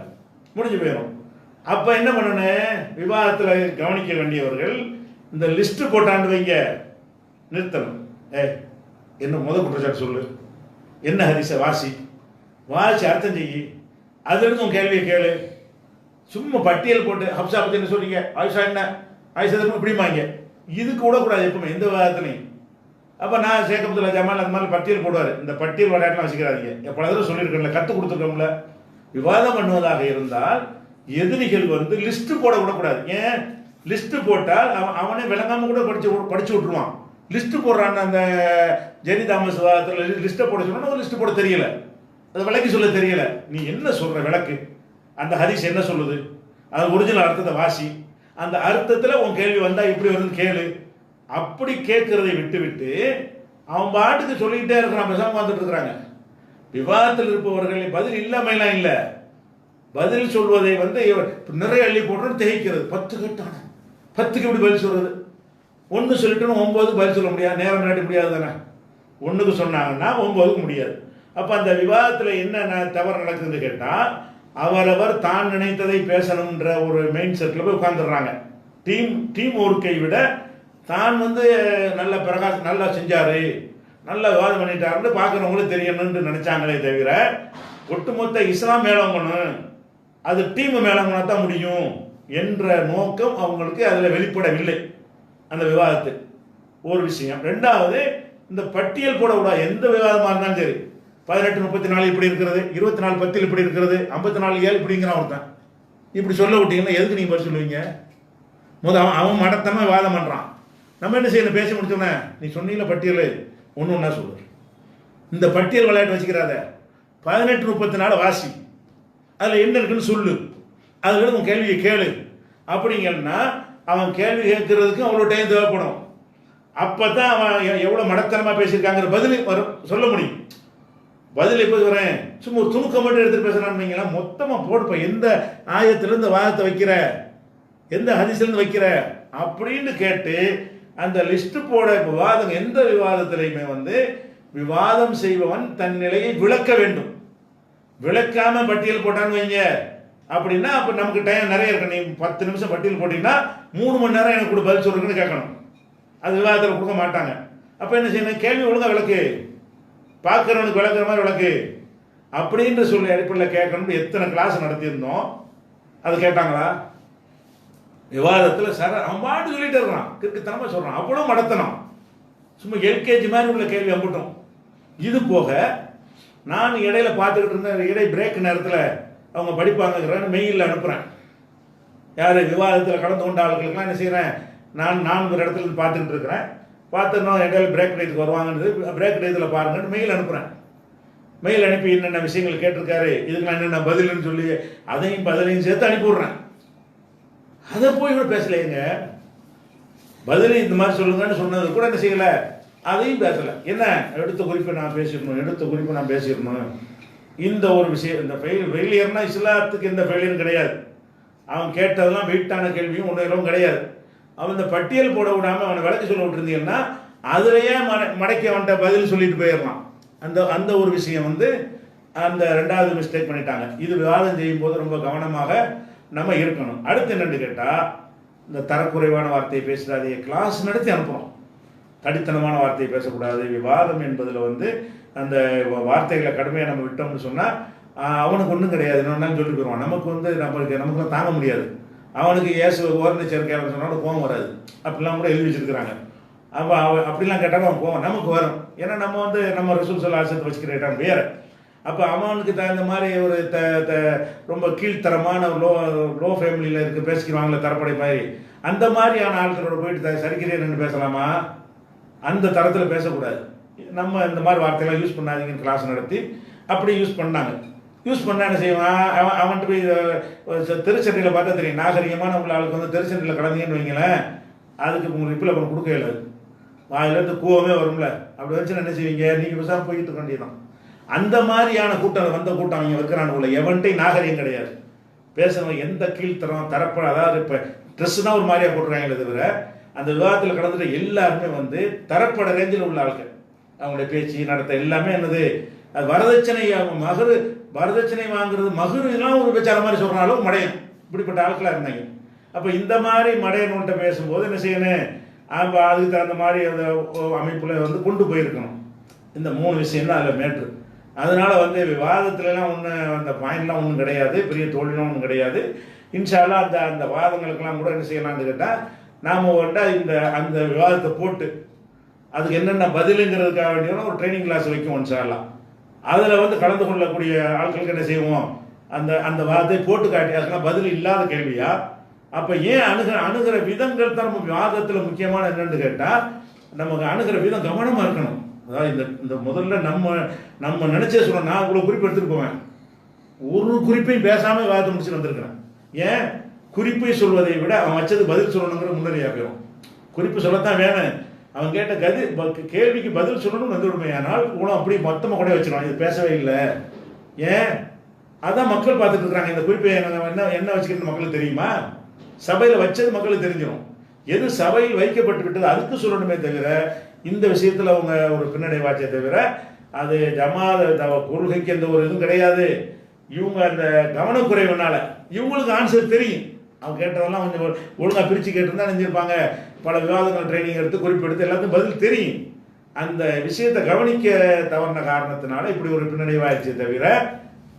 முடிஞ்சு போயிடும். அப்போ என்ன பண்ணணும், விவாதத்தில் கவனிக்க வேண்டியவர்கள் இந்த லிஸ்ட்டு போட்டாண்டு வைங்க, நிறுத்தணும். என்ன முதல் குற்றச்சாட்டு சொல்லு, என்ன ஹதீஸை வாசி அர்த்தம் செய்யி, அதுலேருந்து உன் கேள்வியை கேளு. சும்மா பட்டியல் போட்டு ஹப்சா பற்றி என்ன சொல்றீங்க, ஆயிஷா என்ன, ஆயிஷா இப்படிமாங்க, இது கூட கூடாது எப்பவுமே எந்த விவாதத்துலையும். அப்போ நான் சேகபத்தில் ஜமால் அந்த மாதிரி பட்டியல் போடுவார், இந்த பட்டியல் விளையாட்டுலாம் வச்சுக்கிறாதீங்க. எப்பொழுதும் சொல்லியிருக்கேன்ல, கற்றுக் கொடுத்துருக்கோம்ல. விவாதம் பண்ணுவதாக இருந்தால் எதிரிகள் வந்து லிஸ்ட்டு போட விடக்கூடாது. ஏன் லிஸ்ட்டு போட்டால் அவனே விளங்காமல் கூட படிச்சு விட்டுருவான். லிஸ்ட்டு போடுறான்னு அந்த ஜெனி தாமஸ் விவாதத்தில் லிஸ்ட்டை போட சொன்னா ஒரு லிஸ்ட்டு போட தெரியல, அதை விளக்கி சொல்ல தெரியல. நீ என்ன சொல்கிற விளக்கு, அந்த ஹதீஸ் என்ன சொல்லுது, அது ஒரிஜினல் அர்த்தத்தை வாசி, அந்த அர்த்தத்தில் உன் கேள்வி வந்தால் இப்படி வருதுன்னு கேளு. அப்படி கேட்கறதை விட்டு அவன் பாட்டுக்கு சொல்லிக்கிட்டே இருக்கிறான், பேசாமல் வந்துட்டு இருக்கிறாங்க. விவாதத்தில் இருப்பவர்கள் பதில் இல்லாமலாம் இல்லை, பதில் சொல்வதை வந்து நிறைய அள்ளி போட்டு தேய்க்கிறது. 10 கேட்டான 10க்கு எப்படி பதில் சொல்றது, 1 சொல்லிட்டு 9க்கு பதில் சொல்ல முடியாது, நேரம் நாட்டி முடியாது தானே. 1க்கு சொன்னாங்கன்னா 9க்கு முடியாது. அப்போ அந்த விவாதத்தில் என்ன தவறு நடக்குதுன்னு கேட்டால் அவரவர் தான் நினைத்ததை பேசணுன்ற ஒரு மெயின் செட்டில் போய் உட்காந்துடுறாங்க. டீம் ஒர்க்கை விட தான் வந்து நல்லா செஞ்சாரு, நல்ல விவாதம் பண்ணிட்டாருன்னு பார்க்குறவங்களுக்கு தெரியணும்னு நினைச்சாங்களே தவிர ஒட்டுமொத்த இஸ்லாம் மேலோங்கணும், அது டீம் மேலோங்கனா தான் முடியும் என்ற நோக்கம் அவங்களுக்கு அதில் வெளிப்படவில்லை அந்த விவாதத்து. ஒரு விஷயம். 2வது, இந்த பட்டியல் போட விட எந்த விவாதமாக இருந்தாலும் சரி, 18:34 இப்படி இருக்கிறது, 24:10 இப்படி இருக்கிறது, 54:7 இப்படிங்கிறான் ஒருத்தன். இப்படி சொல்ல விட்டீங்கன்னா எதுக்கு நீங்கள் பதில் சொல்லுவீங்க? அவன் மடத்தனமாக வாதம் பண்ணுறான். நம்ம என்ன செய்யணும், பேசி முடிச்சோன்னே நீ சொன்னீங்கள பட்டியல் ஒன்று ஒன்றா சொல்லு, இந்த பட்டியல் விளையாட்டு வச்சுக்கிறாத, 18:34 வாசி, அதில் என்ன இருக்குன்னு சொல்லு, அதில் உன் கேள்வியை கேளு. அப்படிங்கன்னா அவன் கேள்வி கேட்கறதுக்கு அவ்வளோ டைம் தேவைப்படும். அப்போ தான் அவன் எவ்வளோ மடத்தனமாக பேசியிருக்காங்கிற பதில் சொல்ல முடியும். பதில் எப்போ வரேன், சும்மா ஒரு துணுக்கம் மட்டும் எடுத்துகிட்டு பேசுகிறான்னு மொத்தமாக போடுப்ப, எந்த ஆயத்திலேருந்து வாதத்தை வைக்கிற, எந்த ஹதீஸ்லேருந்து வைக்கிற அப்படின்னு கேட்டு அந்த லிஸ்ட்டு போட விவாதம். எந்த விவாதத்திலையுமே வந்து விவாதம் செய்பவன் தன் நிலையை விளக்க வேண்டும். விளக்காம பட்டியல் போட்டான்னு வைங்க அப்படின்னா அப்போ நமக்கு டைம் நிறைய இருக்கு. நீ 10 நிமிஷம் பட்டியல் போட்டிங்கன்னா 3 மணி நேரம் எனக்கு கூட பதில் சொல்றதுன்னு கேட்கணும். அது விவாதத்தில் கொடுக்க மாட்டாங்க. அப்போ என்ன செய்யணும், கேள்வி ஒழுங்கா விளக்கு, பார்க்குறவனுக்கு விளக்குற மாதிரி விளக்கு அப்படின்ற சொல்லி அடிப்படையில் கேட்கணும். எத்தனை கிளாஸ் நடத்தியிருந்தோம், அது கேட்டாங்களா? விவாதத்தில் அவன் பாட்டு சொல்லிட்டு இருக்கிறான், கிறுக்குத்தனமாக சொல்கிறான், அவ்வளோ மடத்தனம், சும்மா எல்கேஜி மாதிரி உள்ள கேள்வி அம்பட்டும். இது போக நான் இடையில பார்த்துக்கிட்டு இருந்தேன், இடை பிரேக் நேரத்தில் அவங்க படிப்பாங்கிறேன்னு மெயிலில் அனுப்புகிறேன். யார் விவாதத்தில் கலந்து கொண்ட ஆளுகளுக்கெல்லாம் என்ன செய்கிறேன், நான் 4 இடத்துல இருந்து பார்த்துக்கிட்டு இருக்கிறேன். பார்த்து இன்னும் இடையில பிரேக் டயத்துக்கு வருவாங்கன்னு பிரேக் டயத்தில் பாருங்கன்னு மெயில் அனுப்புகிறேன். மெயில் அனுப்பி என்னென்ன விஷயங்கள் கேட்டிருக்காரு, இதுக்கெல்லாம் என்னென்ன பதிலுன்னு சொல்லி பதிலையும் சேர்த்து அனுப்பிவிட்றேன். அதை போய் கூட பேசலையேங்க. பதில் இந்த மாதிரி சொல்லுங்கன்னு சொன்னது கூட என்ன செய்யலை, அதையும் பேசலை. என்ன எடுத்த குறிப்பை நான் பேசிடணும். இந்த ஒரு விஷயம், இந்த ஃபெயிலியர்னா இஸ்லாத்துக்கு எந்த ஃபெயிலியரும் கிடையாது. அவன் கேட்டதெல்லாம் வெயிட்டான கேள்வியும் ஒன்றும் கிடையாது. அவன் இந்த பட்டியல் போட விடாமல் அவனை விளக்கி சொல்ல விட்டுருந்தீங்கன்னா அதுலேயே மடக்கி அவன்கிட்ட பதில் சொல்லிட்டு போயிடலாம். அந்த ஒரு விஷயம் அந்த 2வது மிஸ்டேக் பண்ணிட்டாங்க. இது விவாதம் செய்யும் போது ரொம்ப கவனமாக நம்ம இருக்கணும். அடுத்து என்னன்னு கேட்டால், இந்த தரக்குறைவான வார்த்தையை பேசுகிறாதே, கிளாஸ் நடத்தி அனுப்புகிறோம். தடித்தனமான வார்த்தையை பேசக்கூடாது. விவாதம் என்பதில் அந்த வார்த்தைகளை கடுமையாக நம்ம விட்டோம்னு சொன்னால் அவனுக்கு ஒன்றும் கிடையாது, என்னன்னு சொல்லி போயிடுவான். நமக்கு தாங்க முடியாது. அவனுக்கு ஓரணை சேர்க்கையாளர் சொன்னாலும் கோவம் வராது. அப்படிலாம் கூட எழுதி வச்சிருக்கிறாங்க. அப்போ அப்படிலாம் கேட்டாலும் அவன் கோவம் நமக்கு வரும். ஏன்னா நம்ம ரசூல் ஸல்லல்லாஹு அலைஹி வஸல்லம் வச்சுக்கிறேன் வேறு. அப்போ அவனுக்கு தகுந்த மாதிரி ஒரு ரொம்ப கீழ்த்தரமான லோ ஃபேமிலியில் இருக்க பேசிக்கிறாங்களே தரப்படை மாதிரி, அந்த மாதிரியான ஆட்களோட போயிட்டு சரிக்கிறேன்னு பேசலாமா? அந்த தரத்தில் பேசக்கூடாது. நம்ம இந்த மாதிரி வார்த்தையெல்லாம் யூஸ் பண்ணாதீங்கன்னு கிளாஸ் நடத்தி அப்படி யூஸ் பண்ணாங்க. யூஸ் பண்ண என்ன செய்வான், அவன்கிட்ட போய் திருச்சென்னையில் பார்த்தா தெரியும். நாகரிகமான உள்ள ஆளுக்கு திருச்சென்னையில் கலந்தீங்கன்னு வைங்களேன், அதுக்கு உங்களுக்கு ரிப்பில் பண்ண கொடுக்க இயலாது. வாயிலிருந்து கூவமே வரும்ல. அப்படி வச்சு என்ன செய்வீங்க, நீங்கள் பேசாமல் போய்கிட்டு இருக்க வேண்டியதான். அந்த மாதிரியான கூட்டம் அவங்க வைக்கிறானுக்குள்ள எவன்ட்டையும் நாகரிகம் கிடையாது. பேசுகிறவங்க எந்த கீழ்த்தரம் தரப்பட, அதாவது இப்போ ட்ரெஸ் தான் ஒரு மாதிரியாக போட்டுருவாங்களே தவிர அந்த விவாதத்தில் கலந்துட்டு எல்லாருமே தரப்பட ரேஞ்சில் உள்ள ஆட்கள். அவங்களுடைய பேச்சு நடத்த எல்லாமே என்னது, அது வரதட்சணை வாங்குறது மகரு இதெல்லாம் ஒரு பேச்சார மாதிரி சொல்கிறாலும் மடையன். இப்படிப்பட்ட ஆட்களாக இருந்தாங்க. அப்போ இந்த மாதிரி மடையன்கிட்ட பேசும்போது என்ன செய்யணும், அதுக்கு தகுந்த மாதிரி அந்த அமைப்பில் கொண்டு போயிருக்கணும். இந்த 3 விஷயம் தான் அதில் மேட்ரு. அதனால விவாதத்துலலாம் அந்த பாயிண்ட்லாம் ஒன்றும் கிடையாது, பெரிய தோல்விலாம் ஒன்றும் கிடையாது. இன்ஷா அல்லாஹ் அந்த வாதங்களுக்கெல்லாம் கூட என்ன செய்யலாம்னு கேட்டால், நாம் அந்த விவாதத்தை போட்டு அதுக்கு என்னென்ன பதிலுங்கிறதுக்காக வேண்டிய ஒரு ட்ரைனிங் கிளாஸ் வைக்கும் இன்ஷா அல்லாஹ். அதில் கலந்து கொள்ளக்கூடிய ஆட்களுக்கு என்ன செய்வோம், அந்த வாதத்தை போட்டு காட்டி அதுக்கெல்லாம் பதில் இல்லாத கேள்வியா. அப்போ ஏன் அணுகிற விதங்கள் தான் நம்ம விவாதத்தில் முக்கியமான என்னன்னு கேட்டால், நமக்கு அணுகிற விதம் கவனமாக இருக்கணும். அதாவது இந்த முதல்ல நம்ம நினைச்சே சொல்றோம். நான் இவ்வளோ குறிப்பு எடுத்துட்டு போவேன், ஒரு குறிப்பையும் பேசாமல் விவாதத்தை முடிச்சுட்டு வந்திருக்கிறேன். ஏன், குறிப்பை சொல்வதை விட அவன் வச்சது பதில் சொல்லணுங்கிற முன்னறியா போயிடும். குறிப்பு சொல்லத்தான் வேணும், அவன் கேட்ட கேள்விக்கு பதில் சொல்லணும்னு வந்துவிடுமையானால் உணவு அப்படி மொத்தமாக கூட வச்சிருவான். இது பேசவே இல்லை. ஏன், அதான் மக்கள் பார்த்துட்டு இருக்கிறாங்க. இந்த குறிப்பை என்ன வச்சுக்கிறது மக்களுக்கு தெரியுமா? சபையில் வச்சது மக்களுக்கு தெரிஞ்சிடும். எது சபையில் வைக்கப்பட்டு விட்டது அதுக்கு சொல்லணுமே தவிர, இந்த விஷயத்தில் அவங்க ஒரு பின்னடைவாச்சே தவிர அது ஜமாத கொள்கைக்கு எந்த ஒரு இதுவும் கிடையாது. இவங்க அந்த கவனக்குறைவுனால இவங்களுக்கு ஆன்சர் தெரியும். அவங்க கேட்டதெல்லாம் கொஞ்சம் ஒழுங்காக பிரித்து கேட்டிருந்தா நினைஞ்சிருப்பாங்க. பல விவாதங்கள் ட்ரைனிங் எடுத்து குறிப்பெடுத்து எல்லாத்துக்கும் பதில் தெரியும். அந்த விஷயத்தை கவனிக்க தவறின காரணத்தினால இப்படி ஒரு பின்னடைவாயிடுச்சே தவிர,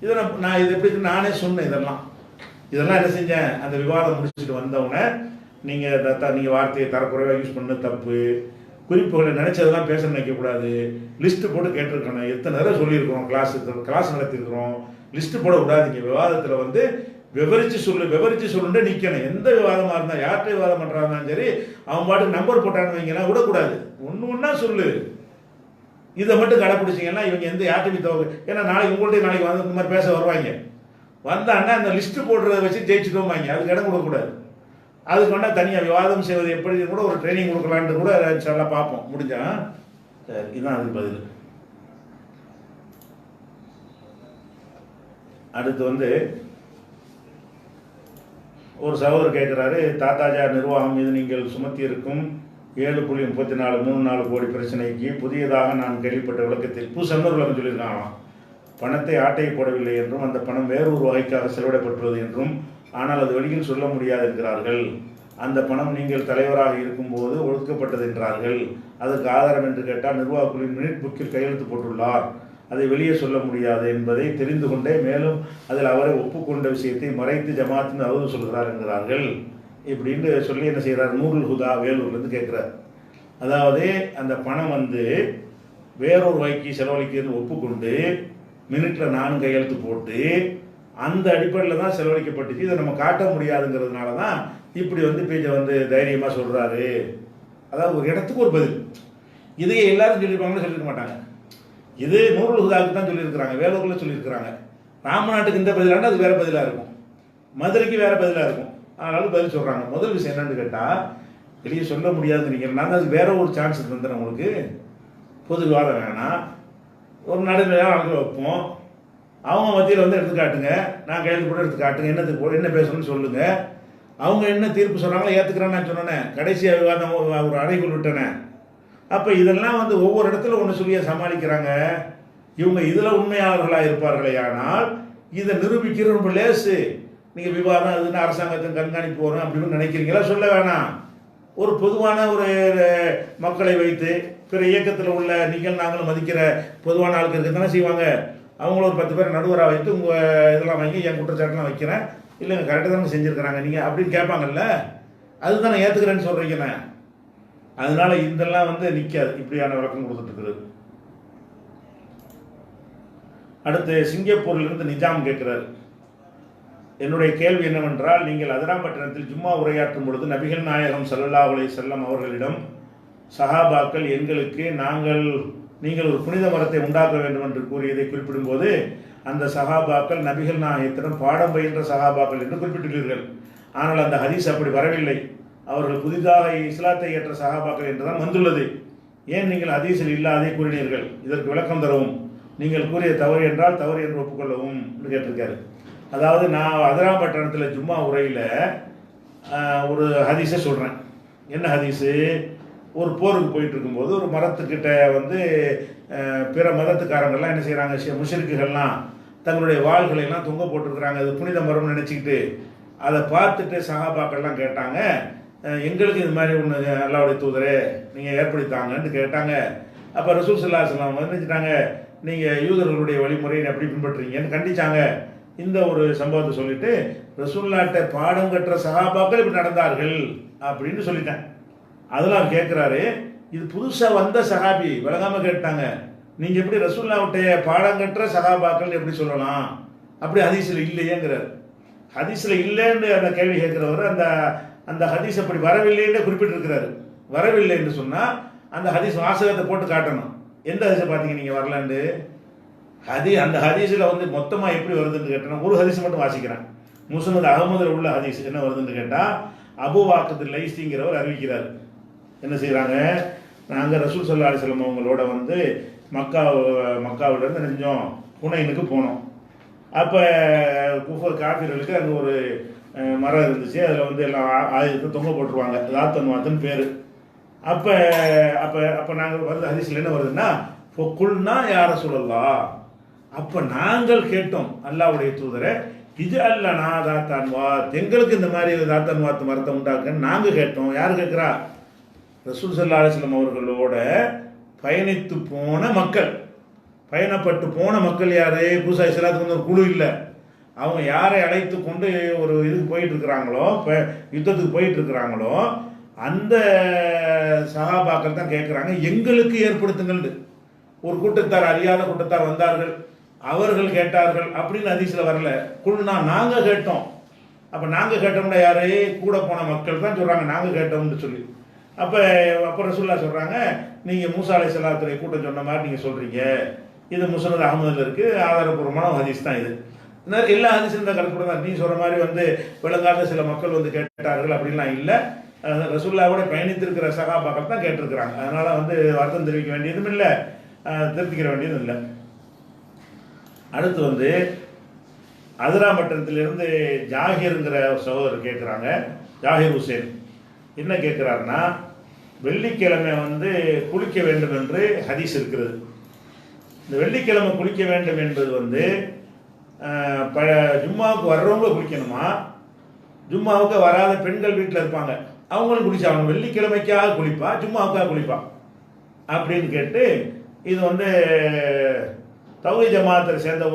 இதை நான் இது எப்படி நானே சொன்னேன். இதெல்லாம் என்ன செஞ்சேன், அந்த விவாதம் முடிச்சுட்டு வந்தவொடனே நீங்கள் வார்த்தையை தரக்குறைவாக யூஸ் பண்ண தப்பு, குறிப்புகளை நினைச்சதெல்லாம் பேச நினைக்கக்கூடாது, லிஸ்ட்டு போட்டு கேட்டிருக்கணும். எத்தனை தடவை சொல்லியிருக்கிறோம், கிளாஸ் நடத்திருக்கிறோம். லிஸ்ட்டு போடக்கூடாதுங்க. விவாதத்தில் விவரிச்சு சொல்லுன்னு நிற்கணும். எந்த விவாதமாக இருந்தால், யார்கிட்ட விவாதம் பண்ணுறாருந்தாலும் சரி, அவன் பாட்டுக்கு நம்பர் போட்டான்னு வைங்கன்னா விடக்கூடாது. ஒன்றா சொல்லு. இதை மட்டும் கடைப்பிடிச்சிங்கன்னா இவங்க எந்த யார்கிட்ட தவறு. ஏன்னா நாளைக்கு இந்த மாதிரி பேச வருவாங்க. வந்தான்னா அந்த லிஸ்ட்டு போடுறத வச்சு ஜெயிச்சுக்கோமாங்க. அதுக்கு இடம் கொடுக்கக்கூடாது. அதுக்கு வேணால் தனியாக விவாதம் செய்வது எப்படி கூட ஒரு ட்ரைனிங் கொடுக்கலான்ட்டு கூட எல்லாம் பார்ப்போம். முடிஞ்சா சரி, இதுதான் அதுக்கு பதில். அடுத்து ஒரு சகோதரர் கேட்குறாரு, தாத்தாஜா நிர்வாகம் மீது நீங்கள் சுமத்தி இருக்கும் 7.34 கோடி பிரச்சனைக்கு புதியதாக நான் கேள்விப்பட்ட விளக்கத்தில் புதுசன்னு விளக்கம் சொல்லியிருக்காங்களாம். பணத்தை ஆட்டையை போடவில்லை என்றும் அந்த பணம் வேறொரு வகைக்காக செலவிடப்பட்டுள்ளது என்றும், ஆனால் அது வெளியில் சொல்ல முடியாது என்கிறார்கள். அந்த பணம் நீங்கள் தலைவராக இருக்கும்போது ஒழுக்கப்பட்டது என்றார்கள். அதற்கு ஆதாரம் என்று கேட்டால் நிர்வாகக்குழுவின் மினிட் புக்கில் கையெழுத்து போட்டுள்ளார். அதை வெளியே சொல்ல முடியாது என்பதை தெரிந்து கொண்டே மேலும் அதில் அவரை ஒப்புக்கொண்ட விஷயத்தை மறைத்து ஜமாத்தின் அவது சொல்கிறார் என்கிறார்கள். இப்படின்னு சொல்லி என்ன செய்கிறார், நூருல் ஹுதா வேலூர்லேருந்து கேட்குறார். அதாவது அந்த பணம் வேறொரு வகைக்கு செலவழிக்கிறது ஒப்புக்கொண்டு மினிட்டில் 4 கையெழுத்து போட்டு அந்த அடிப்படையில் தான் செலவழிக்கப்பட்டுச்சு. இதை நம்ம காட்ட முடியாதுங்கிறதுனால தான் இப்படி வந்து பேஜை வந்து தைரியமாக சொல்கிறாரு. அதாவது ஒரு இடத்துக்கு ஒரு பதில். இதையே எல்லாரும் சொல்லியிருப்பாங்கன்னு சொல்லியிருக்க மாட்டாங்க. இது நூறுல் ஹுதாவுக்கு தான் சொல்லியிருக்கிறாங்க, வேலூரில் சொல்லியிருக்கிறாங்க. ராமநாட்டுக்கு இந்த பதிலாண்டா அது வேறு பதிலாக இருக்கும், மதுரைக்கு வேறு பதிலாக இருக்கும். அதனால பதில் சொல்கிறாங்க. முதல் விஷயம் என்னன்னு கேட்டால், வெளியே சொல்ல முடியாதுன்னு நினைக்கிறேன். அதுக்கு வேற ஒரு சான்ஸ் தந்துடுறேன் உங்களுக்கு. பொது விவாதம் வேணாம், ஒரு நடுநிலையாக அவங்க வைப்போம். அவங்க மத்தியில் வந்து எடுத்து காட்டுங்க, நான் கையெழுத்து கூட எடுத்து காட்டுங்க, என்ன பேசணும்னு சொல்லுங்கள். அவங்க என்ன தீர்ப்பு சொல்கிறாங்களோ ஏற்றுக்கிறேன்னு நான் சொன்னேன். கடைசியாக விவாதம் ஒரு அறைக்குள் விட்டனேன். அப்போ இதெல்லாம் வந்து ஒவ்வொரு இடத்துல ஒன்று சொல்லிய சமாளிக்கிறாங்க. இவங்க இதில் உண்மையாளர்களாக இருப்பார்களே, ஆனால் இதை நிரூபிக்கிற ரொம்ப லேசு. நீங்கள் விவாதம் அதுன்னு அரசாங்கத்தின் கண்காணிப்பு வரும் அப்படின்னு நினைக்கிறீங்களா? சொல்ல வேணாம். ஒரு பொதுவான ஒரு மக்களை வைத்து பிற இயக்கத்தில் உள்ள நீங்கள் நாங்களும் மதிக்கிற பொதுவான ஆளுக்கு இருக்க தானே செய்வாங்க. அவங்கள ஒரு 10 பேர் நடுவராக வைத்து உங்கள் இதெல்லாம் வைங்க, என் குற்றச்சாட்டுலாம் வைக்கிறேன், இல்லைங்க கரெக்டாக தானே செஞ்சுருக்கிறாங்க நீங்கள் அப்படின்னு கேட்பாங்கல்ல. அதுதான் நான் ஏற்றுக்கிறேன்னு சொல்கிறீங்கண்ணே. அதனால இதெல்லாம் வந்து நிற்காது. இப்படியான விளக்கம் கொடுத்துட்டு. அடுத்து சிங்கப்பூரிலிருந்து நிஜாம் கேட்கிறார். என்னுடைய கேள்வி என்னவென்றால், நீங்கள் அதிராம்பட்டினத்தில் ஜும்மா உரையாற்றும் பொழுது நபிகள் நாயகம் ஸல்லல்லாஹு அலைஹி வஸல்லம் அவர்களிடம் சஹாபாக்கள் எங்களுக்கு நீங்கள் ஒரு புனித மரத்தை உண்டாக்க வேண்டும் என்று கூறியதை குறிப்பிடும்போது அந்த சஹாபாக்கள் நபிகள் நாயகத்திடம் பாடம் பயின்ற சஹாபாக்கள் என்று குறிப்பிட்டுள்ளீர்கள். ஆனால் அந்த ஹதீஸ் அப்படி வரவில்லை. அவர்கள் புதிதாக இஸ்லாத்தை ஏற்ற சஹாபாக்கள் என்றுதான் வந்துள்ளது. ஏன் நீங்கள் ஹதீஸில் இல்லாதே கூறினீர்கள்? இதற்கு விளக்கம் தரவும். நீங்கள் கூறிய தவறு என்றால் தவறு என்று ஒப்புக்கொள்ளவும் என்று கேட்டிருக்காரு. அதாவது நான் அதிராம்பட்டினத்தில் ஜும்மா உரையில் ஒரு ஹதீஸை சொல்கிறேன். என்ன ஹதீஸு? ஒரு போருக்கு போயிட்டு இருக்கும்போது ஒரு மரத்துக்கிட்ட வந்து பிற மதத்துக்காரங்கள்லாம் என்ன செய்கிறாங்க, முஷ்ரிக்குகள்லாம் தங்களுடைய வாள்களை எல்லாம் தொங்க போட்டிருக்கிறாங்க. அது புனித மரம்னு நினச்சிக்கிட்டு அதை பார்த்துட்டு சஹாபாக்கள்லாம் கேட்டாங்க, எங்களுக்கு இது மாதிரி ஒன்று அல்லாஹ்வுடைய தூதரே நீங்கள் ஏற்படுத்தாங்கன்னு கேட்டாங்க. அப்போ ரசூல் ஸல்லல்லாஹு அலைஹி வஸல்லம் வந்து நினச்சிட்டாங்க, நீங்கள் யூதர்களுடைய வழிமுறையை எப்படி பின்பற்றுறீங்கன்னு கண்டிச்சாங்க. இந்த ஒரு சம்பவத்தை சொல்லிட்டு ரசூலுல்லாஹ்ட்ட பாடம் கற்ற சஹாபாக்கள் இப்படி நடந்தார்கள் அப்படின்னு சொல்லிட்டேன். அதெல்லாம் கேட்குறாரு, இது புதுசாக வந்த சஹாபி விளங்காமல் கேட்டாங்க, நீங்கள் எப்படி ரசூலுல்லாஹ்வுடைய பாடம் கற்ற சஹாபாக்கள் எப்படி சொல்லலாம்? அப்படி ஹதீஸில் இல்லையேங்கிறார். ஹதீஸில் இல்லைன்னு அந்த கேள்வி கேட்குறவர் அந்த ஹதீஸ் அப்படி வரவில்லைன்னு குறிப்பிட்டிருக்கிறாரு. வரவில்லை என்று சொன்னால் அந்த ஹதீஸ் வாசகத்தை போட்டு காட்டணும். எந்த ஹதீஸை பார்த்தீங்க நீங்கள் வரலான்னு? அந்த ஹதீஸில் வந்து மொத்தமாக எப்படி வருதுன்னு கேட்டேன்னா ஒரு ஹதீஸ் மட்டும் வாசிக்கிறேன். முஸ்னத் அஹ்மதில் உள்ள ஹதீஸ் என்ன வருதுன்னு கேட்டால், அபு வாக்கத் லைஸிங்கிறவர் அறிவிக்கிறார். என்ன செய்கிறாங்க, நாங்கள் ரசூல் ஸல்லல்லாஹு அலைஹி வஸல்லம் அவங்களோட வந்து மக்காவிலேருந்து நெஞ்சோம் ஹுனைனுக்கு போனோம். அப்போ காஃபிர்களுக்கு அங்கே ஒரு மரம் இருந்துச்சு, அதில் வந்து எல்லாம் ஆயுதத்தை தொங்க போட்டுருவாங்க, லாத்தன்வாத்துன்னு பேர். அப்போ அப்போ அப்போ நாங்கள் வருது ஹதீஸில் என்ன வருதுன்னா, பொக்குள்னா யார சொல்லலாம். அப்போ நாங்கள் கேட்டோம், அல்லாஹ்வுடைய தூதரை இது அல்லனா தாத்தான்வாத், எங்களுக்கு இந்த மாதிரி தாத்தான்வாத்து மரத்தை உண்டாக்குன்னு நாங்கள் கேட்டோம். யார் கேட்குறா? ரசூல் ஸல்லல்லாஹு அலைஹி வஸல்லம் அவர்களோட பயணித்து போன மக்கள், பயணப்பட்டு போன மக்கள். யார்? பூசா இஸ்லாத்துக்கு வந்து ஒரு குழு இல்லை. அவங்க யாரை அழைத்து கொண்டு ஒரு இதுக்கு போயிட்டு இருக்கிறாங்களோ, யுத்தத்துக்கு போயிட்டு இருக்கிறாங்களோ, அந்த சஹாபாக்கள் தான் கேட்குறாங்க, எங்களுக்கு ஏற்படுத்துங்கள். ஒரு கூட்டத்தார், அறியாத கூட்டத்தார் வந்தார்கள், அவர்கள் கேட்டார்கள் அப்படின்னு ஹதீஸில் வரல. குழுனா நாங்கள் கேட்டோம். அப்போ நாங்கள் கேட்டோம்னா யாரு? கூட போன மக்கள் தான் சொல்கிறாங்க நாங்கள் கேட்டோம்னு சொல்லி. அப்போ ரசூலுல்லாஹ் சொல்கிறாங்க, நீங்கள் மூசா அலைஹிஸ்ஸலாத்துடைய கூட்டம் சொன்ன மாதிரி நீங்கள் சொல்கிறீங்க. இது முஸ்னத் அஹ்மதில் இருக்குது, ஆதாரபூர்வமான ஹதீஸ் தான் இது. எல்லா ஹதீஸும் இந்த கருத்து தான். நீ சொல்கிற மாதிரி வந்து விளங்காத சில மக்கள் வந்து கேட்டார்கள் அப்படின்லாம் இல்லை. ரசூலுல்லாஹ்வோட பயணித்திருக்கிற சஹாபாக்கள் தான் கேட்டிருக்கிறாங்க. அதனால் வந்து அர்த்தம் தெரிவிக்க வேண்டியதும் இல்லை, திருத்திக்கிற வேண்டியதும் இல்லை. அடுத்து வந்து அதிராம்பட்டினத்திலிருந்து ஜாகிருங்கிற ஒரு சகோதரர் கேட்குறாங்க. ஜாகிர் ஹுசேன் என்ன கேட்குறாருன்னா, வெள்ளிக்கிழமை வந்து குளிக்க வேண்டும் என்று ஹதீஸ் இருக்கிறது. இந்த வெள்ளிக்கிழமை குளிக்க வேண்டும் என்பது வந்து ஜும்மாவுக்கு வர்றவங்க குளிக்கணுமா, ஜும்மாவுக்கு வராத பெண்கள் வீட்டில் இருப்பாங்க அவங்களும் குளிச்சாங்க, வெள்ளிக்கிழமைக்காக குளிப்பா ஜும்மாவுக்காக குளிப்பா அப்படின்னு கேட்டு, இது வந்து தௌஹீத் ஜமாத்தை சேர்ந்த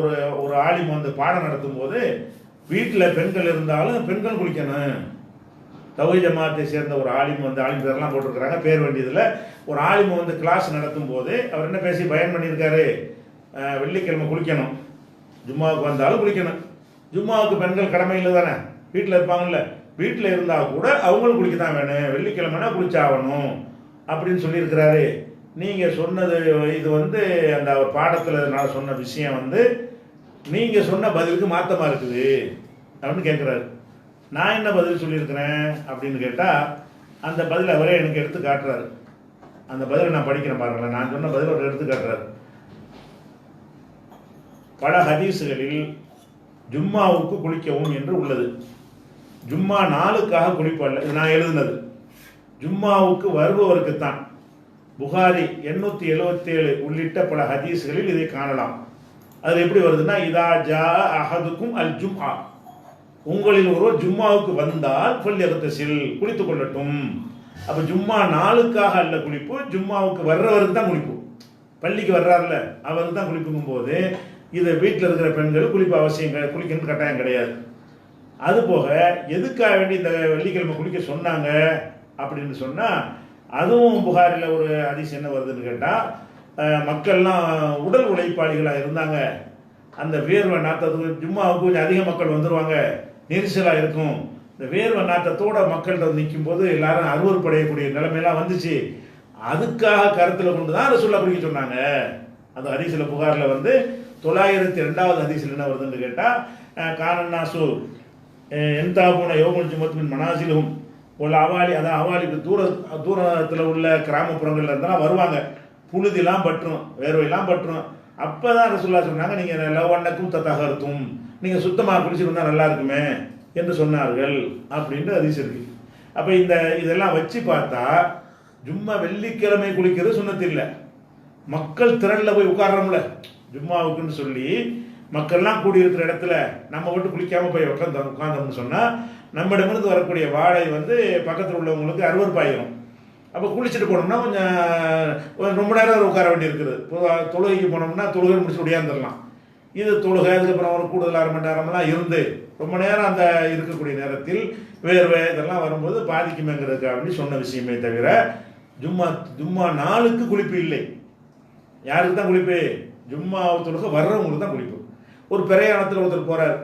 ஒரு ஆலிம் வந்து பாடம் நடத்தும் போது வீட்டில் பெண்கள் இருந்தாலும் பெண்கள் குளிக்கணும். தௌஹீத் ஜமாத்தை சேர்ந்த ஒரு ஆலிம் வந்து, ஆலிம் பேர்லாம் போட்டிருக்கிறாங்க, பேர் வேண்டியதில், ஒரு ஆலிம் வந்து கிளாஸ் நடத்தும் போது அவர் என்ன பேசி பயன் பண்ணியிருக்காரு, வெள்ளிக்கிழமை குளிக்கணும், ஜும்மாவுக்கு வந்தாலும் குளிக்கணும். ஜும்மாவுக்கு பெண்கள் கடமை இல்லை தானே, வீட்டில் இருப்பாங்கல்ல, வீட்டில் இருந்தால் கூட அவங்களும் குளிக்க தான் வேணும், வெள்ளிக்கிழமைனா குளிச்சாகணும் அப்படின்னு சொல்லியிருக்கிறாரு. நீங்கள் சொன்னது இது வந்து அந்த பாடத்தில் நான் சொன்ன விஷயம் வந்து நீங்கள் சொன்ன பதிலுக்கு மாற்றமாக இருக்குது அப்படின்னு கேட்குறாரு. நான் என்ன பதில் சொல்லியிருக்கிறேன் அப்படின்னு கேட்டால் அந்த பதில் அவரே எனக்கு எடுத்து காட்டுறாரு. அந்த பதிலை நான் படிக்கிறேன் பாருங்களேன். நான் சொன்ன பதில் அவர் எடுத்து காட்டுறாரு. பல ஹதீஸுகளில் ஜும்மாவுக்கு குளிக்கவும் என்று உள்ளது. ஜும்மா நாளுக்காக குளிப்பல்ல, இது நான் எழுதுனது. ஜும்மாவுக்கு வருபவருக்குத்தான். புகாரி 877 உள்ளிட்ட பல ஹதீஸ்களில் இதை காணலாம். அது எப்படி வருதுன்னா, இதா ஜா அஹதுக்கும் அல் ஜும்ஆ, உங்களில் ஒருவர் ஜும்மாவுக்கு வந்தால் ஃபல்யக்தசில், குளித்துக் கொள்ளட்டும். அப்போ ஜும்மா நாளுக்காக அல்ல குளிப்பு, ஜும்மாவுக்கு வர்றவருக்கு தான் குளிப்பு. பள்ளிக்கு வர்றாருல அவருக்கு தான் குளிப்புங்கும் போது இதை வீட்டில் இருக்கிற பெண்கள் குளிப்பு அவசியம், குளிக்கணும்னு கட்டாயம் கிடையாது. அதுபோக எதுக்காக வேண்டி இந்த வெள்ளிக்கிழமை குளிக்க சொன்னாங்க அப்படின்னு சொன்னால், அதுவும் புகாரில் ஒரு ஹதீஸ் என்ன வருதுன்னு கேட்டால், மக்கள்லாம் உடல் உழைப்பாளிகளாக இருந்தாங்க, அந்த வேர்வை நாற்றத்துக்கு ஜும்மாவுக்கு கொஞ்சம் அதிக மக்கள் வந்துடுவாங்க, நெரிசலாக இருக்கும். இந்த வேர்வை நாற்றத்தோட மக்கள்கிட்ட வந்து நிற்கும் போது எல்லாரும் அருவருப்படையக்கூடிய நிலைமையெல்லாம் வந்துச்சு. அதுக்காக கருத்தில் கொண்டு தான் ரசூலுல்லாஹ் குளிக்க சொன்னாங்க. அந்த ஹதீஸில் புகாரில் வந்து 902வது ஹதீஸில் என்ன வருதுன்னு கேட்டால், கானன்னாசு என்தாபூன யோகுல் ஜுமத்துமின் மனாசிலும் உள்ள அவாலி, அதான் அவாலிக்கு தூரத்தில் உள்ள கிராமப்புறங்கள்ல இருந்தாலும் வருவாங்க, புழுதிலாம் பற்றும், வேர்வையெல்லாம் பற்றும். அப்போ தான் ரசூலுல்லாஹ் சொன்னாங்க, நீங்கள் லவண்ணக்கும் தத்தகர்த்தும், நீங்கள் சுத்தமாக குளிச்சுருந்தா நல்லா இருக்குமே என்று சொன்னார்கள் அப்படின்ட்டு ஹதீஸ் இருக்கு. அப்போ இதெல்லாம் வச்சு பார்த்தா ஜும்மா வெள்ளிக்கிழமை குளிக்கிறது சுன்னத்து இல்லை. மக்கள் திரளில் போய் உட்கார்றோம்ல ஜும்மாவுக்குன்னு சொல்லி, மக்கள்லாம் கூடியிருக்கிற இடத்துல நம்ம மட்டும் குளிக்காமல் போய் உட்காந்தோம்னு சொன்னால் நம்மிடமிருந்து வரக்கூடிய வாடை வந்து பக்கத்தில் உள்ளவங்களுக்கு அருவருப்பாயிரும். அப்போ குளிச்சுட்டு போனோம்னா கொஞ்சம் ரொம்ப நேரம் உட்கார வேண்டி இருக்குது. தொழுகைக்கு போனோம்னா தொழுகை முடிச்சு ஒடியாந்துடலாம். இது தொழுகை, அதுக்கப்புறம் ஒரு கூடுதல் 1/2 மணி நேரம்லாம் இருந்து ரொம்ப நேரம் அந்த இருக்கக்கூடிய நேரத்தில் வேர்வை இதெல்லாம் வரும்போது பாதிக்குமேங்கிறதுக்கு அப்படின்னு சொன்ன விஷயமே தவிர ஜும்மா நாளுக்கு குளிப்பு இல்லை. யாருக்கு தான் குளிப்பு? ஜும்மா தொழுகை வர்றவங்களுக்கு தான் குளிப்பு. ஒரு பிரயாணத்தில் ஒருத்தர் போகிறார்,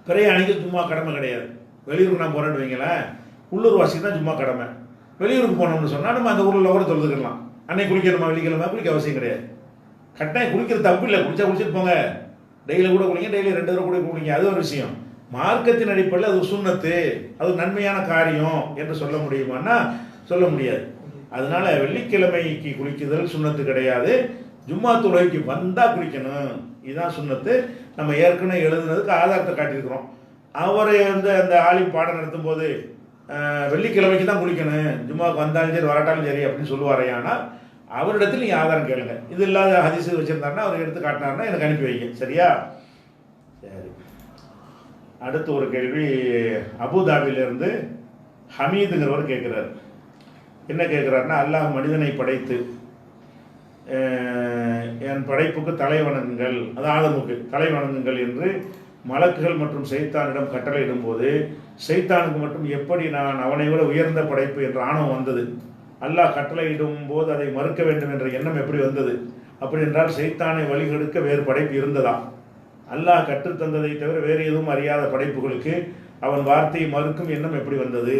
பிரயாணிக்கு ஜும்மா கடமை கிடையாது. வெளியூருக்கு நான் போகிறேன்னு வைங்களேன், உள்ளூர் வாசிக்கு தான் ஜும்மா கடமை. வெளியூருக்கு போனோம்னு சொன்னால் நம்ம அந்த ஊரில் கூட தொழுதுக்கலாம். அன்னைக்கு குளிக்கணுமா வெள்ளிக்கிழமை? குளிக்க அவசியம் கிடையாது. கட்டாயம் குளிக்கிறது தப்பு இல்லை, குளிச்சா குளிச்சுட்டு போங்க. டெய்லி கூட குளிங்க, டெய்லி 2 தடவை கூட குளிங்க, அது ஒரு விஷயம். மார்க்கத்தின் அடிப்படையில் அது சுன்னத்து, அது நன்மையான காரியம் என்று சொல்ல முடியுமான்னா சொல்ல முடியாது. அதனால வெள்ளிக்கிழமைக்கு குளிக்குதல் சுன்னத்து கிடையாது. ஜும்மா தொழுகைக்கு வந்தால் குளிக்கணும், இதுதான் சுன்னத்து. நம்ம ஏற்கனவே எழுதுனதுக்கு ஆதாரத்தை காட்டியிருக்கிறோம். அவரை வந்து அந்த ஆலிம் பாடம் நடத்தும் போது வெள்ளிக்கிழமைக்கு தான் குளிக்கணும், ஜும்மாவுக்கு வந்தாலும் சரி வரட்டாலும் சரி அப்படின்னு சொல்லுவாரே. ஆனால் அவரிடத்தில் நீங்கள் ஆதாரம் கேளுங்க. இது இல்லாத ஹதீஸ் வச்சுருந்தாருன்னா அவர் எடுத்து காட்டினாருன்னா எனக்கு அனுப்பி வைங்க, சரியா? சரி. அடுத்து ஒரு கேள்வி அபுதாபிலிருந்து ஹமீதுங்கிறவர் கேட்குறாரு. என்ன கேட்குறாருன்னா, அல்லாஹ் மனிதனை படைத்து என் படைப்புக்கு தலை வணங்குங்கள், அது ஆதமுக்கு தலை வணங்குங்கள் என்று மலக்குகள் மற்றும் சைத்தானிடம் கட்டளையிடும் போது சைத்தானுக்கு மட்டும் எப்படி நான் அவனை விட உயர்ந்த படைப்பு என்ற ஆணவம் வந்தது? அல்லாஹ் கட்டளையிடும் போது அதை மறுக்க வேண்டும் என்ற எண்ணம் எப்படி வந்தது? அப்படி என்றால் சைத்தானை வழிகெடுக்க வேறு படைப்பு இருந்ததா? அல்லாஹ் கற்றுத்தந்ததை தவிர வேறு எதுவும் அறியாத படைப்புகளுக்கு அவன் வார்த்தையை மறுக்கும் எண்ணம் எப்படி வந்தது?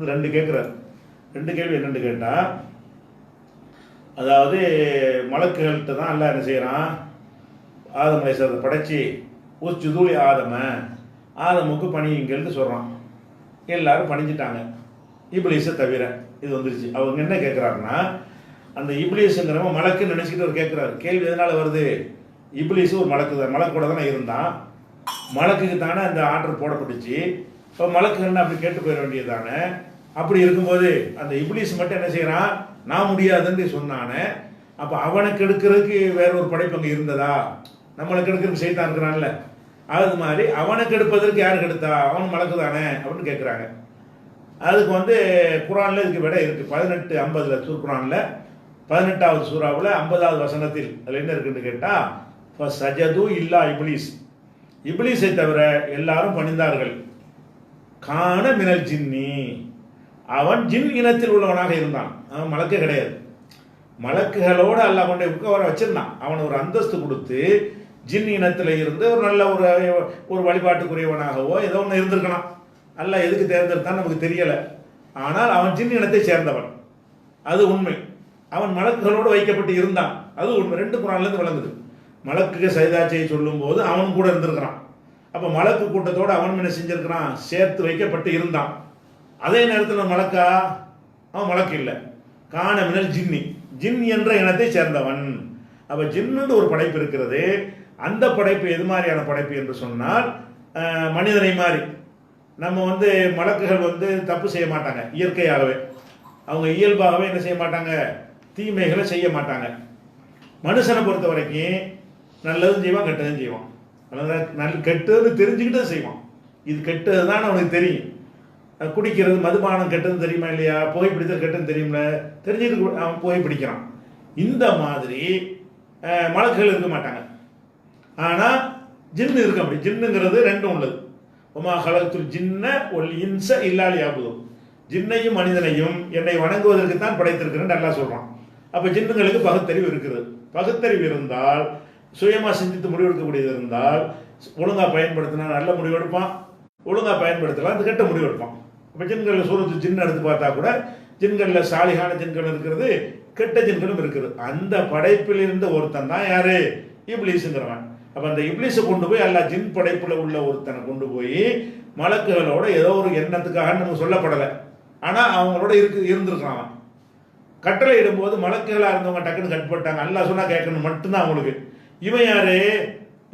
2 கேட்குறார். 2 கேள்வி என்னென்னு கேட்டால், அதாவது மலக்குகள்கிட்ட தான் அல்லாஹ் என்ன செய்கிறான், ஆதம் அலைஹிஸ்ஸலாத்தை படைச்சி உஸ்ஜுது ஆதமுக்கு பணியுங்கள்னு சொல்கிறான். எல்லாரும் பணிஞ்சிட்டாங்க, இப்லீஸை தவிர. இது வந்துருச்சு. அவங்க என்ன கேட்குறாருன்னா, அந்த இப்லீஸுங்கிறவங்க மலக்குன்னு நினச்சிக்கிட்டு அவர் கேட்குறாரு. கேள்வி எதனால் வருது? இப்லீஸு ஒரு மலக்கு தான், மலக்கூட தானே இருந்தான். மலக்குக்கு தானே அந்த ஆர்டர் போடப்பட்டுச்சு. இப்போ மலக்குன்னு அப்படி கேட்டு போயிட வேண்டியது தானே. அப்படி இருக்கும்போது அந்த இப்லீஸ் மட்டும் என்ன செய்கிறான், நான் முடியாதுன்னு சொன்னானே. அப்போ அவனுக்கு எடுக்கிறதுக்கு வேற ஒரு படைப்பு அங்கே இருந்ததா? நம்மளுக்கு எடுக்கிறதுக்கு சைத்தான் இருக்கிறான்ல, அது மாதிரி அவனுக்கு எடுப்பதற்கு யாருக்கு எடுத்தா? அவன் மலக்கு தானே அப்படின்னு கேட்குறாங்க. அதுக்கு வந்து குரானில் இதுக்கு விட இருக்குது. 18:50 திருக்குரானில் 18வது சூறாவில் 50வது வசனத்தில் அதில் என்ன இருக்குன்னு கேட்டால், இப்போ சஜது இல்லா இப்லீஸ், இப்லீஸை தவிர எல்லாரும் பணிந்தார்கள். கான மினல் ஜின்னி, அவன் ஜின் இனத்தில் உள்ளவனாக இருந்தான். அவன் மலக்கே கிடையாது. மலக்குகளோடு அல்லாஹ் கொண்டே உட்கார வச்சிருந்தான். அவன் ஒரு அந்தஸ்து கொடுத்து ஜின் இனத்தில் இருந்து ஒரு நல்ல ஒரு வழிபாட்டுக்குரியவனாகவோ ஏதோ ஒன்று இருந்திருக்கணும். அல்லாஹ் எதுக்கு தேர்ந்தெடுத்தான் நமக்கு தெரியலை. ஆனால் அவன் ஜின் இனத்தை சேர்ந்தவன், அது உண்மை. அவன் மலக்குகளோடு வைக்கப்பட்டு இருந்தான், அது உண்மை. 2 குர்ஆன்லேருந்து விளங்குது. மலக்குக்கு சஜதா செய்ய சொல்லும் போது அவன் கூட இருந்திருக்கிறான். அப்போ மலக்கு கூட்டத்தோடு அவன் என்ன செஞ்சிருக்கிறான், சேர்த்து வைக்கப்பட்டு இருந்தான். அதே நேரத்தில் மலக்கா, அவன் மலக்கு இல்லை. கான மினல் ஜின்னி, ஜின் என்ற இனத்தை சேர்ந்தவன். அப்போ ஜின்னு ஒரு படைப்பு இருக்கிறது. அந்த படைப்பு எது மாதிரியான படைப்பு என்று சொன்னால், மனிதனை மாதிரி. நம்ம மலக்குகள் தப்பு செய்ய மாட்டாங்க இயற்கையாகவே. அவங்க இயல்பாகவே என்ன செய்ய மாட்டாங்க, தீமைகளை செய்ய மாட்டாங்க. மனுஷனை பொறுத்த வரைக்கும் நல்லதும் செய்வான், கெட்டதும் செய்வான். கெட்டதுன்னு தெரிஞ்சுக்கிட்டு செய்வான். இது கெட்டது தான் அவனுக்கு தெரியும். குடிக்கிறது, மதுபானம் கெட்டதுன்னு தெரியுமா இல்லையா, புகைப்பிடித்தல் கெட்டதுன்னு தெரியும்ல, தெரிஞ்சுட்டு அவன் புகைப்பிடிக்கிறான். இந்த மாதிரி மலக்குகள் இருக்க மாட்டாங்க. ஆனால் ஜின்னு இருக்கு. அப்படி ஜின்னுங்கிறது 2 உள்ளது. ஒமா ஹலத்துல் ஜின்ன ஒல் இன்ச இல்லாலி யாபுதும், ஜின்னையும் மனிதனையும் என்னை வணங்குவதற்கு தான் படைத்திருக்கிறேன்னு நல்லா சொல்கிறான். அப்போ ஜின்னுங்களுக்கு பகுத்தறிவு இருக்கிறது. பகுத்தறிவு இருந்தால், சுயமாக சிந்தித்து முடிவெடுக்கக்கூடியது இருந்தால், ஒழுங்காக பயன்படுத்தினா நல்ல முடிவெடுப்பான், ஒழுங்காக பயன்படுத்தலாம் அது கெட்ட முடிவெடுப்பான். இப்போ ஜின்களில் சூரத்து ஜின் எடுத்து பார்த்தா கூட ஜின்களில் சாலிகான ஜின்கள் இருக்கிறது, கெட்ட ஜின்களும் இருக்குது. அந்த படைப்பில் இருந்த ஒருத்தன் தான் யாரு, இப்லீஸுங்கிறவன். அப்போ அந்த இப்லீஸை கொண்டு போய் அல்லாஹ் ஜின் படைப்பில் உள்ள ஒருத்தனை கொண்டு போய் மலக்குகளோட ஏதோ ஒரு எண்ணத்துக்காக நமக்கு சொல்லப்படலை, ஆனால் அவங்களோட இருந்திருக்கான். கட்டளை இடும்போது மலக்குகளாக இருந்தவங்க டக்குன்னு கட்டுப்பட்டாங்க. அல்லாஹ் சொன்னால் கேட்கணும் மட்டும்தான் அவங்களுக்கு. இவன் யாரு,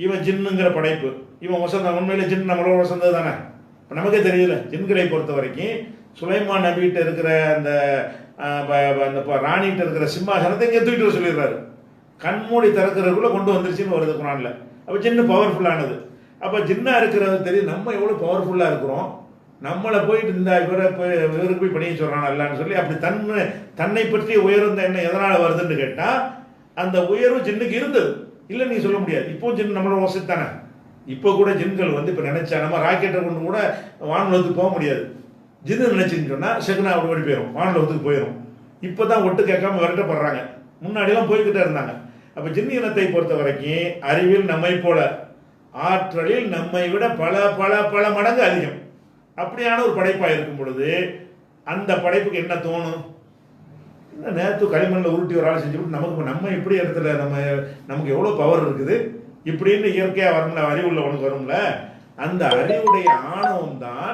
இவன் ஜின்னுங்கிற படைப்பு. இவன் வசந்த, உண்மையில ஜின் நம்மளோட வசந்தது தானே. இப்போ நமக்கே தெரியல. ஜின்களை பொறுத்த வரைக்கும் சுலைமான் நபிகிட்ட இருக்கிற அந்த ராணிகிட்ட இருக்கிற சிம்மாசனத்தை இங்கே தூக்கிட்டு வர சொல்லிடுறாரு. கண்மூடி திறக்கிறதுக்குள்ள கொண்டு வந்துருச்சுன்னு வருது குரான்ல. அப்போ ஜின்னு பவர்ஃபுல்லானது. அப்போ ஜின்னா இருக்கிறது தெரியும் நம்ம எவ்வளோ பவர்ஃபுல்லாக இருக்கிறோம். நம்மளை போயிட்டு இந்த இவருக்கு போய் பணிய சொல்கிறான் அல்லான்னு சொல்லி அப்படி தன்னை பற்றி உயர்ந்த எண்ணம் எதனால் வருதுன்னு கேட்டால், அந்த உயர்வு ஜின்னுக்கு இருந்தது இல்லை நீ சொல்ல முடியாது. இப்போ ஜின் நம்மளோட வசத்தானே. இப்போ கூட ஜின்கள் இப்போ நினைச்சா நம்ம ராக்கெட்டை கொண்டு கூட வானுலகத்துக்கு போக முடியாது. ஜின்னு நினைச்சுன்னு சொன்னால் செகனா அப்படி ஓடி போயிடும், வானுலகத்துக்கு போயிடும். இப்போ தான் ஒட்டு கேட்காம விரட்டப்படுறாங்க. முன்னாடிலாம் போய்கிட்டே இருந்தாங்க. அப்போ ஜின் இனத்தை பொறுத்த வரைக்கும் அறிவில் நம்மை போல, ஆற்றலில் நம்மை விட பல பல பல மடங்கு அதிகம். அப்படியான ஒரு படைப்பாக இருக்கும் பொழுது அந்த படைப்புக்கு என்ன தோணும், இந்த நேற்று களிமண்ணில் உருட்டி ஒரு ஆள் செஞ்சுவிட்டு நம்ம இப்படி இடத்துல நமக்கு எவ்வளோ பவர் இருக்குது இப்படின்னு இயற்கையாக வரும்ல, அறிவுள்ளவனுக்கு வரும்ல. அந்த அறிவுடைய ஆணவம் தான்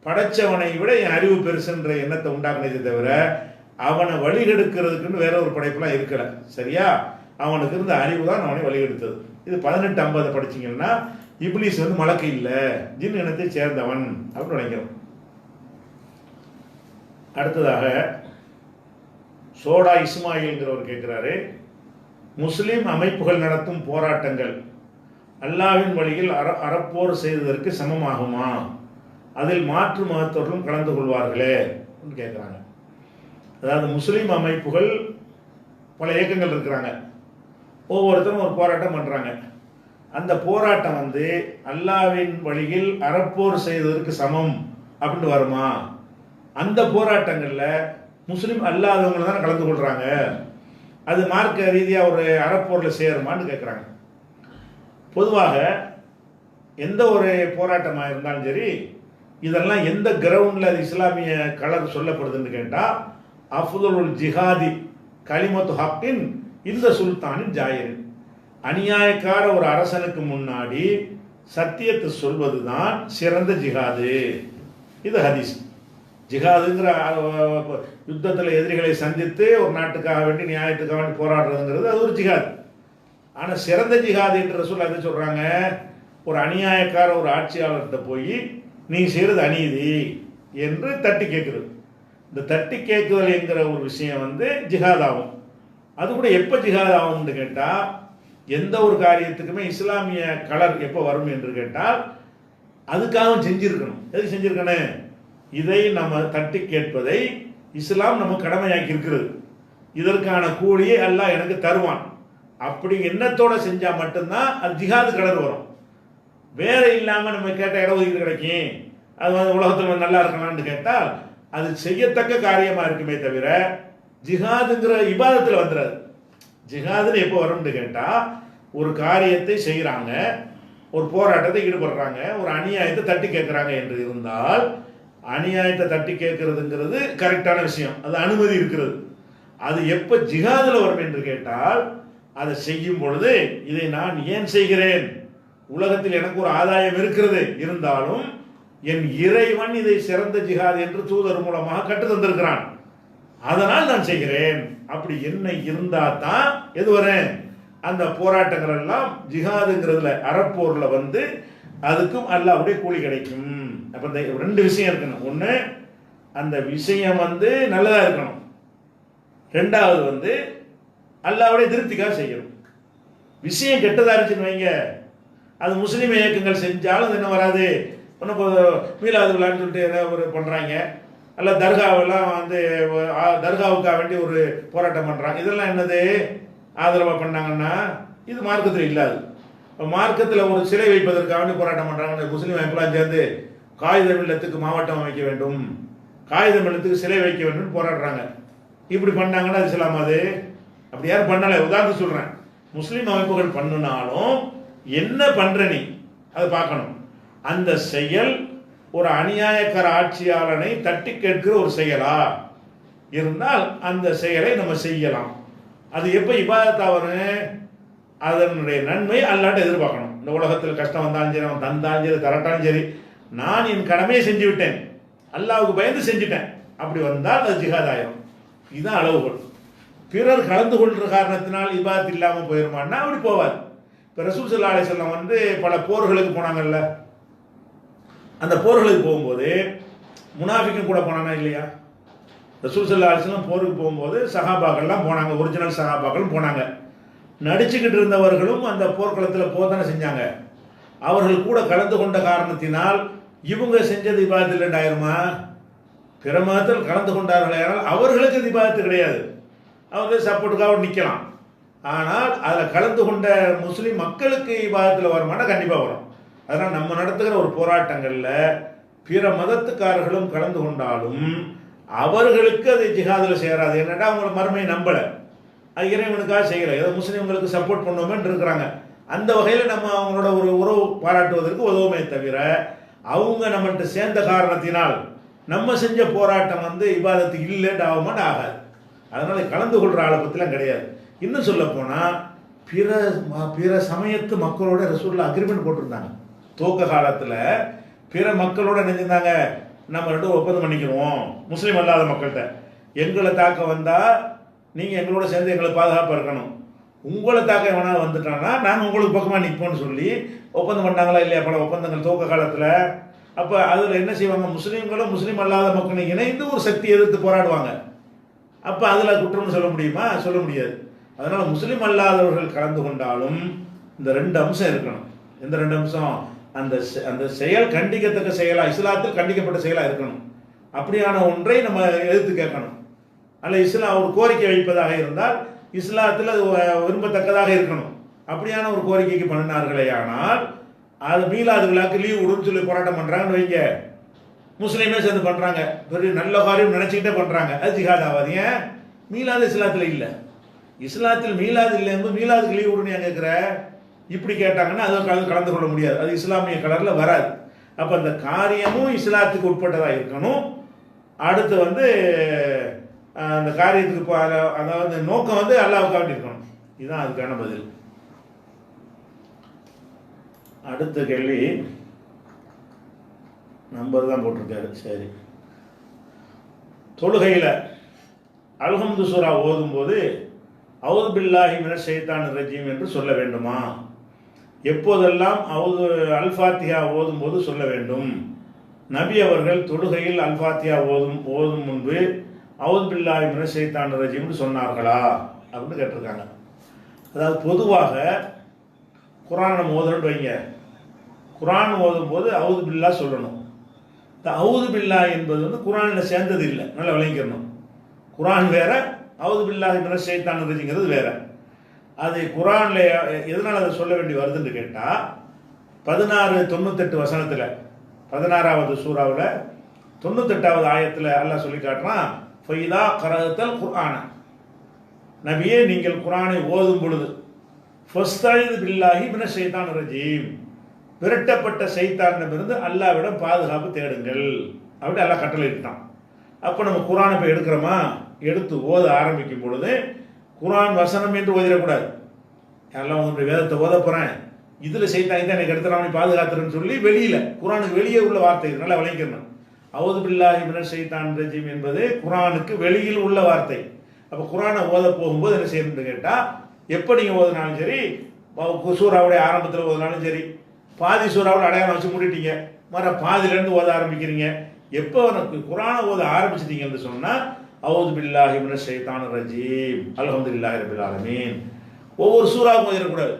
படைச்சவனை விட என் அறிவு பெருசுன்ற எண்ணத்தை உண்டாக்குனதே தவிர அவனை வழிகெடுக்கிறதுக்குன்னு வேற ஒரு படைப்புலாம் இருக்கல. சரியா, அவனுக்கு இருந்த அறிவு தான் அவனை வழிகெடுத்தது. இது 18:50 படிச்சிங்கன்னா இப்லீஸ் மலக்கு இல்லை, ஜின் இனத்தை சேர்ந்தவன் அப்படின்னு நினைக்கிறோம். அடுத்ததாக சோடா இஸ்மாயில்ங்கிறவர் கேட்கிறாரு, முஸ்லிம் அமைப்புகள் நடத்தும் போராட்டங்கள் அல்லாஹ்வின் வழியில் அறப்போர் செய்ததற்கு சமமாகுமா, அதில் மாற்று மதத்தவர்களும் கலந்து கொள்வார்களே கேட்குறாங்க. அதாவது முஸ்லீம் அமைப்புகள் பல இயக்கங்கள் இருக்கிறாங்க, ஒவ்வொருத்தரும் ஒரு போராட்டம் பண்ணுறாங்க. அந்த போராட்டம் அல்லாஹ்வின் வழியில் அறப்போர் செய்ததற்கு சமம் அப்படின்னு வருமா? அந்த போராட்டங்களில் முஸ்லீம் அல்லாதவங்களை தானே கலந்து கொள்கிறாங்க, அது மார்க்க ரீதியாக ஒரு அறப்போரில் சேருமான்னு கேட்குறாங்க. பொதுவாக எந்த ஒரு போராட்டமாக இருந்தாலும் சரி, இதெல்லாம் எந்த கிரவுண்டில் அது இஸ்லாமிய கலர் சொல்லப்படுதுன்னு கேட்டால், அஃதுலுல் ஜிஹாதி கலிமத்து ஹக்கின் இந்த சுல்தானின் ஜாயிரின், அநியாயக்கார ஒரு அரசனுக்கு முன்னாடி சத்தியத்தை சொல்வது தான் சிறந்த ஜிஹாது. இது ஹதீஸ். ஜிஹாதுங்கிற யுத்தத்தில் எதிரிகளை சந்தித்து ஒரு நாட்டுக்காக வேண்டி நியாயத்துக்காக வேண்டி போராடுறதுங்கிறது அது ஒரு ஜிஹாது. ஆனால் சிறந்த ஜிஹாது என்று ரசூல் அதை சொல்கிறாங்க, ஒரு அநியாயக்கார ஒரு ஆட்சியாளர்கிட்ட போய் நீ செய்கிறது அநீதி என்று தட்டி கேட்குறது. இந்த தட்டி கேட்குதல் என்கிற ஒரு விஷயம் ஜிஹாத் ஆகும். அது கூட எப்போ ஜிஹாத் ஆகும்னு கேட்டால், எந்த ஒரு காரியத்துக்குமே இஸ்லாமிய கலர் எப்போ வரும் என்று கேட்டால் அதுக்காக செஞ்சிருக்கணும். எதுக்கு செஞ்சிருக்கணும்? இதை நம்ம தட்டி கேட்பதை இஸ்லாம் நம்ம கடமையாக்கி இருக்கிறது, இதற்கான கூலியை அல்லாஹ் எனக்கு தருவான் அப்படி எண்ணத்தோட செஞ்சால் மட்டும்தான் அது ஜிஹாது கலர் வரும். வேற இல்லாமல் நம்ம கேட்ட இடஒதுக்கீடு கிடைக்கும், அது உலகத்தில் நல்லா இருக்கலாம்னு கேட்டால் அது செய்யத்தக்க காரியமாக இருக்குமே தவிர ஜிஹாதுங்கிற இபாதத்தில் வந்துடாது. ஜிஹாதுன்னு எப்போ வரும்னு கேட்டால், ஒரு காரியத்தை செய்கிறாங்க, ஒரு போராட்டத்தை ஈடுபடுறாங்க, ஒரு அநியாயத்தை தட்டி கேட்குறாங்க என்று இருந்தால் அநியாயத்தை தட்டி கேட்கறதுங்கிறது கரெக்டான விஷயம், அது அனுமதி இருக்கிறது. அது எப்ப ஜிஹாதுல வரும் என்று கேட்டால், அதை செய்யும் பொழுது இதை நான் ஏன் செய்கிறேன், உலகத்தில் எனக்கு ஒரு ஆதாயம் இருக்கிறது, இருந்தாலும் என் இறைவன் இதை சிறந்த ஜிஹாத் என்று தூதர் மூலமாக கற்று தந்திருக்கிறான், அதனால் நான் செய்கிறேன். அப்படி என்ன இருந்தா தான் எது வரேன், அந்த போராட்டங்கள் எல்லாம் ஜிஹாதுங்கிறதுல அறப்போர்ல வந்து அதுக்கும் அல்லாஹ்வுடைய கூலி கிடைக்கும். அப்ப இந்த ரெண்டு விஷயம் இருக்கணும். ஒன்று, அந்த விஷயம் வந்து நல்லதா இருக்கணும். ரெண்டாவது வந்து அல்லாஹ்வுடைய திருப்திக்காக செய்யணும். விஷயம் கெட்டதா இருந்துச்சுன்னு வைங்க, அது முஸ்லீம் இயக்கங்கள் செஞ்சாலும் அது என்ன வராது. ஒன்றும் மீலாது விழான்னு சொல்லிட்டு ஏதாவது ஒரு பண்ணுறாங்க, அல்ல தர்காவெல்லாம் வந்து தர்காவுக்காக வேண்டி ஒரு போராட்டம் பண்ணுறாங்க, இதெல்லாம் என்னது ஆதரவாக பண்ணாங்கன்னா இது மார்க்கத்தில் இல்லாது. மார்க்கத்தில் ஒரு சிலை வைப்பதற்காக வேண்டி போராட்டம் பண்ணுறாங்க. முஸ்லீம் அமைப்பெல்லாம் சேர்ந்து காகிதம் இல்லத்துக்கு மாவட்டம் அமைக்க வேண்டும், காகிதம் இல்லத்துக்கு சிலை வைக்க வேண்டும் போராடுறாங்க. இப்படி பண்ணாங்கன்னா அது இஸ்லாம்? அது அப்படி யாரும் பண்ணலை. உதாரணத்துக்கு சொல்கிறேன், முஸ்லீம் அமைப்புகள் பண்ணினாலும் என்ன பண்ற நீ அதை பார்க்கணும். அந்த செயல் ஒரு அநியாயக்கார ஆட்சியாளனை தட்டி கேட்கிற ஒரு செயலா இருந்தால் அந்த செயலை நம்ம செய்யலாம். அது எப்போ இபாதத்தா வரும், அதனுடைய நன்மை அல்லாட்ட எதிர்பார்க்கணும். இந்த உலகத்தில் கஷ்டம் வந்தாலும் சரி, அவன் தந்தாலும் சரி, தரட்டாலும் சரி, நான் என் கடமையை செஞ்சு விட்டேன், அல்லாவுக்கு பயந்து செஞ்சுட்டேன், அப்படி வந்தால் அது ஜிஹாத் ஆயிரும். இதுதான் அளவுகோல். பிறர் கலந்து கொள்கிற காரணத்தினால் இபாதத் இல்லாமல் போயிருமான்னா அப்படி போவாது. இப்போ ரசூல் ஸல்லல்லாஹு அலைஹி வஸல்லம் வந்து பல போர்களுக்கு போனாங்கல்ல, அந்த போர்களுக்கு போகும்போது முனாஃபிக்கும் கூட போனானா இல்லையா? ரசூல் ஸல்லல்லாஹு அலைஹி வஸல்லம் போருக்கு போகும்போது சஹாபாக்கள்லாம் போனாங்க, ஒரிஜினல் சஹாபாக்களும் போனாங்க. நடிச்சுக்கிட்டு இருந்தவர்களும் அந்த போர்க்களத்தில் போதானே செஞ்சாங்க. அவர்கள் கூட கலந்து கொண்ட காரணத்தினால் இவங்க செஞ்சது இபாதத் இல்லைன்னு ஆயிருமா? பிற மதத்தில் கலந்து கொண்டார்கள் ஆனால் அவர்களுக்கு அது இபாதத்து கிடையாது, அவங்க சப்போர்ட்டுக்காக நிற்கலாம். ஆனால் அதில் கலந்து கொண்ட முஸ்லீம் மக்களுக்கு இபாதத்தில் வருமானா கண்டிப்பாக வரும். அதனால் நம்ம நடத்துகிற ஒரு போராட்டங்களில் பிற மதத்துக்காரர்களும் கலந்து கொண்டாலும் அவர்களுக்கு அது ஜிஹாதில் சேராது. என்னடா அவங்கள மறுமையை நம்பலை, அது இறைவனுக்காக செய்யலை, ஏதோ முஸ்லீம்களுக்கு சப்போர்ட் பண்ணுவோமேன்னு இருக்கிறாங்க. அந்த வகையில் நம்ம அவங்களோட ஒரு உறவு பாராட்டுவதற்கு உதவுமே தவிர, அவங்க நம்மள்கிட்ட சேர்ந்த காரணத்தினால் நம்ம செஞ்ச போராட்டம் வந்து இபாதத்து இல்லைன்னு ஆகுமான்னு ஆகாது. அதனால கலந்து கொள்கிற ஆளை பற்றிலாம் கிடையாது. இன்னும் சொல்ல போனால் பிற சமயத்து மக்களோட ரசூலுல்லாஹ் அக்ரிமெண்ட் போட்டிருந்தாங்க. துவக்க காலத்தில் பிற மக்களோட நினைஞ்சிருந்தாங்க, நம்ம ரெண்டும் ஒப்பந்தம் பண்ணிக்கிறோம் முஸ்லீம் அல்லாத மக்கள்கிட்ட, எங்களை தாக்க வந்தால் நீங்கள் எங்களோட சேர்ந்து எங்களை பாதுகாப்பாக இருக்கணும், உங்களை தாக்க வேணா வந்துட்டாங்கன்னா நாங்கள் உங்களுக்கு பக்கமாக நிற்போம்னு சொல்லி ஒப்பந்தம் பண்ணாங்களா இல்லையா? பல ஒப்பந்தங்கள் துவக்க காலத்தில். அப்போ அதில் என்ன செய்வாங்க, முஸ்லீம்களும் முஸ்லீம் அல்லாத மக்களும் இணைந்து ஒரு சக்தி எதிர்த்து போராடுவாங்க. அப்போ அதில் குற்றம்னு சொல்ல முடியுமா? சொல்ல முடியாது. அதனால் முஸ்லீம் அல்லாதவர்கள் கலந்து கொண்டாலும் இந்த ரெண்டு அம்சம் இருக்கணும். எந்த ரெண்டு அம்சம்? அந்த செயல் கண்டிக்கத்தக்க செயலா, இஸ்லாத்தில் கண்டிக்கப்பட்ட செயலாக இருக்கணும். அப்படியான ஒன்றை நம்ம எதிர்த்து கேட்கணும். அல்ல இஸ்லாம் ஒரு கோரிக்கை வைப்பதாக இருந்தால் இஸ்லாத்தில் அது விரும்பத்தக்கதாக இருக்கணும். அப்படியான ஒரு கோரிக்கைக்கு பண்ணினார்களே ஆனால் அது மீலாது விழாக்கு லீவ் விடுன்னு சொல்லி போராட்டம் பண்ணுறாங்கன்னு வைங்க, முஸ்லீமே சேர்ந்து பண்ணுறாங்க, பெரிய நல்ல காரியம் நினச்சிக்கிட்டே பண்ணுறாங்க, அது ஜிஹாத் ஆகாது. ஏன்? மீலாது இஸ்லாத்தில் இல்லை. இஸ்லாத்தில் மீலாது இல்லை என்பது மீலாதுக்கு லீவ் விடுன்னு ஏன் கேட்குற? இப்படி கேட்டாங்கன்னா அது கலந்து கொள்ள முடியாது, அது இஸ்லாமிய கலரில் வராது. அப்போ அந்த காரியமும் இஸ்லாத்துக்கு உட்பட்டதாக இருக்கணும். அடுத்து வந்து அந்த காரியத்துக்கு அதாவது நோக்கம் வந்து அல்லாஹ்வுக்காக இருக்கணும். இதுதான் அதுக்கான பதில். அடுத்த கேள்வி நம்பர் தான் போட்டிருக்காரு. சரி, தொழுகையில் அல்ஹம்து சூரா ஓதும்போது அவுது பில்லாஹி மினஷ் ஷைத்தானிர் ரஜீம் என்று சொல்ல வேண்டுமா? எப்போதெல்லாம் அல்ஃபாத்திஹா ஓதும்போது சொல்ல வேண்டும்? நபி அவர்கள் தொழுகையில் அல்ஃபாத்திஹா ஓதும் முன்பு அவுது பில்லாஹி மினஷ் ஷைத்தானிர் ரஜீம்னு சொன்னார்களா அப்படின்னு கேட்டிருக்காங்க. அதாவது பொதுவாக குர்ஆன் நம்ம ஓதுறோன்னு வைங்க, குர்ஆன் ஓதும்போது அவுது பில்லா சொல்லணும். இந்த அவுது பில்லா என்பது வந்து குர்ஆனில் சேர்ந்தது இல்லை, நல்லா விளங்கிக்கணும். குர்ஆன் வேற, அவுது பில்லாஹி மினஷ் ஷைத்தானிர் ரஜீம்ங்கிறது வேற. அது குர்ஆனில் எதனால் அதை சொல்ல வேண்டி வருதுன்னு கேட்டால் 1698 வசனத்தில் 16வது சூறாவில் 98வது ஆயத்தில் அல்லாஹ் சொல்லி காட்டுறான், ஃபைதா கரஅத்தல் குர்ஆன, நபியே நீங்கள் குர்ஆனை ஓதும் பொழுது ஃபஸ்தஈது பில்லாஹி மினஷ் ஷைத்தானிர் ரஜீம், விரட்டப்பட்ட சைத்தானிடமிருந்து அல்லாஹ்விடம் பாதுகாப்பு தேடுங்கள் அப்படி எல்லாம் கட்டளை இட்டான். அப்போ நம்ம குரானை இப்போ எடுக்கிறோமா, எடுத்து ஓத ஆரம்பிக்கும் பொழுது குரான் வசனம் என்று ஓதிடக்கூடாது. யாரெல்லாம் உங்களுடைய வேதத்தை ஓத போகிறேன், இதில் சைத்தான் தான் எனக்கு எடுத்துறான் பாதுகாத்துறேன்னு சொல்லி வெளியில் குரானுக்கு வெளியே உள்ள வார்த்தை இது நல்லா விளங்கிக்கணும். அவுது பில்லாஹி மினஷ் ஷைத்தானிர் ரஜீம் என்பது குரானுக்கு வெளியில் உள்ள வார்த்தை. அப்போ குரானை ஓத போகும்போது என்ன செய்யணும்னு கேட்டால், எப்போ நீங்கள் ஓதுனாலும் சரி, சூறாவுடைய ஆரம்பத்தில் ஓதுனாலும் சரி, பாதி சூறாவோட அடையாளம் வச்சு மூடிட்டீங்க, பாதியிலேருந்து ஓத ஆரம்பிக்கிறீங்க. எப்போ எனக்கு குரானை ஓத ஆரம்பிச்சிட்டீங்கன்னு சொன்னால் அவுது பில்லாஹி மினஷ் ஷைத்தானிர் ரஜீம் அல்ஹம்துலில்லாஹி ரப்பில் ஆலமீன். ஒவ்வொரு சூறாவுக்கும் ஓதிடக்கூடாது.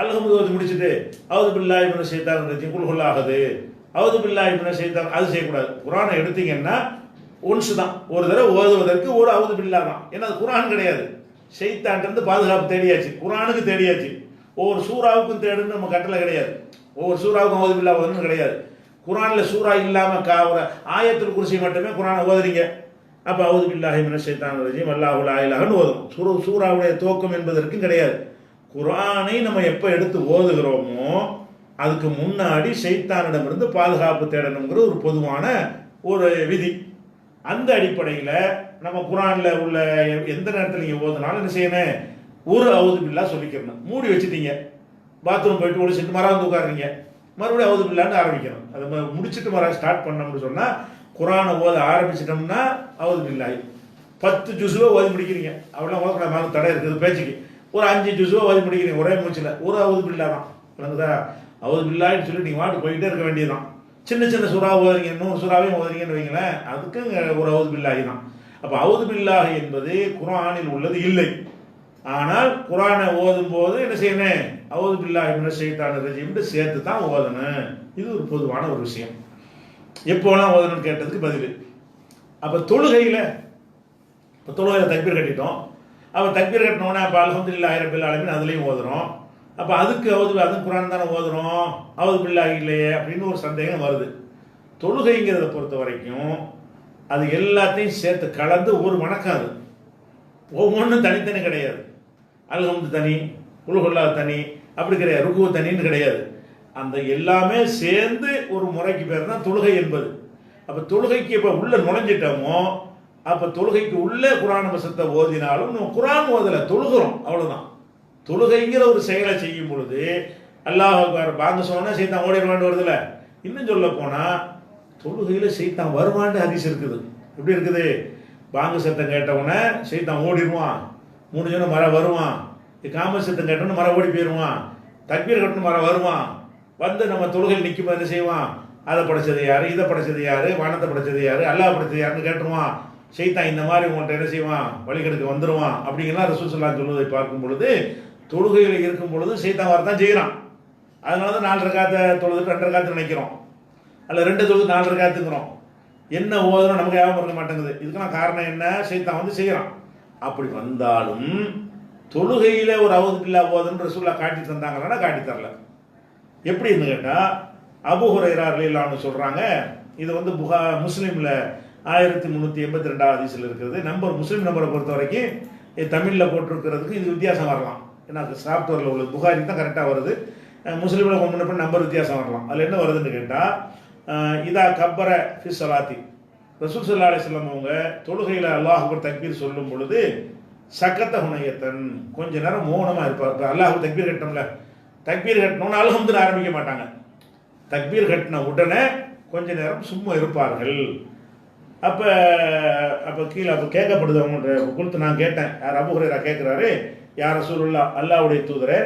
அல்ஹம்து ஓதி முடிச்சுட்டு அவுது பில்லாஹி மினஷ் ஷைத்தானிர் ரஜீம் குல் ஹுல்லாஹது அவுது பில்லாஹி மினஷ் ஷைத்தான், அது செய்யக்கூடாது. குரானை எடுத்தீங்கன்னா ஒன்ஸ் தான், ஒரு தடவை ஓதுவதற்கு ஒரு அவுது பில்லா தான். ஏன்னா அது குரான் கிடையாது. ஷைத்தான்ட்டு பாதுகாப்பு தேடியாச்சு, குரானுக்கு தேடியாச்சு. ஒவ்வொரு சூறாவுக்கும் தேடுன்னு நம்ம கட்டளை கிடையாது. ஒவ்வொரு சூறாவுக்கும் அவுது பில்லா ஓதுன்னு கிடையாது. குரானில் சூறா இல்லாமல் ஒரு ஆயத்துல் குர்சி மட்டுமே குரானை ஓதுறீங்க. அப்போ அவுது பில்லாஹி மினஷ் ஷைத்தானிர் ரஜீம் அல்லாஹு லா இலாஹன்னு ஓதும். சூறாவுடைய துவக்கம் என்பதற்கும் கிடையாது. குரானை நம்ம எப்போ எடுத்து ஓதுகிறோமோ அதுக்கு முன்னாடி ஷைத்தானிடமிருந்து பாதுகாப்பு தேடணுங்கிற ஒரு பொதுவான ஒரு விதி. அந்த அடிப்படையில் நம்ம குரானில் உள்ள எந்த நேரத்தில் நீங்கள் ஓதுனாலும் என்ன செய்யணும், ஒரு அவுது பில்லா சொல்லிக்கிறணும். மூடி வச்சுட்டீங்க, பாத்ரூம் போயிட்டு ஒழிச்சிட்டு மறாந்து உட்காருறீங்க, மறுபடியும் அவுது பில்லான்னு ஆரம்பிக்கணும். அதை முடிச்சுட்டு ஸ்டார்ட் பண்ணோம்னு சொன்னால், குரானை ஓத ஆரம்பிச்சிட்டோம்னா அவுது பில்லாஹி 10 ஜுஸுவை ஓதி முடிக்கிறீங்க. அவ்வளோ ஓதக்கூடாது, தடை இருக்குது பேச்சுக்கு. ஒரு 5 ஜுஸுவை ஓதி முடிக்கிறீங்க ஒரே மூச்சில், ஒரு அவுது பில்லா தான். விளங்குதா? அவுது பில்லான்னு சொல்லி நீங்கள் வாட்டு போயிட்டே இருக்க வேண்டியதுதான். சின்ன சின்ன சூறா ஓதுறீங்க, இன்னொரு சூறாவையும் ஓதுறீங்கன்னு வைங்களேன், அதுக்கு ஒரு அவுது பில்லாஹி தான். அப்போ அவுது பில்லாஹி என்பது குரானில் உள்ளது இல்லை. ஆனால் குரானை ஓதும் போது என்ன செய்யணும், அவுது பில்லாஹி மினஷ் ஷைத்தானிர் ரஜீம் சேர்த்து தான் ஓதணும். இது ஒரு பொதுவான ஒரு விஷயம். எப்போலாம் ஓதணும்னு கேட்டதுக்கு பதில். அப்போ தொழுகையில் தக்பீர் கட்டிட்டோம். அப்போ தக்பீர் கட்டினோன்னா அப்போ அல்ஹம்துலில்லாஹி ரப்பில் ஆலமீன் அதுலேயும் ஓதுறோம். அப்போ அதுக்கு அதுவும் குரான் தானே ஓதுறோம், அவுது பில்லாஹி இல்லையே அப்படின்னு ஒரு சந்தேகம் வருது. தொழுகைங்கிறத பொறுத்த வரைக்கும் அது எல்லாத்தையும் சேர்த்து கலந்து ஒரு வணக்கம். அது ஒவ்வொன்றும் தனித்தனி கிடையாது. அல்ஹம்து தனி, குல் ஹுல்லாஹ் தனி, அப்படி கிடையாது. ருக்கு தனின்னு கிடையாது. அந்த எல்லாமே சேர்ந்து ஒரு முறைக்கு பேர் தான் தொழுகை என்பது. அப்போ தொழுகைக்கு இப்போ உள்ள நுழைஞ்சிட்டோமோ, அப்போ தொழுகைக்கு உள்ள குரான் வசத்தை ஓதினாலும் நம்ம குரான் ஓதலை, தொழுகிறோம், அவ்வளோதான். தொழுகைங்கிற ஒரு செயலை செய்யும் பொழுது அல்லாஹ் அக்பர் பாங்க சொன்னா சைத்தான் ஓடிடுவான்னு வருதுல. இன்னும் சொல்ல போனால் தொழுகையில் சைத்தான் வருவான்னு ஹதீஸ் இருக்குது. எப்படி இருக்குது? பாங்கு சத்தம் கேட்டவுடனே சைத்தான் ஓடிடுவான், முடிஞ்சோன்னு மரம் வருவான். காம சத்தம் கேட்டோன்னு மரம் ஓடி போயிடுவான். தக்பீர் கட்டணும் மரம் வருவான். வந்து நம்ம தொழுகையில் நிற்கும் என்ன செய்வான், அதை படைச்சது யாரு, இதை படைச்சது யாரு, வானத்தை படைச்சது யாரு, அல்லாஹ் படைச்சது யாருன்னு கேட்டுருவான். சைத்தான் இந்த மாதிரி உங்கள்கிட்ட என்ன செய்வான், வழிகெடுக்க வந்துடுவான். அப்படிங்கலாம் ரசூல் ஸல்லல்லாஹு அலைஹி வஸல்லம் சொல்வதை பார்க்கும் பொழுது தொழுகையில் இருக்கும் பொழுது சைத்தான் வரதான் செய்கிறான். அதனால தான் 4 ரக்காத்தை தொழுதுட்டு 2 ரக்காத்து நினைக்கிறோம், அல்ல 2 தொழுது 4 ரக்காத்துங்கிறோம். என்ன ஓதுறோம் நமக்கு ஞாபகம் இருக்க மாட்டேங்குது. இதுக்கெல்லாம் காரணம் என்ன, சைத்தான் வந்து செய்கிறான். அப்படி வந்தாலும் தொழுகையில் ஒரு அவுது பில்லாஹ் ஓதுன்னு ரசூலுல்லாஹ் காட்டி தந்தாங்கன்னா காட்டி தரல. எப்படின்னு கேட்டால் அபூ ஹுரைரா ரலியல்லாஹு அன்ஹு சொல்கிறாங்க. இது வந்து முஸ்லீமில் 1382 ஹதீஸில் இருக்கிறது. முஸ்லீம் நம்பரை பொறுத்த வரைக்கும் தமிழில் போட்டிருக்கிறதுக்கு இது வித்தியாசம் வரலாம். ஏன்னா சாஃப்ட்வேரில் உள்ளது புகாரி தான் கரெக்டாக வருது. முஸ்லீமில் முன்னப்ப நம்பர் வித்தியாசம் வரலாம். அதில் என்ன வருதுன்னு கேட்டால், இதா கப்பர ஃபி ஸலாத்தி, ரசூல் ஸல்லல்லாஹு அலைஹி வஸல்லம் அவங்க தொழுகையில் அல்லாஹ் அக்பர் தக்பீர் சொல்லும் பொழுது சக்கத்த ஹுனையத்தன், கொஞ்ச நேரம் மௌனமாக இருப்பார். இப்போ அல்லாஹ் தக்பீர் கட்டணும்ல, தக்பீர் கட்டணும்னு அல்ஹம்துன்னு ஆரம்பிக்க மாட்டாங்க. தக்பீர் கட்டின உடனே கொஞ்ச நேரம் சும்மா இருப்பார்கள். அப்போ கீழே கேட்கப்படுது அவங்கள்ட்ட கொடுத்து நான் கேட்டேன். யார் அபூ ஹுரைரா கேட்குறாரு, யார் ரசூலுல்லாஹ் அல்லாஹ்வுடைய தூதரே,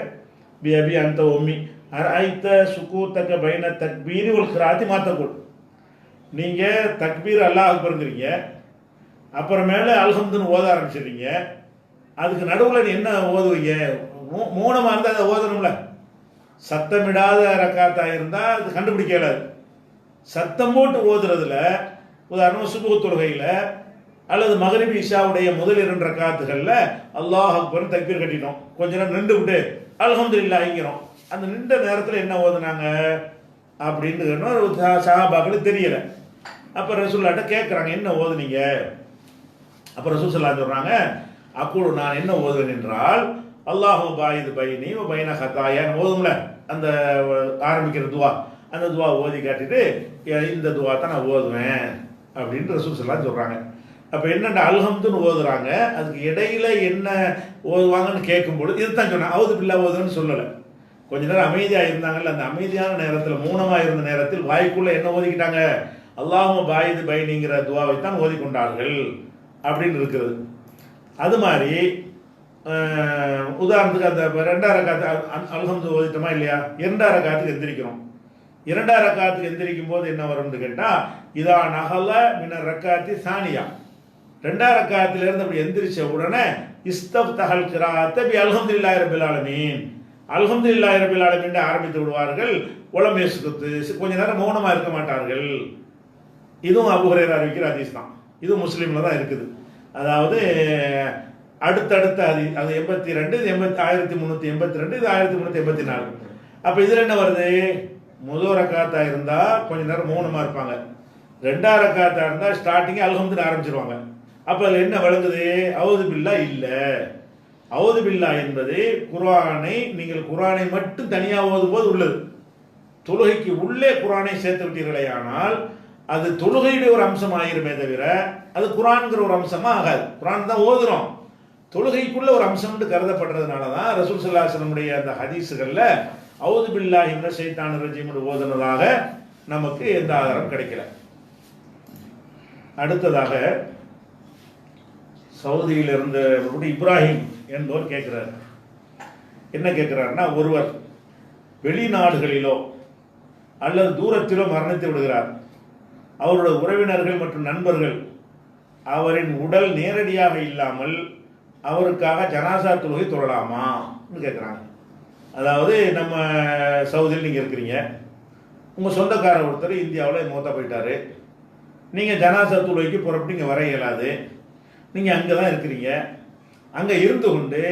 பி அபி அந்த உம்மி அரைத்த சுக்கூத்தக்க பைன தக்பீரி ஒரு கிராத்தி மாத்தக்கூடும். நீங்கள் தக்பீர் அல்லாஹ் அக்பருங்கிறீங்க, அப்புறமேல அல்ஹம்துன்னு ஓத ஆரம்பிச்சிடுறீங்க. அதுக்கு நடுவில் என்ன ஓதுவீங்க? மௌனமாக இருந்தால் அதை ஓதணும்ல. சத்தமிடாத ரக்காத்தாக இருந்தால் அது கண்டுபிடிக்க இயலாது. சத்தம் போட்டு ஓதுறதுல உதாரணமாக சுபஹ் தொழுகையில் அல்லது மக்ரிப் இஷாவுடைய முதல் 2 ரக்காத்துகளில் அல்லாஹ் அக்பர் தக்பீர் கட்டிட்டோம், கொஞ்ச நேரம் நின்று விட்டு அல்ஹம்துலில்லாஹ்ங்கிறோம். அந்த நின்ற நேரத்தில் என்ன ஓதுனாங்க அப்படின்னு கேட்டோம். சஹாபாக்களுக்கு தெரியலை. அப்போ ரசூலுல்லாஹ்ட்ட கேட்குறாங்க, என்ன ஓதுனீங்க? அப்போ ரசூல் ஸல்லல்லாஹு அலைஹி சொல்கிறாங்க, அப்போது நான் என்ன ஓதுவேன் என்றால் அல்லாஹு பாயிது பைனி பைன ஹதாயா ஓதும்ல, அந்த ஆரம்பிக்கிற துவா, அந்த துவா ஓதி காட்டிட்டு இந்த துவா தான் நான் ஓதுவேன் அப்படின்னு ரசூல் ஸல்லல்லாஹு சொல்கிறாங்க. அப்போ என்னென்ன அல்ஹம்துன்னு ஓதுறாங்க, அதுக்கு இடையில என்ன ஓதுவாங்கன்னு கேட்கும்பொழுது இதுதான் சொன்னேன். அவுது பில்லா ஓதுன்னு சொல்லலை. கொஞ்ச நேரம் அமைதியாக இருந்தாங்கல்ல, அந்த அமைதியான நேரத்தில் மௌனமாக இருந்த நேரத்தில் வாய்க்குள்ளே என்ன ஓதிக்கிட்டாங்க, அல்லாஹும்ம பாயிது பைனிங்கிற துவாவை தான் ஓதிக்கொண்டார்கள் அப்படின்னு இருக்கிறது. அது மாதிரி உதாரணத்துக்கு அந்த 2 ரக்காத்து அல்ஹம்து ஓதிட்டோமா இல்லையா, 2 ரக்காத்துக்கு எந்திரிக்கிறோம். 2 ரக்காத்துக்கு எந்திரிக்கும் போது என்ன வரும்னு கேட்டால், இதா நகல மினர் ரக்காத்தி சானியா, 2 ரக்காத்திலிருந்து அப்படி எந்திரிச்ச உடனே இஸ்தஃப்தஹல் கிராஅத்த பி அல்ஹம்துலில்லாஹி ரப்பில் ஆலமீன், அல்ஹம்துலில்லாஹி ரப்பில் ஆலமீன் ஆரம்பித்து விடுவார்கள். உலமேசுக்கு கொஞ்ச நேரம் மௌனமாக இருக்க மாட்டார்கள். இதுவும் அபூ ஹுரைரா அறிவிக்கிற ஹதீஸ் தான். இது முஸ்லீமில் தான் இருக்குது. அதாவது அடுத்தடுத்த ஹதீஸ், அது 82, இது 1382, இது 1384. அப்போ இதில் என்ன வருது, முதல் ரக்காத்தாக இருந்தால் கொஞ்ச நேரம் மௌனமாக இருப்பாங்க, 2 ரக்காத்தாக இருந்தால் ஸ்டார்டிங்கே அல்ஹம்துன்னு ஆரம்பிச்சிருவாங்க. அப்போ அதில் என்ன விளங்குது, அவுது பில்லா இல்லை. அவுது பில்லா என்பது குர்ஆனை நீங்கள் குர்ஆனை மட்டும் தனியாக ஓதும் போது உள்ளது. தொழுகைக்கு உள்ளே குர்ஆனை சேர்த்து விட்டீர்களே ஆனால் அது தொழுகையுடைய ஒரு அம்சம் ஆயிருமே தவிர அது குர்ஆன்கிற ஒரு அம்சமாக ஆகாது. குர்ஆன் தான் ஓதுறோம், தொழுகைக்குள்ள ஒரு அம்சம்னு கருதப்படுறதுனால தான் ரசூல் ஸல்லல்லாஹு அலைஹி வஸல்லம் அந்த ஹதீஸுகளில் அவுது பில்லாஹி மினஷ் ஷைத்தானிர் ரஜீம் ஓதுனதாக நமக்கு எந்த ஆதாரம் கிடைக்கல. அடுத்ததாக சவுதியில் இருந்த இப்ராஹிம் என்பவர் கேட்கிறார். என்ன கேட்கிறார்னா, ஒருவர் வெளிநாடுகளிலோ அல்லது தூரத்திலோ மரணித்து விடுகிறார். அவருடைய உறவினர்கள் மற்றும் நண்பர்கள் அவரின் உடல் நேரடியாக இல்லாமல் அவருக்காக ஜனாசா தொழுகை தொழலாமான்னு கேட்குறாங்க. அதாவது நம்ம சவுதியில் நீங்கள் இருக்கிறீங்க, உங்கள் சொந்தக்காரர் ஒருத்தர் இந்தியாவில் மூத்தா போயிட்டாரு, நீங்கள் ஜனாசா தொழுகைக்கு புறப்பட்டு இங்கே வர இயலாது, நீங்கள் அங்கே தான் இருக்கிறீங்க, அங்கே இருந்து கொண்டு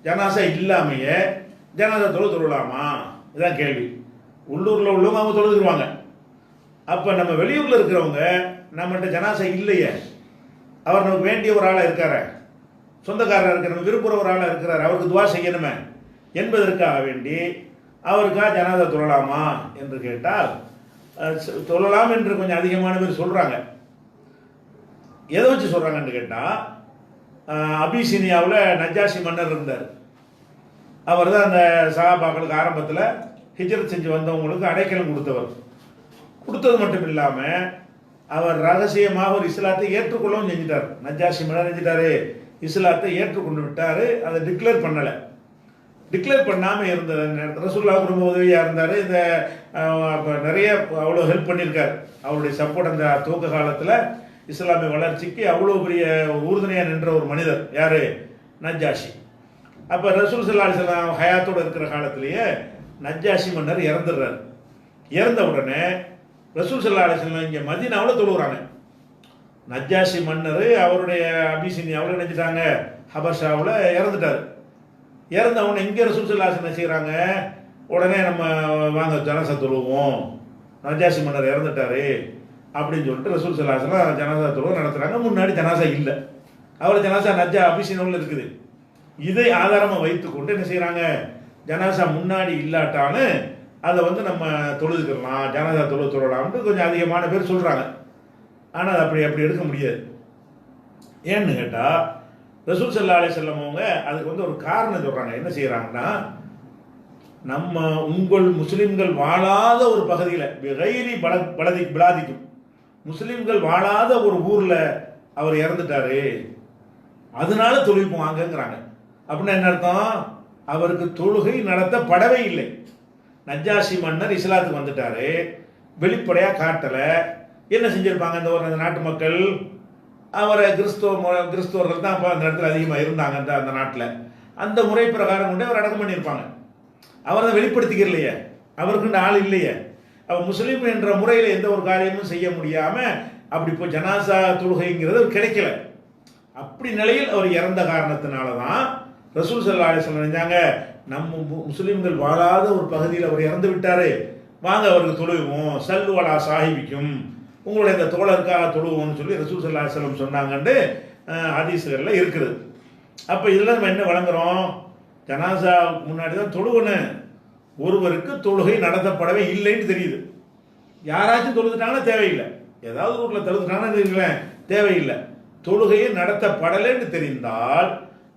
ஜனாசா இல்லாமையே ஜனாசா தொழலாமா, இதுதான் கேள்வி. உள்ளூரில் உள்ளவங்க அவங்க தொழுதுருவாங்க. அப்போ நம்ம வெளியூரில் இருக்கிறவங்க நம்மகிட்ட ஜனாசா இல்லையே, அவர் நமக்கு வேண்டிய ஒரு ஆளாக இருக்காரு, சொந்தக்காரராக இருக்கிற நம்ம விரும்புகிற ஒரு ஆளாக இருக்கிறார், அவருக்கு துவா செய்யணுமே என்பதற்காக வேண்டி அவருக்காக ஜனாசா தொழலாமா என்று கேட்டால் தொழலாம் என்று கொஞ்சம் அதிகமான பேர் சொல்கிறாங்க. எதை வச்சு சொல்கிறாங்கன்னு கேட்டால், அபிசீனியாவில் நஜ்ஜாஷி மன்னர் இருந்தார். அவர் தான் அந்த சஹாபாக்களுக்கு ஆரம்பத்தில் ஹிஜ்ரத் செஞ்சு வந்தவங்களுக்கு அடைக்கலம் கொடுத்தது மட்டும் இல்லாமல் அவர் ரகசியமாக ஒரு இஸ்லாத்தை ஏற்றுக்கொள்ளவும் செஞ்சிட்டார். நஜ்ஜாஷி மன்னர் செஞ்சிட்டாரு, இஸ்லாத்தை ஏற்றுக்கொண்டு விட்டார். அதை டிக்ளேர் பண்ணலை. டிக்ளேர் பண்ணாமல் இருந்த ரசூலுல்லாஹ்வுக்கு ரொம்ப உதவியாக இருந்தார். இந்த நிறைய அவ்வளோ ஹெல்ப் பண்ணியிருக்கார். அவருடைய சப்போர்ட் அந்த துவக்க காலத்தில் இஸ்லாமிய வளர்ச்சிக்கு அவ்வளோ பெரிய உறுதுணையாக நின்ற ஒரு மனிதர் யார், நஜ்ஜாஷி. அப்போ ரசூல் ஸல்லல்லாஹு அலைஹி வஸல்லம் ஹயாத்தோடு இருக்கிற காலத்திலேயே நஜ்ஜாஷி மன்னர் இறந்துடுறார். இறந்த உடனே ரசூல் ஸல்லல்லாஹு அலைஹி வஸல்லம் இங்கே மதீனாவில் தொழுகிறாங்க. நஜ்ஜாஷி மன்னர் அவருடைய அபிசீனியாவில் நினைச்சிட்டாங்க, ஹபஷாவில் இறந்துட்டார். இறந்தவொடனே இங்கே ரசூல் ஸல்லல்லாஹு அலைஹி வஸல்லம் செய்கிறாங்க, உடனே நம்ம வாங்க ஜனாசா தொழுவோம், நஜ்ஜாஷி மன்னர் இறந்துட்டாரு அப்படின்னு சொல்லிட்டு ரசூல் ஸல்லல்லாஹு அலைஹி வஸல்லம் ஜனாசா தொழுகை நடத்துகிறாங்க. முன்னாடி ஜனாசா இல்லை, அவர் ஜனாசா அபிசீனியாவில் இருக்குது. இதை ஆதாரமாக வைத்துக்கொண்டு என்ன செய்கிறாங்க, ஜனாசா முன்னாடி இல்லாட்டான்னு அதை நம்ம தொழுதுக்கலாம், ஜனாசா தொழலாம்னு கொஞ்சம் அதிகமான பேர் சொல்கிறாங்க. ஆனால் அது அப்படி எடுக்க முடியாது. ஏன்னு கேட்டால் ரசூல் ஸல்லல்லாஹு அலைஹி வஸல்லம் அவங்க அதுக்கு ஒரு காரணம் சொல்கிறாங்க. என்ன செய்கிறாங்கன்னா, நம்ம உங்கள் முஸ்லீம்கள் வாழாத ஒரு பகுதியில் கைரி பிளாதிக்கும் முஸ்லீம்கள் வாழாத ஒரு ஊரில் அவர் இறந்துட்டாரு, அதனால தொழுவிப்போம் வாங்கங்கிறாங்க. அப்படின்னா என்ன அர்த்தம், அவருக்கு தொழுகை நடத்தப்படவே இல்லை. நஜ்ஜாஷி மன்னர் இஸ்லாத்துக்கு வந்துட்டாரு, வெளிப்படையாக காட்டலை. என்ன செஞ்சிருப்பாங்க அந்த நாட்டு மக்கள், அவரை கிறிஸ்தவர்கள் தான் அப்போ அந்த இடத்துல அதிகமாக இருந்தாங்க அந்த நாட்டில். அந்த முறை பிரகாரம் கொண்டு அவர் அடக்கம் பண்ணியிருப்பாங்க. அவர் அதை வெளிப்படுத்திக்கிறலையே, அவருக்கு ஆள் இல்லையே. அவர் முஸ்லீம் என்ற முறையில் எந்த ஒரு காரியமும் செய்ய முடியாமல் அப்படி இப்போ ஜனாசா தொழுகைங்கிறது கிடைக்கல. அப்படி நிலையில் அவர் இறந்த காரணத்தினால தான் ரசூல் ஸல்லல்லாஹு அலைஹி வஸல்லம் நினைச்சாங்க, நம்ம முஸ்லீம்கள் வாழாத ஒரு பகுதியில் அவர் இறந்து விட்டாரு, வாங்க அவருக்கு தொழுவோம், சல்லு அலா சாஹிபிக்கும், உங்களுடைய இந்த தோழருக்காக தொழுவோம்னு சொல்லி ரசூல் ஸல்லல்லாஹு அலைஹி வஸல்லம் சொன்னாங்கன்ட்டு ஹதீஸ்களில் இருக்குது. அப்போ இதில் நம்ம என்ன வழங்குறோம், ஜனாசாவுக்கு முன்னாடி தான் தொழுகணும். ஒருவருக்கு தொழுகை நடத்தப்படவே இல்லைன்னு தெரியுது, யாராச்சும் தொழுதுட்டாங்கன்னா தேவையில்லை. ஏதாவது ஊரில் தடுத்துட்டாங்கன்னா தேவையில்லை. தொழுகையை நடத்தப்படலைன்னு தெரிந்தால்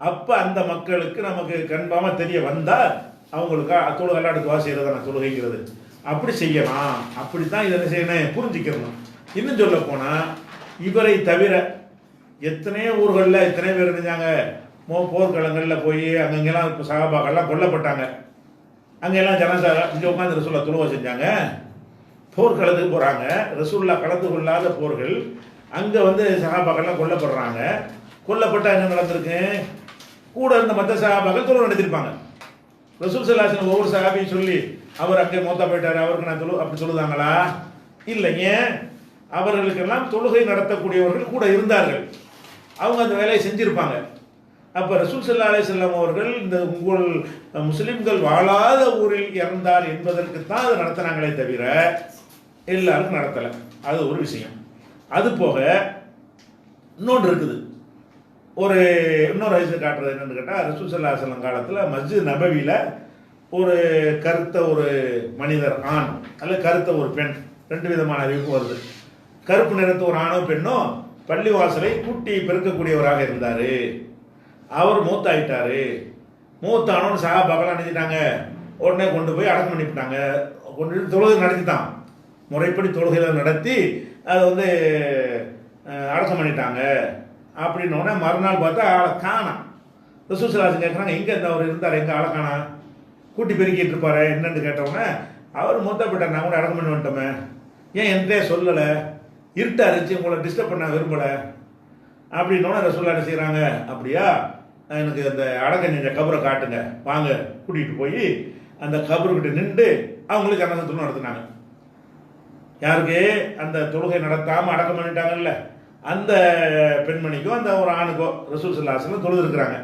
அப்போ அந்த மக்களுக்கு நமக்கு கன்ஃபார்மாக தெரிய வந்தால் அவங்களுக்கு தொழுகை அடுத்து வா செய்கிறதா தொழுகைங்கிறது அப்படி செய்யலாம். அப்படி தான் இதை என்ன செய்யணும் புரிஞ்சுக்கணும். இன்னும் சொல்ல போனால் இவரை தவிர எத்தனையோ ஊர்களில் எத்தனை பேர் இருந்தாங்க போர்க்களங்களில் போய் அங்கங்கெல்லாம் இப்போ சகாபாக்கள்லாம் கொல்லப்பட்டாங்க. அங்கெல்லாம் ஜனசா இங்கே உட்காந்து ரசூல்லா தொழுவ செஞ்சாங்க. போர்க்களத்துக்கு போகிறாங்க, ரசூல்லா கலந்து கொள்ளாத போர்கள், அங்கே வந்து சகாபாக்கள்லாம் கொல்லப்படுறாங்க. கொல்லப்பட்டால் என்ன நடந்திருக்கு? கூட இருந்த மற்ற சகாபாக்கள் தொழுவ நடத்திருப்பாங்க. ரசூல் ஸல்லல்லாஹு ஒவ்வொரு சகாபியும் சொல்லி அவர் அங்கே மூத்தா போயிட்டார் அவருக்கு நான் அப்படி சொல்லுதாங்களா? இல்லைங்க, அவர்களுக்கெல்லாம் தொழுகை நடத்தக்கூடியவர்கள் கூட இருந்தார்கள், அவங்க அந்த வேலையை செஞ்சிருப்பாங்க. அப்போ ரசூல் ஸல்லல்லாஹு அலைஹி வஸல்லம் அவர்கள் இந்த உங்கள் முஸ்லிம்கள் வாழாத ஊரில் இறந்தார் என்பதற்கு தான் அதை நடத்தினாங்களே தவிர எல்லாருக்கும் நடத்தலை. அது ஒரு விஷயம். அது போக இன்னொன்று இருக்குது. இன்னொரு வயசு காட்டுறது என்னன்னு கேட்டால், ரசூல் ஸல்லல்லாஹு அலைஹி வஸல்லம் காலத்தில் மஸ்ஜித் நபவியில் ஒரு கருத்த ஒரு மனிதர் ஆண் அல்லது கருத்த ஒரு பெண், ரெண்டு விதமான அறிவிப்பு வருது. கருப்பு நிறத்த ஒரு ஆணோ பெண்ணோ பள்ளிவாசலை கூட்டி பெருக்கக்கூடியவராக இருந்தார். அவர் மூத்தாயிட்டாரு. மூத்தானோன்னு சகாபாக்கெல்லாம் நினைச்சிட்டாங்க, உடனே கொண்டு போய் அடக்கம் பண்ணிவிட்டாங்க. கொண்டு தொழுகை நடத்திட்டான், முறைப்படி தொழுகையில் நடத்தி அதை வந்து அடக்கம் பண்ணிட்டாங்க. அப்படின்னோடனே மறுநாள் பார்த்தா ஆளை காணாம். ரசூல் ஸல்லல்லாஹு அலைஹி வஸல்லம் கேட்குறாங்க, எங்கே இந்த அவர் இருந்தார், எங்கே ஆளை காணா, கூட்டி பெருக்கிட்டு இருப்பாரு என்னன்னு கேட்டவுடனே அவர் மூத்தப்பட்டார், நான் கூட அடக்கம் பண்ணி வந்துட்டோமே, ஏன் என்கிட்டே சொல்லலை, இருட்டா இருந்துச்சு, உங்களை டிஸ்டர்ப் பண்ண விரும்பலை அப்படின்னோட ரசூல்லா என்ன செய்கிறாங்க, அப்படியா எனக்கு அந்த அடக்கம் செஞ்ச கபரை காட்டுங்க, வாங்க கூட்டிகிட்டு போய் அந்த கபருக்கிட்ட நின்று அவங்களுக்கு ஜனாசா நடத்தினாங்க. யாருக்கு? அந்த தொழுகை நடத்தாமல் அடக்கம் பண்ணிட்டாங்கல்ல அந்த பெண்மணிக்கோ அந்த ஒரு ஆணுக்கோ ரசூல் ஸல்லல்லாஹு அலைஹி வஸல்லம் தொழுது இருக்கிறாங்க.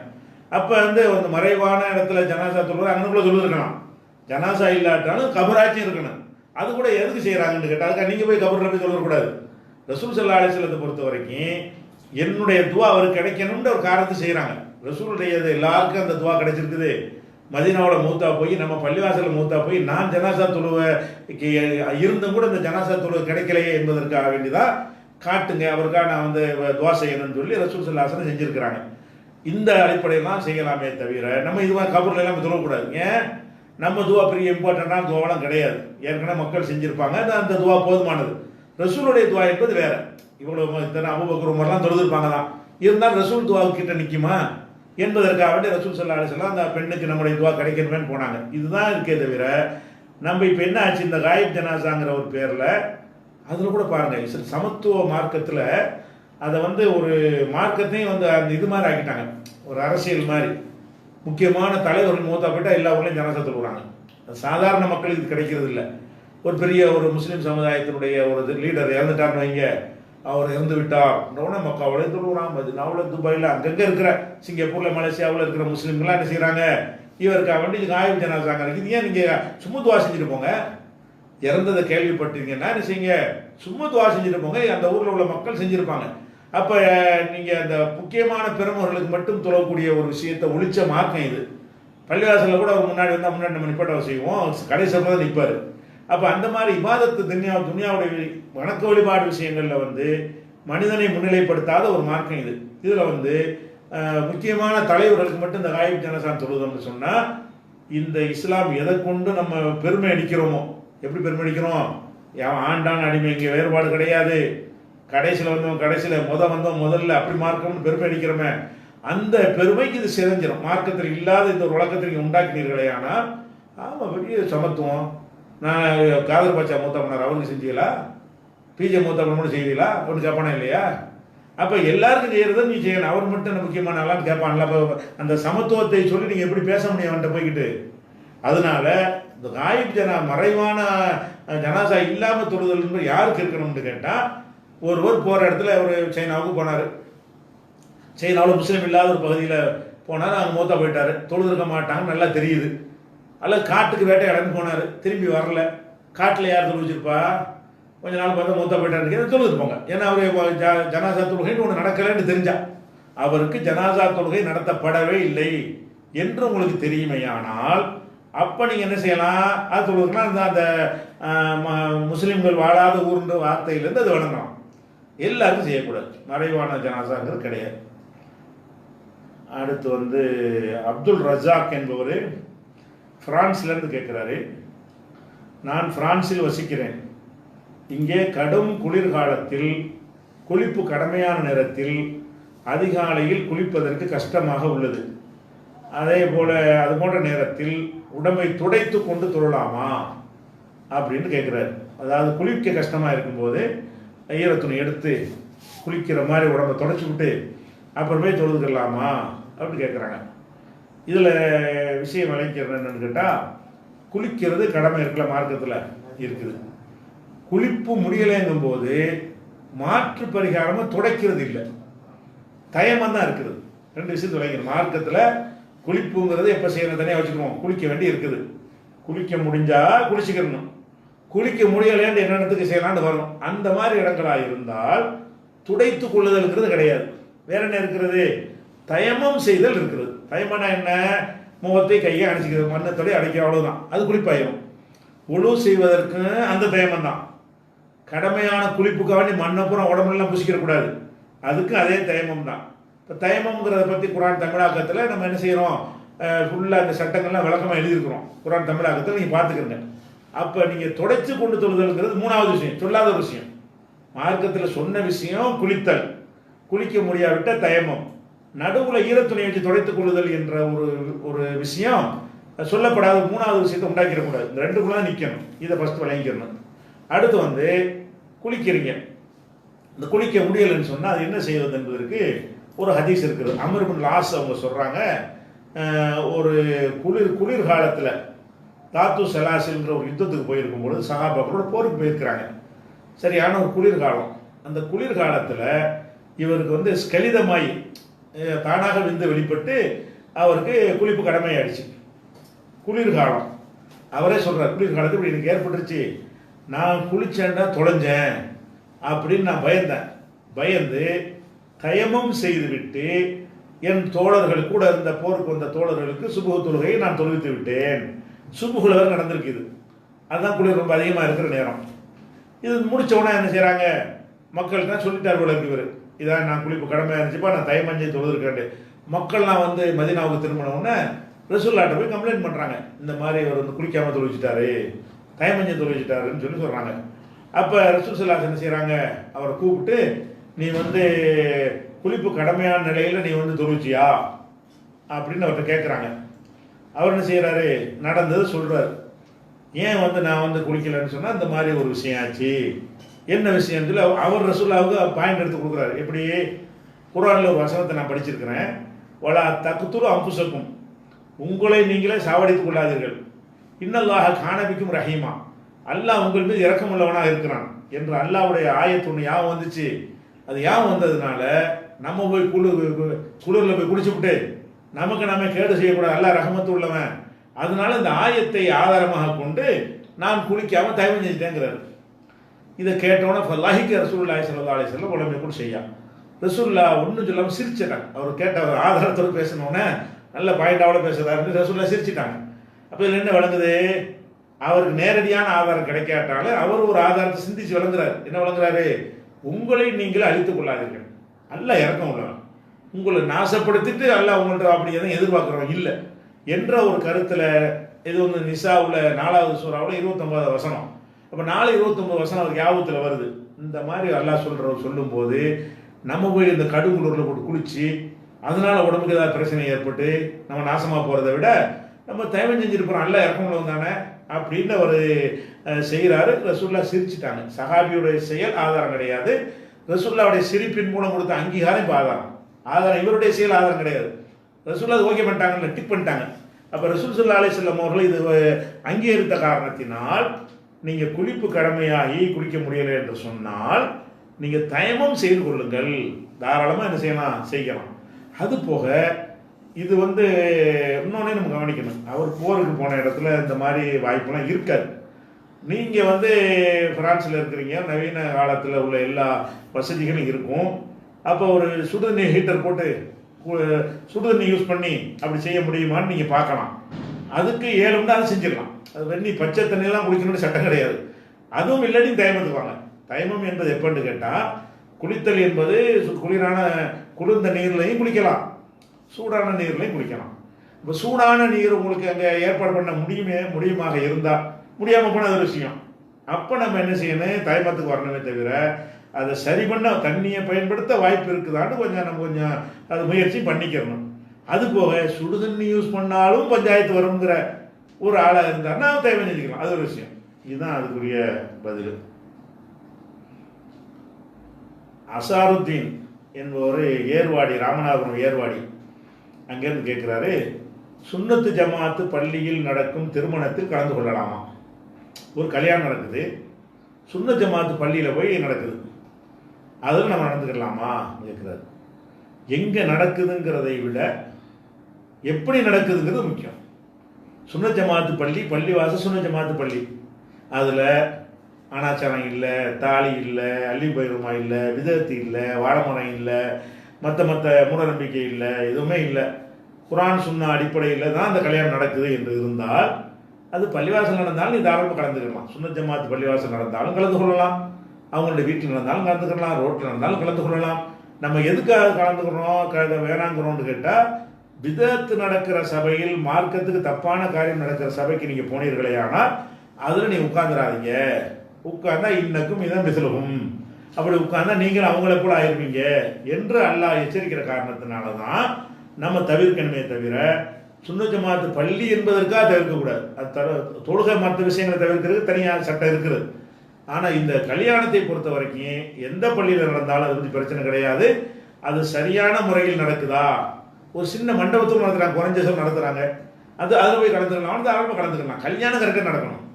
அப்போ வந்து அந்த மறைவான இடத்துல ஜனாசா தொழுது அங்கனுக்குள்ள தொழுது இருக்கணும். ஜனாசா இல்லாட்டாலும் கபராச்சும் இருக்கணும். அது கூட எதுக்கு செய்கிறாங்கன்னு கேட்டால், அதுக்காக நீங்கள் போய் கபரில் போய் தொழுகக்கூடாது. ரசூல் ஸல்லல்லாஹு அலைஹி வஸல்லத்தை பொறுத்த வரைக்கும் என்னுடைய துவா அவருக்கு கிடைக்கணும்னு ஒரு காரணத்தை செய்கிறாங்க. ரசூலுடைய எல்லாருக்கும் அந்த துவா கிடைச்சிருக்குது. மதீனாவில் மூத்தா போய் நம்ம பள்ளிவாசலில் மூத்தா போய் நான் ஜனாசா தொழுவைக்கு இருந்தும் கூட இந்த ஜனாசா தொழுவை கிடைக்கலையே என்பதற்காக வேண்டிதான் காட்டுங்க, அவருக்காக நான் வந்து துவா செய்யணும்னு சொல்லி ரசூல் ஸல்லல்லாஹு அலைஹி வஸல்லம் செஞ்சுருக்கிறாங்க. இந்த அடிப்படையெல்லாம் செய்யலாமே தவிர நம்ம இது மாதிரி கபூரில் எல்லாம் தொழக்கூடாது. ஏன்? நம்ம துவா பெரிய இம்பார்ட்டண்டான துவாவெல்லாம் கிடையாது, ஏற்கனவே மக்கள் செஞ்சுருப்பாங்க, அந்த துவா போதுமானது. ரசூலுடைய துவா என்பது வேற. இவ்வளோ இத்தனை அபூபக்கர் உமர்லாம் தொழுதுருப்பாங்க தான், இருந்தாலும் ரசூல் துவாவுக்கிட்ட நிற்குமா என்பதற்காக வேண்டி ரசூல் ஸல்லல்லாஹு அலைஹி வஸல்லம் அந்த பெண்ணுக்கு நம்முடைய துவா கிடைக்கணுமேன்னு போனாங்க. இதுதான் இருக்கே தவிர நம்ம இப்போ என்ன ஆச்சு, இந்த காயிப் ஜனாசாங்கிற ஒரு பேரில் அதில் கூட பாருங்கள், சமத்துவ மார்க்கத்தில் அதை வந்து ஒரு மார்க்கத்தையும் வந்து அந்த இது மாதிரி ஆக்கிட்டாங்க, ஒரு அரசியல் மாதிரி. முக்கியமான தலைவர்கள் மூத்தா போயிட்டால் எல்லா ஊர்லையும் ஜனாசா தொழுகிறாங்க. சாதாரண மக்களுக்கு இது கிடைக்கிறது இல்லை. ஒரு பெரிய ஒரு முஸ்லீம் சமுதாயத்தினுடைய ஒரு லீடர் இறந்துட்டார்னு வைங்க, அவர் இறந்து விட்டார் உடனே மக்காவோட தொழுகிறான். மதீனாவில், துபாயில், அங்கங்கே இருக்கிற சிங்கப்பூரில், மலேசியாவில் இருக்கிற முஸ்லீம்களாம் என்ன செய்கிறாங்க, இவருக்காக வேண்டி காயிப் ஜனாசாங்க இருக்குது. ஏன் நீங்கள் சும்மா துவா செஞ்சுட்டு போங்க, இறந்ததை கேள்விப்பட்டீங்கன்னா என்ன செய்யுங்க, சும்மா துவா செஞ்சுட்டு போங்க, அந்த ஊரில் உள்ள மக்கள் செஞ்சுருப்பாங்க. அப்போ நீங்கள் அந்த முக்கியமான பெருமர்களுக்கு மட்டும் தொழக்கூடிய ஒரு விஷயத்தை ஒழிச்ச மார்க்கம் இது. பள்ளிவாசலில் கூட அவர் முன்னாடி வந்தால் முன்னாடி நம்ம நிப்பாட்ட செய்வோம், கடைசியில் தான் நிற்பார். அப்போ அந்த மாதிரி இபாதத்து துன்யாவுடைய வணக்க வழிபாடு விஷயங்களில் வந்து மனிதனை முன்னிலைப்படுத்தாத ஒரு மார்க்கம் இது. இதில் வந்து முக்கியமான தலைவர்களுக்கு மட்டும் இந்த காயிப் ஜனாசான்னு தொழுதோம்னு சொன்னால், இந்த இஸ்லாம் எதை கொண்டு நம்ம பெருமை அடிக்கிறோமோ, எப்படி பெருமை அடிக்கிறோம், ஆண்டான் அடிமை இங்கே வேறுபாடு கிடையாது, கடைசியில் வந்தோம் கடைசியில் வந்தோம் முதல்ல அப்படி மார்க்கம்னு பெருமை அடிக்கிறோமே, அந்த பெருமைக்கு இது சிதைஞ்சிடும். மார்க்கத்தில் இல்லாத இந்த ஒரு வழக்கத்தில் உண்டாக்கினீர்களே. ஆனால் ஆமாம், பெரிய சமத்துவம். நான் காதர் பாச்சா மூத்தா பண்ணார், அவருக்கு செஞ்சீங்களா? பிஜே மூத்தா பண்ண மட்டும் செய்வீங்களா? ஒன்று கேட்பானா இல்லையா? அப்போ எல்லாருக்கும் செய்கிறத நீ செய்யணும், அவர் மட்டும் என்ன முக்கியமான ஆளான்னு கேட்பான்ல. அப்போ அந்த சமத்துவத்தை சொல்லி நீங்கள் எப்படி பேச முடியும் அவன்கிட்ட போய்கிட்டு? அதனால இந்த காயிப் மறைவான ஜனாசா இல்லாமல் தொழுதல் யாருக்கு இருக்கணும்னு கேட்டால், ஒருவர் போகிற இடத்துல ஒரு சைனாவுக்கு போனார், சைனாவில் முஸ்லீம் இல்லாத ஒரு பகுதியில் போனார், அங்கே மூத்தா போயிட்டார், தொழுதுருக்க மாட்டாங்கன்னு நல்லா தெரியுது. அல்லது காட்டுக்கு வேட்டையாடன்னு போனார், திரும்பி வரல, காட்டில் யார் தொழுவிச்சிருப்பா? கொஞ்ச நாள் பார்த்தா மூத்தா போயிட்டாருன்னு தொழுதுருப்பாங்க. ஏன்னா அவர் ஜனாசா தொழுகைன்னு ஒன்று நடக்கலைன்னு தெரிஞ்சா, அவருக்கு ஜனாசா தொழுகை நடத்தப்படவே இல்லை என்று உங்களுக்கு தெரியுமையானால் அப்போ நீங்கள் என்ன செய்யலாம், அது தொழுதுனா அந்த முஸ்லீம்கள் வாழாத ஊர்ன்ற வார்த்தையிலேருந்து அது வணங்கலாம். எல்லாருக்கும் செய்யக்கூடாது, மறைவான ஜனாசாங்கிறது கிடையாது. அடுத்து வந்து அப்துல் ரஜாக் என்பவர் பிரான்ஸ்லேருந்து கேட்குறாரு, நான் பிரான்சில் வசிக்கிறேன். இங்கே கடும் குளிர்காலத்தில் குளிப்பு கடமையான நேரத்தில் அதிகாலையில் குளிப்பதற்கு கஷ்டமாக உள்ளது. அதே போல் அது போன்ற நேரத்தில் உடம்பை துடைத்து கொண்டு தொழலாமா அப்படின்னு கேட்குறாரு. அதாவது குளிக்க கஷ்டமாக இருக்கும்போது ஈரத்துணி எடுத்து குளிக்கிற மாதிரி உடம்பை தொடச்சி விட்டு அப்புறமே தொழுதுக்கலாமா அப்படின்னு கேட்குறாங்க. இதில் விஷயம் விளைக்கிறது என்னன்னு கேட்டால், குளிக்கிறது கடமை இருக்கல, மார்க்கத்தில் இருக்குது. குளிப்பு முடியலைங்கும் போது மாற்று பரிகாரமாக துடைக்கிறது இல்லை, தயமம் தான் இருக்குது. ரெண்டு விஷயம் விளைக்கணும். மார்க்கத்தில் குளிப்புங்கிறது எப்போ செய்யணும் தனியாக வச்சுக்கணும், குளிக்க வேண்டி இருக்குது. குளிக்க முடிஞ்சால் குளிச்சுக்கணும், குளிக்க முடியலைன்னு என்னென்னத்துக்கு செய்யலான்னு வரும். அந்த மாதிரி இடங்களாக இருந்தால் துடைத்து கொள்ளுதல்ங்கிறது கிடையாது. வேற என்ன இருக்கிறது, தயமம் செய்தல் இருக்கிறது. தயமனா என்ன, முகத்தை கையை அணைச்சிக்கிறது, மண்ணத்தோடய அடைக்க, அவ்வளோதான், அது குளிப்பாயிரும். உழு செய்வதற்கு அந்த தயமம் தான். கடமையான குளிப்புக்காக வேண்டி மண்ணை பூரா உடம்புலாம் பூசிக்கிறக்கூடாது, அதுக்கு அதே தயமம் தான். இப்போ தயமம்ங்கிறத பற்றி குரான் தமிழாக்கத்தில் நம்ம என்ன செய்கிறோம், ஃபுல்லாக அந்த சட்டங்கள்லாம் விளக்கமாக எழுதியிருக்கிறோம் குரான் தமிழாக்கத்தில், நீங்கள் பார்த்துக்கிறங்க. அப்போ நீங்கள் தொடச்சு கொண்டு தொழுதல்ங்கிறது மூணாவது விஷயம், சொல்லாத ஒரு விஷயம். மார்க்கத்தில் சொன்ன விஷயம் குளித்தல், குளிக்க முடியாவிட்ட தயமம், நடுவில் ஈரத்துணை வச்சு துடைத்துக் கொள்ளுதல் என்ற ஒரு விஷயம் சொல்லப்படாத மூணாவது விஷயத்தை உண்டாக்கிடக்கூடாது. இந்த ரெண்டுக்குள்ள தான் நிற்கணும். இதை ஃபஸ்ட்டு விளங்கிக்கணும். அடுத்து வந்து குளிக்கிறீங்க, இந்த குளிக்க முடியலைன்னு சொன்னால் அது என்ன செய்வது என்பதற்கு ஒரு ஹதீஸ் இருக்குது. அம்ர் இப்னு லாஸ் அவங்க சொல்கிறாங்க, ஒரு குளிர்காலத்தில் தாத்து சலாசில்ங்கிற ஒரு யுத்தத்துக்கு போயிருக்கும் பொழுது சஹாபாக்களோட போருக்கு போயிருக்கிறாங்க. சரியான ஒரு குளிர்காலம். அந்த குளிர்காலத்தில் இவருக்கு வந்து ஸ்கலிதமாய் தானாக விந்து வெளிப்பட்டு அவருக்கு குளிப்பு கடமையாயிடுச்சு. குளிர்காலம், அவரே சொல்கிறார், குளிர்காலத்தில் இப்படி எனக்கு ஏற்பட்டுருச்சு, நான் குளிச்சேன்டா தொலைஞ்சேன் அப்படின்னு நான் பயந்து தயமம் செய்துவிட்டு என் தோழர்கள் கூட இருந்த போருக்கு வந்த தோழர்களுக்கு சுபுக தொழுகையை நான் தொழுவித்து விட்டேன். சுபுகுல வரை நடந்திருக்குது. அதுதான் குளிர் ரொம்ப அதிகமாக இருக்கிற நேரம். இது முடிச்ச உடனே என்ன செய்கிறாங்க, மக்கள் தான் சொல்லிட்டார் போல இருக்கு, இவர் இதான் நான் குளிப்பு கடமையாக இருந்துச்சுப்பா, நான் தயமஞ்சை தொழுதுருக்கேன். மக்கள்லாம் வந்து மதீனாவுக்கு திரும்பினவுடனே ரசூலுல்லாஹ்ட்ட போய் கம்ப்ளைண்ட் பண்ணுறாங்க, இந்த மாதிரி அவர் வந்து குளிக்காமல் தொழுவிச்சிட்டாரு, தயமஞ்சை தொழுவிச்சிட்டாருன்னு சொல்கிறாங்க. அப்போ ரசூல் ஸல்லல்லாஹு அலைஹி வஸல்லம் என்ன செய்கிறாங்க, அவரை கூப்பிட்டு, நீ வந்து குளிப்பு கடமையான நிலையில் நீ வந்து தொழுவிச்சியா அப்படின்னு அவர்கிட்ட கேட்குறாங்க. அவர் என்ன செய்கிறாரு, நடந்தது சொல்கிறார். ஏன் வந்து நான் வந்து குளிக்கலைன்னு சொன்னால் இந்த மாதிரி ஒரு விஷயம் ஆச்சு, என்ன விஷயம் சொல்லி அவர் ரசூலுல்லாஹ்வுக்கு பாயிண்ட் எடுத்து கொடுக்குறாரு. எப்படி, குர்ஆனில் ஒரு வசனத்தை நான் படிச்சிருக்கிறேன், வலா தக்துலு அன்ஃபுஸக்கும், உங்களை நீங்களே சாவடித்துக் கொள்ளாதீர்கள், இன்னல்லாஹ கானபிக்கும் ரஹீமா, அல்லாஹ் உங்கள் மீது இரக்கம் உள்ளவனாக இருக்கிறான் என்று அல்லாஹ்வுடைய ஆயத்து யாவும் வந்துச்சு. அது யாவும் வந்ததுனால நம்ம போய் குளிரில் போய் குடிச்சு விட்டு நமக்கு நம்ம கேடு செய்யக்கூடாது, அல்லாஹ் ரஹமத்து உள்ளவன். அதனால இந்த ஆயத்தை ஆதாரமாக கொண்டு நான் குளிக்காமல் தயவு செஞ்சுட்டேங்கிறார். இதை கேட்டோன்னே ஃபல்லாஹிக்கு ரசூலுல்லாஹி ஸல்லல்லாஹு அலைஹி வஸல்லம் உடம்பை கூட செய்யா. ரசூலுல்லாஹ் ஒன்றும் சொல்லாமல் சிரிச்சிட்டாங்க. அவர் கேட்ட ஒரு ஆதாரத்தோடு பேசணுன்னே நல்ல பாயிண்டாவோட பேசுகிறாருன்னு ரசூலுல்லாஹ் சிரிச்சிட்டாங்க. அப்போ இதில் என்ன விளங்குது, அவருக்கு நேரடியான ஆதாரம் கிடைக்காட்டாலும் அவர் ஒரு ஆதாரத்தை சிந்திச்சு விளங்குறாரு. என்ன விளங்குறாரு, உங்களை நீங்களே அழித்துக் கொள்ளாதீர்கள், அல்லாஹ் இறக்கம் உள்ளவன், உங்களை நாசப்படுத்திட்டு அல்லாஹ் உங்கள்கிட்ட அப்படி எதுவும் எதிர்பார்க்குறவன் இல்லை என்ற ஒரு கருத்தில். இது வந்து நிசாவில் 4வது சூறாவில் 29வது வசனம். அப்போ 4:29 வசனம் அவருக்கு ஞாபகத்தில் வருது. இந்த மாதிரி அல்லாஹ் சொல்லும்போது நம்ம போய் இந்த கடுகுளூரில் போட்டு குளிச்சு அதனால உடம்புக்கு ஏதாவது பிரச்சனை ஏற்பட்டு நம்ம நாசமாக போகிறத விட நம்ம தயவு செஞ்சிருக்கிறோம், அல்லாஹ் இறக்கம் உள்ளவன் தானே அப்படின்னு அவர் செய்கிறாரு. ரசூலுல்லாஹ் சிரிச்சிட்டாங்க. சஹாபியுடைய செயல் ஆதாரம் கிடையாது, ரசூலுல்லாஹ்வுடைய சிரிப்பின் மூலம் கொடுத்த அங்கீகாரம் இப்போ ஆதாரம், இவருடைய செயல் ஆதாரம் கிடையாது. ரசூலுல்லாஹ் ஓகே பண்ணிட்டாங்கன்னு டிக் பண்ணிட்டாங்க. அப்போ ரசூல் ஸல்லல்லாஹு அலைஹி வஸல்லம் அவர்கள் இது அங்கீகரித்த காரணத்தினால் நீங்கள் குளிப்பு கடமையாகி குளிக்க முடியலை என்று சொன்னால் நீங்கள் தயமம் செய்து கொள்ளுங்கள், தாராளமாக என்ன செய்யலாம், செய்யலாம். அது போக இது வந்து இன்னொன்னே நம்ம கவனிக்கணும், அவர் போருக்கு போன இடத்துல இந்த மாதிரி வாய்ப்பெல்லாம் இருக்காது. நீங்கள் வந்து பிரான்ஸில் இருக்கிறீங்க, நவீன காலத்தில் உள்ள எல்லா வசதிகளும் இருக்கும். அப்போ ஒரு சுடுதண்ணி ஹீட்டர் போட்டு சுடுதண்ணி யூஸ் பண்ணி அப்படி செய்ய முடியுமான்னு நீங்கள் பார்க்கலாம். அதுக்கு 7 மணி நேரம் செஞ்சிடலாம். அது வெண்ணி பச்சை தண்ணியெல்லாம் குளிக்கணும்னு சட்டம் கிடையாது. அதுவும் இல்லாட்டி தயமத்துக்கு வாங்க. தயமம் என்பது எப்படின்னு கேட்டால், குளித்தல் என்பது குளிரான குளிர்ந்த நீர்லையும் குளிக்கலாம், சூடான நீர்லையும் குளிக்கலாம். இப்போ சூடான நீர் உங்களுக்கு அங்கே ஏற்பாடு பண்ண முடியுமாக இருந்தால், முடியாமல் போனால் அது விஷயம். அப்போ நம்ம என்ன செய்யணும், தயமத்துக்கு வரணுமே தவிர அதை சரி பண்ண தண்ணியை பயன்படுத்த வாய்ப்பு இருக்குதான்னு கொஞ்சம் அது முயற்சி பண்ணிக்கிறணும். அது போக சுடு தண்ணி யூஸ் பண்ணாலும் பஞ்சாயத்து வருங்கிற ஒரு ஆளாக இருந்தாருன்னா தயவு செஞ்சுக்கலாம், அது ஒரு விஷயம். இதுதான் அதுக்குரிய பதில். அசாருத்தீன் என்பவர் ஏர்வாடி, ராமநாதபுரம் ஏர்வாடி, அங்கேருந்து கேட்குறாரு, சுன்னத்து ஜமாத்து பள்ளியில் நடக்கும் திருமணத்தில் கலந்து கொள்ளலாமா? ஒரு கல்யாணம் நடக்குது, சுன்னத் ஜமாத்து பள்ளியில் போய் நடக்குது, அதில் நம்ம நடந்துக்கலாமா கேட்குறாரு. எங்கே நடக்குதுங்கிறதை விட எப்படி நடக்குதுங்கிறது முக்கியம். சுன்னத் ஜமாத்து பள்ளிவாசல் சுன்னத் ஜமாத்து பள்ளி, அதில் அனாச்சாரம் இல்லை, தாலி இல்லை, அள்ளி பயிரமா இல்லை, விதத்து இல்லை, வாழைமரம் இல்லை, மற்ற மூட நம்பிக்கை இல்லை, எதுவுமே இல்லை, குரான் சுன்னா அடிப்படையில் தான் அந்த கல்யாணம் நடக்குது என்று இருந்தால், அது பள்ளிவாசல் நடந்தாலும் நீ தாராளமாக கலந்துக்கலாம். சுன்னத் ஜமாத்து பள்ளிவாசல் நடந்தாலும் கலந்து கொள்ளலாம், அவங்களுடைய வீட்டில் நடந்தாலும் கலந்துக்கலாம், ரோட்டில் நடந்தாலும் கலந்து கொள்ளலாம். நம்ம எதுக்காக கலந்துக்கிறோம் வேணாங்கிறோம்னு கேட்டால், விதத்து நடக்கிற சபையில் மார்க்கத்துக்கு தப்பான காரியம் நடக்கிற சபைக்கு நீங்கள் போனீர்களே, ஆனால் அதில் நீ உட்காந்துடாதீங்க. உட்கார்ந்தா இன்னக்கும் இதான் மிசலுகும், அப்படி உட்கார்ந்தா நீங்கள் அவங்கள போல ஆயிருப்பீங்க என்று அல்லாஹ் எச்சரிக்கிற காரணத்தினால தான் நம்ம தவிர்க்கணுமே தவிர, சுன்னத் ஜமாத்து பள்ளி என்பதற்காக தவிர்க்கக்கூடாது. அது தொழுகை மற்ற விஷயங்களை தவிர்க்கிறது தனியாக சட்டம் இருக்குது. ஆனால் இந்த கல்யாணத்தை பொறுத்த வரைக்கும் எந்த பள்ளியில் நடந்தாலும் அதை பற்றி பிரச்சனை கிடையாது. அது சரியான முறையில் நடக்குதா, ஒரு சின்ன மண்டபத்துக்கு நடத்துகிறாங்க, குறைஞ்ச சொல் நடத்துகிறாங்க, அதில் போய் கலந்துக்கலாம், தாராளமாக கலந்துக்கலாம். கல்யாணம் கரெக்டாக நடக்கணும்.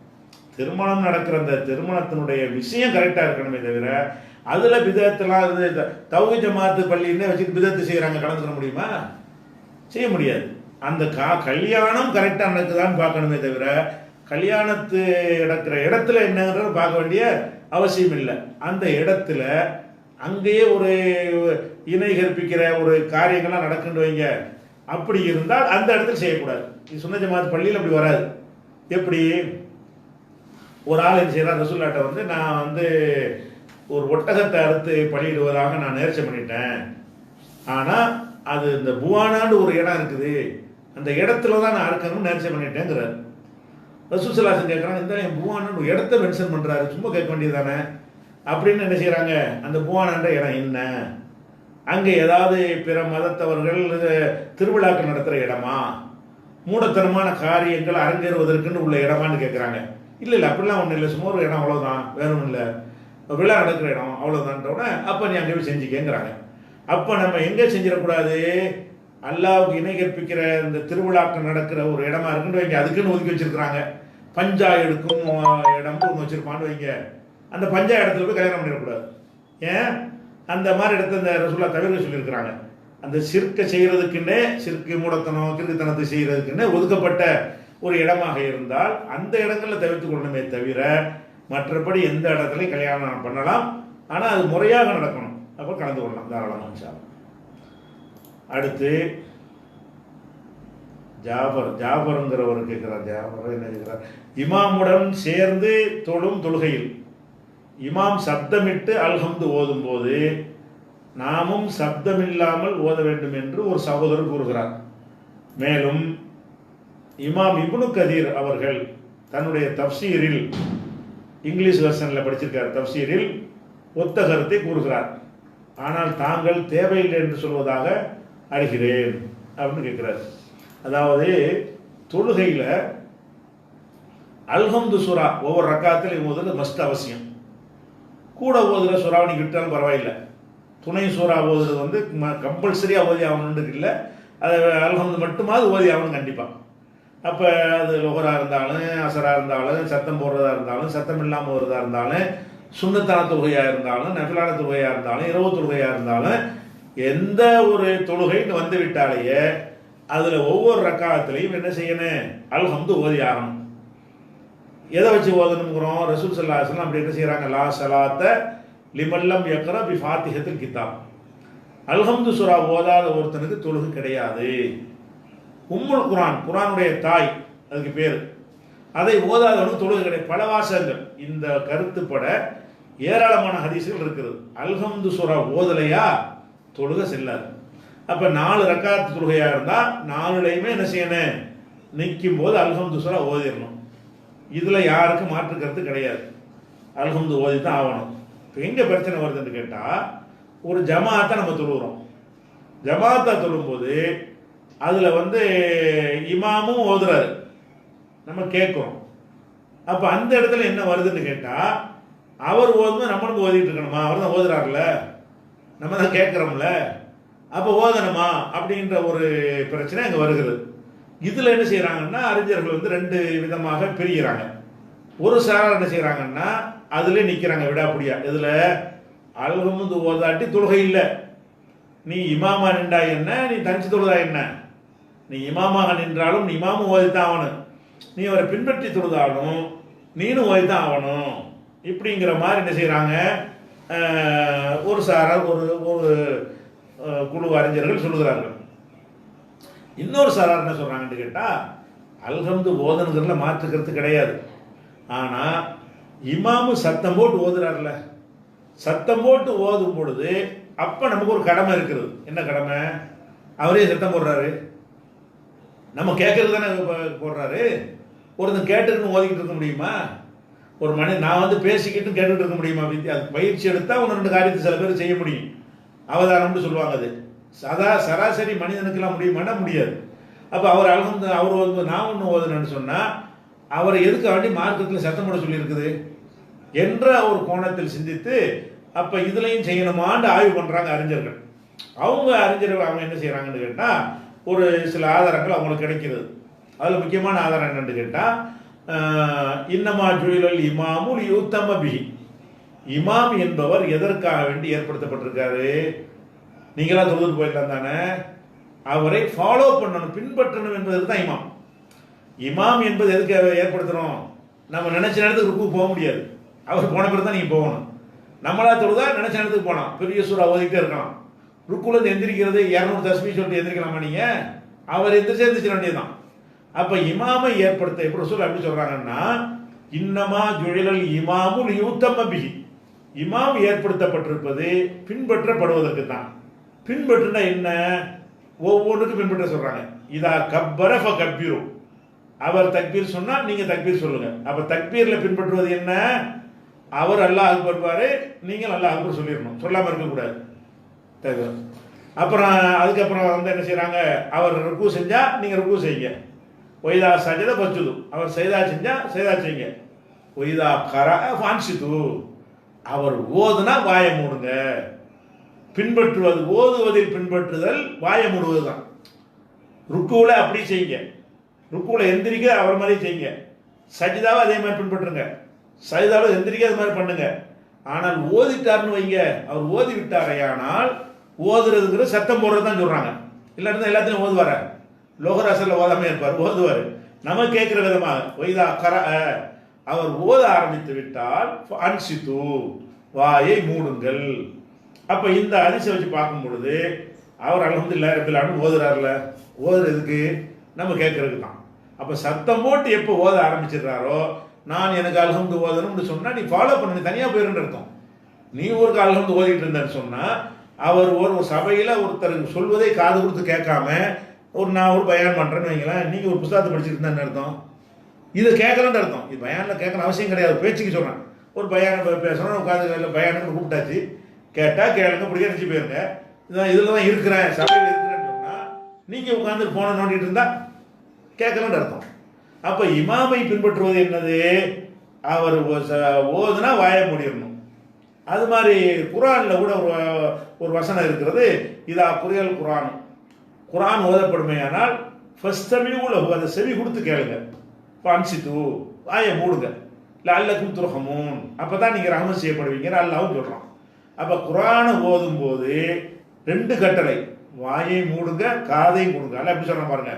திருமணம் நடக்கிற அந்த திருமணத்தினுடைய விஷயம் கரெக்டாக இருக்கணுமே தவிர, அதில் பிதத்தெல்லாம் தௌஹீத் ஜமாத்து பள்ளின்னு வச்சுட்டு பிதத்து செய்கிறாங்க, கலந்துக்க முடியுமா? செய்ய முடியாது. அந்த கல்யாணம் கரெக்டாக நடக்குதான்னு பார்க்கணுமே தவிர, கல்யாணத்து நடக்கிற இடத்துல என்னங்கிறத பார்க்க வேண்டிய அவசியம் இல்லை. அந்த இடத்துல அங்கேயே ஒரு இணை கற்பிக்கிற ஒரு காரியங்கள்லாம் நடக்குன்னு வைங்க, அப்படி இருந்தால் அந்த இடத்துல செய்யக்கூடாது. சுன்னத் ஜமாத் பள்ளியில் அப்படி வராது. எப்படி ஒரு ஆள் என்ன செய்கிறார், ரசூலுல்லாஹ்ட்ட நான் ஒரு ஒட்டகத்தை அறுத்து பலியிடுவதாக நான் நேர்ச்சை பண்ணிட்டேன், ஆனால் அது இந்த புவானான்னு ஒரு இடம் இருக்குது, அந்த இடத்துல தான் நான் அறுக்கணும்னு நேர்ச்சை பண்ணிட்டேங்கிறார். ரசூல் ஸல்லல்லாஹு அலைஹி கேட்குறாங்க, இந்த புவானான்னு ஒரு இடத்த மென்ஷன் பண்ணுறாரு, சும்மா கேட்க வேண்டியது தானே அப்படின்னு என்ன செய்கிறாங்க. அந்த புவானான்ற இடம் என்ன, அங்கே ஏதாவது பிற மதத்தவர்கள் திருவிழாக்கள் நடத்துகிற இடமா, மூடத்தனமான காரியங்கள் அரங்கேறுவதற்குன்னு உள்ள இடமான்னு கேட்குறாங்க. இல்லை அப்படிலாம் ஒன்றும் இல்லை, சும்மா ஒரு இடம் அவ்வளோதான், வேற ஒன்றும் இல்லை, விழா நடக்கிற இடம் அவ்வளோதான்றவுடனே அப்போ நீ அங்கே போய் செஞ்சுக்கேங்கிறாங்க. அப்போ நம்ம எங்கே செஞ்சிடக்கூடாது, அல்லாவுக்கு இணை கற்பிக்கிற இந்த திருவிழாக்கள் நடக்கிற ஒரு இடமா இருக்குன்னு வைங்க, அதுக்குன்னு ஒதுக்கி வச்சிருக்கிறாங்க. பஞ்சா எடுக்கும் இடம்னு ஒன்று வச்சிருப்பான்னு வைங்க, அந்த பஞ்சா இடத்துல போய் கல்யாணம் பண்ணிடக்கூடாது. ஏன் அந்த மாதிரி இடத்த இந்த ரசூலுல்லாஹ் தவிர்க்க சொல்லியிருக்கிறாங்க. அந்த சிற்கை செய்கிறதுக்குன்னே, சிற்கு மூடத்தனம் கிறுக்குத்தனத்தை செய்கிறதுக்குன்னே ஒதுக்கப்பட்ட ஒரு இடமாக இருந்தால் அந்த இடங்களில் தவிர்த்து கொள்ளணுமே தவிர, மற்றபடி எந்த இடத்துலையும் கல்யாணம் பண்ணலாம், ஆனால் அது முறையாக நடக்கணும். அப்போ கலந்து கொள்ளலாம் தாராளமாக இன்ஷா அல்லாஹ். அடுத்து ஜாபருங்கிறவர் கேட்கிறார். ஜாபர் என்ன கேட்கிறார், இமாமுடன் சேர்ந்து தொழும் தொழுகையில் இமாம் சப்தமிட்டு அல்ஹம்து ஓதும் போது நாமும் சப்தமில்லாமல் ஓத வேண்டும் என்று ஒரு சகோதரர் கூறுகிறார். மேலும் இமாம் இப்னு கதீர் அவர்கள் தன்னுடைய தப்சீரில், இங்கிலீஷ் வெர்ஷனில் படிச்சிருக்கார், தப்சீரில் ஒத்த கருத்தை கூறுகிறார். ஆனால் தாங்கள் தேவையில்லை என்று சொல்வதாக அறிகிறேன் அப்படின்னு கேட்கிறார். அதாவது தொழுகையில் அல்ஹம்து சூரா ஒவ்வொரு ரக்காத்தில் ஓதுறது மஸ்ட் அவசியம். கூட ஓதுகிற சூறாவை நீங்கள் விட்டாலும் பரவாயில்லை, துணை சூறா ஓதுறது கம்பல்சரியாக ஓதி ஆகணுன்னு இல்லை, அது அல்ஹம்து மட்டுமாவது ஓதி ஆகணும் கண்டிப்பாக. அப்போ அது லொஹராக இருந்தாலும் அசராக இருந்தாலும் சத்தம் போடுறதா இருந்தாலும் சத்தம் இல்லாமல் வருவதாக இருந்தாலும் சுன்னத்தான தொழுகையாக இருந்தாலும் நஃபிலான தொழுகையாக இருந்தாலும் இரவு தொழுகையாக இருந்தாலும் எந்த ஒரு தொழுகைன்னு வந்து விட்டாலேயே அதில் ஒவ்வொரு ரக்காத்துலையும் என்ன செய்யணும், அல்ஹம்து ஓதி ஆகணும். எதை வச்சு ஓதணுங்கிறோம், ரசூல் ஸல்லல்லாஹு அலைஹி வஸல்லம் அப்படி என்ன செய்கிறாங்க, லா ஸலாத்த லிமல்லம் யக்ரா பி ஃபாத்திஹத்தில் கிதாப், அல்ஹம்து சூரா ஓதாத ஒருத்தனுக்கு தொழுகை கிடையாது. உம்முல் குரான், குரானுடைய தாய் அதுக்கு பேர். அதை ஓதாதவனுக்கு தொழுகை கிடையாது. பல வாசகங்கள் இந்த கருத்துப்பட ஏராளமான ஹதீஸ்கள் இருக்குது. அல்ஹம்து சூரா ஓதலையா தொழுகை செல்லாது. அப்ப 4 ரக்காத் தொழுகையா இருந்தா 4லையுமே என்ன செய்யணும், நிற்கும் போது அல்ஹம்து சூரா ஓதிடணும். இதுல யாருக்கும் மாற்று கருத்து கிடையாது. அல்ஹம்து ஓதி தான் ஆகணும். இப்போ எங்க பிரச்சனை வருதுன்னு கேட்டா, ஒரு ஜமாத்தை நம்ம தொழுகிறோம். ஜமாத்தா தொழும்போது அதுல இமாமும் ஓதுறாரு, நம்ம கேட்குறோம். அப்ப அந்த இடத்துல என்ன வருதுன்னு கேட்டா, அவர் ஓதும்போது நம்மளும் ஓதிட்டு இருக்கணுமா? அவர் தான் ஓதுறாருல, நம்ம தான் கேட்குறோம்ல, அப்போ ஓதணுமா அப்படின்ற ஒரு பிரச்சனை அங்கே வருகிறது. இதில் என்ன செய்கிறாங்கன்னா, அறிஞர்கள் 2 விதமாக பிரிகிறாங்க. ஒரு சாரார் என்ன செய்கிறாங்கன்னா, அதிலே நிற்கிறாங்க விடாப்புடியா. இதில் அல்ஹம்து ஓதாட்டி தொழுகை இல்லை. நீ இமாமா நின்றா என்ன, நீ தனிச்சு தொழுதா என்ன? நீ இமாமாக நின்றாலும் நீ இமாமும் ஓதித்தான் ஆகணும், நீ அவரை பின்பற்றி தொழுதாலும் நீனும் ஓதித்தான் ஆகணும். இப்படிங்கிற மாதிரி என்ன செய்கிறாங்க ஒரு சாரார், ஒரு குழு அறிஞர்கள் சொல்லுகிறார்கள். இன்னொரு சாரார் என்ன சொல்றாங்கன்னு கேட்டா, அல்ஹம்து ஓதனுங்கிறதுல மாற்றுக்கிறது கிடையாது. ஆனா இமாமு சத்தம் போட்டு ஓதுறாருல, சத்தம் போட்டு ஓதும் பொழுது அப்ப நமக்கு ஒரு கடமை இருக்கிறது. என்ன கடமை? அவரே சத்தம் போடுறாரு, நம்ம கேட்கறது தானே போடுறாரு. ஒருத்தன் கேட்டுக்கிட்டு ஓதிக்கிட்டு இருக்க முடியுமா? ஒரு மனிதன் நான் பேசிக்கிட்டு கேட்டுட்டு இருக்க முடியுமா? அது பயிற்சி எடுத்தா 1-2 காரியத்தை சில பேர் செய்ய முடியும். அவதானம்னு சொல்லுவாங்க. அது சராசரி மனிதனுக்கெல்லாம் முடியுமானா முடியாது. அப்போ அவர் அல்ஹம்து அவர் நான் ஒன்று ஓதுனேன்னு சொன்னால் அவரை எதுக்கு வேண்டி மார்க்கத்தில் சத்தம் போட சொல்லியிருக்குது என்ற ஒரு கோணத்தில் சிந்தித்து அப்போ இதுலையும் செய்யணுமான்னு ஆய்வு பண்ணுறாங்க அறிஞர்கள். அவங்க என்ன செய்கிறாங்கன்னு கேட்டால், ஒரு சில ஆதாரங்கள் அவங்களுக்கு கிடைக்கிறது. அதில் முக்கியமான ஆதாரம் என்னன்னு கேட்டால், இன்னமா ஜுயிலல் இமாமுல் யுத்தம பிஹி, இமாம் என்பவர் எதற்காக வேண்டி ஏற்படுத்தப்பட்டிருக்காரு? நீங்களாம் தொழுது போயிடலாம் தானே, அவரை ஃபாலோ பண்ணணும், பின்பற்றணும் என்பதற்கு தான் இமாம். இமாம் என்பது எதுக்கு ஏற்படுத்தணும்? நம்ம நினைச்ச நேரத்துக்கு ருக்கு போக முடியாது, அவர் போன பிறகு தான் நீங்க போகணும். நம்மளா தொழுதா நினைச்ச நேரத்துக்கு போகலாம், பெரிய சூறா ஓதிக்கிட்டே இருக்கலாம். ருக்குல எந்திரிக்கிறது 200 தஸ்மீ சொல்லிட்டு எந்திரிக்கலாமா நீங்க? அவர் எந்திரிச்சிட வேண்டியதுதான். அப்ப இமாமை ஏற்படுத்த எப்படி ரசூல் எப்படி சொல்றாங்கன்னா, இன்னமா ஜுஇலல் இமாமுல் யுத்தம பிஹி, இமாம் ஏற்படுத்தப்பட்டிருப்பது பின்பற்றப்படுவதற்கு தான். பின்பற்றுனா என்ன? ஒவ்வொன்றுக்கும் பின்பற்ற சொல்றாங்க. இதா கப்பர ஃபகப்பிரு, அவர் தக்பீர் சொன்னா நீங்க தக்பீர் சொல்லுங்க. அப்ப தக்பீர்ல பின்பற்றுவது என்ன? அவர் அல்லாஹ் அக்பர் பாரு, நீங்கள் அல்லாஹ் அக்பர் சொல்லிடணும், சொல்லாம இருக்கக்கூடாது. அப்புறம் அதுக்கப்புறம் என்ன செய்யறாங்க, அவர் ருக்கு செஞ்சா நீங்க ருக்கு செய்யுங்க. ஒய்தா சஜத பச்சுது, அவர் செய்தா செஞ்சா செய்தா செய்யுங்க. ஒய்தா கரா ஃபான்சிது, அவர் ஓதுனா வாய மூடுங்க. பின்பற்றுவது, ஓதுவதில் பின்பற்றுதல் வாய மூடுவது தான். ருக்குல அப்படி செய்யுங்க, ருக்குல எந்திரிக்க அவர் மாதிரி செய்யுங்க, சஜிதாவை அதே மாதிரி பின்பற்றுங்க, சஜிதாவில் எந்திரிக்க அது மாதிரி பண்ணுங்க. ஆனால் ஓதிட்டார்னு வைங்க, அவர் ஓதி விட்டாரையானால் ஓதுறதுங்கிற சத்தம் போடுறது தான் சொல்றாங்க. இல்லாட்டி எல்லாத்தையும் ஓதுவார, லோகராசல்ல ஓதாமே இருப்பார், ஓதுவார். நம்ம கேட்கிற விதமாக ஒய்தா கர, அவர் ஓத ஆரம்பித்து விட்டால் அன்சித்து, வாயை மூடுங்கள். அப்ப இந்த ஹதீஸை வச்சு பார்க்கும் பொழுது அவர் அல்ஹம்துலில்லாஹி ரப்பில் ஆலமீன் ஓதுறாருல, ஓதுறதுக்கு நம்ம கேட்கறதுக்கு தான். அப்ப சத்தம் போட்டு எப்போ ஓத ஆரம்பிச்சிடுறாரோ, நான் எனக்கு அல்ஹம்து ஓதணும்னு சொன்னா நீ ஃபாலோ பண்ண, நீ தனியா போயிருன்னு அர்த்தம். நீ ஒரு அல்ஹம்து ஓதிட்டு இருந்தேன்னு சொன்னா, அவர் ஒரு சபையில ஒருத்தர் சொல்வதை காது கொடுத்து கேட்காம நான் ஒரு பயான் பண்றேன்னு வைங்களேன், நீங்க ஒரு புத்தகத்தை படிச்சுட்டு இருந்தான்னு அர்த்தம். இதை கேட்கலன்னு அர்த்தம். இது பயான்ல கேட்கணும் அவசியம் கிடையாது, பேச்சுக்கு சொல்றேன். ஒரு பயான பேசுறோம், உட்காந்து பயானுக்கு கூப்பிட்டாச்சு, கேட்டா கேளுங்க, பிடிக்க நினைச்சு போயிருங்க, இதுல தான் இருக்கிறேன், சபையில் இருக்கிறேன்னு சொன்னா நீங்க உட்காந்து போன நோண்டிட்டு இருந்தா கேட்கலன்னு அர்த்தம். அப்ப இமாமை பின்பற்றுவது என்னது? அவர் ஓதுனா வாய முடியணும். அது மாதிரி குரான்ல கூட ஒரு வசனம் இருக்கிறது, இதா குரியல் குரான், குரான் ஓதப்படுமையானால் அதை செவி கொடுத்து கேளுங்க, அன்சித்து வாயை மூடுங்க, லஅல்லக்கும் துர்ஹமூன், அப்பதான் நீங்க ரஹமத் செய்யப்படுவீங்க அல்லாஹ்வும் சொல்றான். அப்ப குரானை ஓதும் போது 2 கட்டளை, வாயை மூடுங்க, காதை மூடுங்க. அல்ல எப்படி சொல்றான் பாருங்க,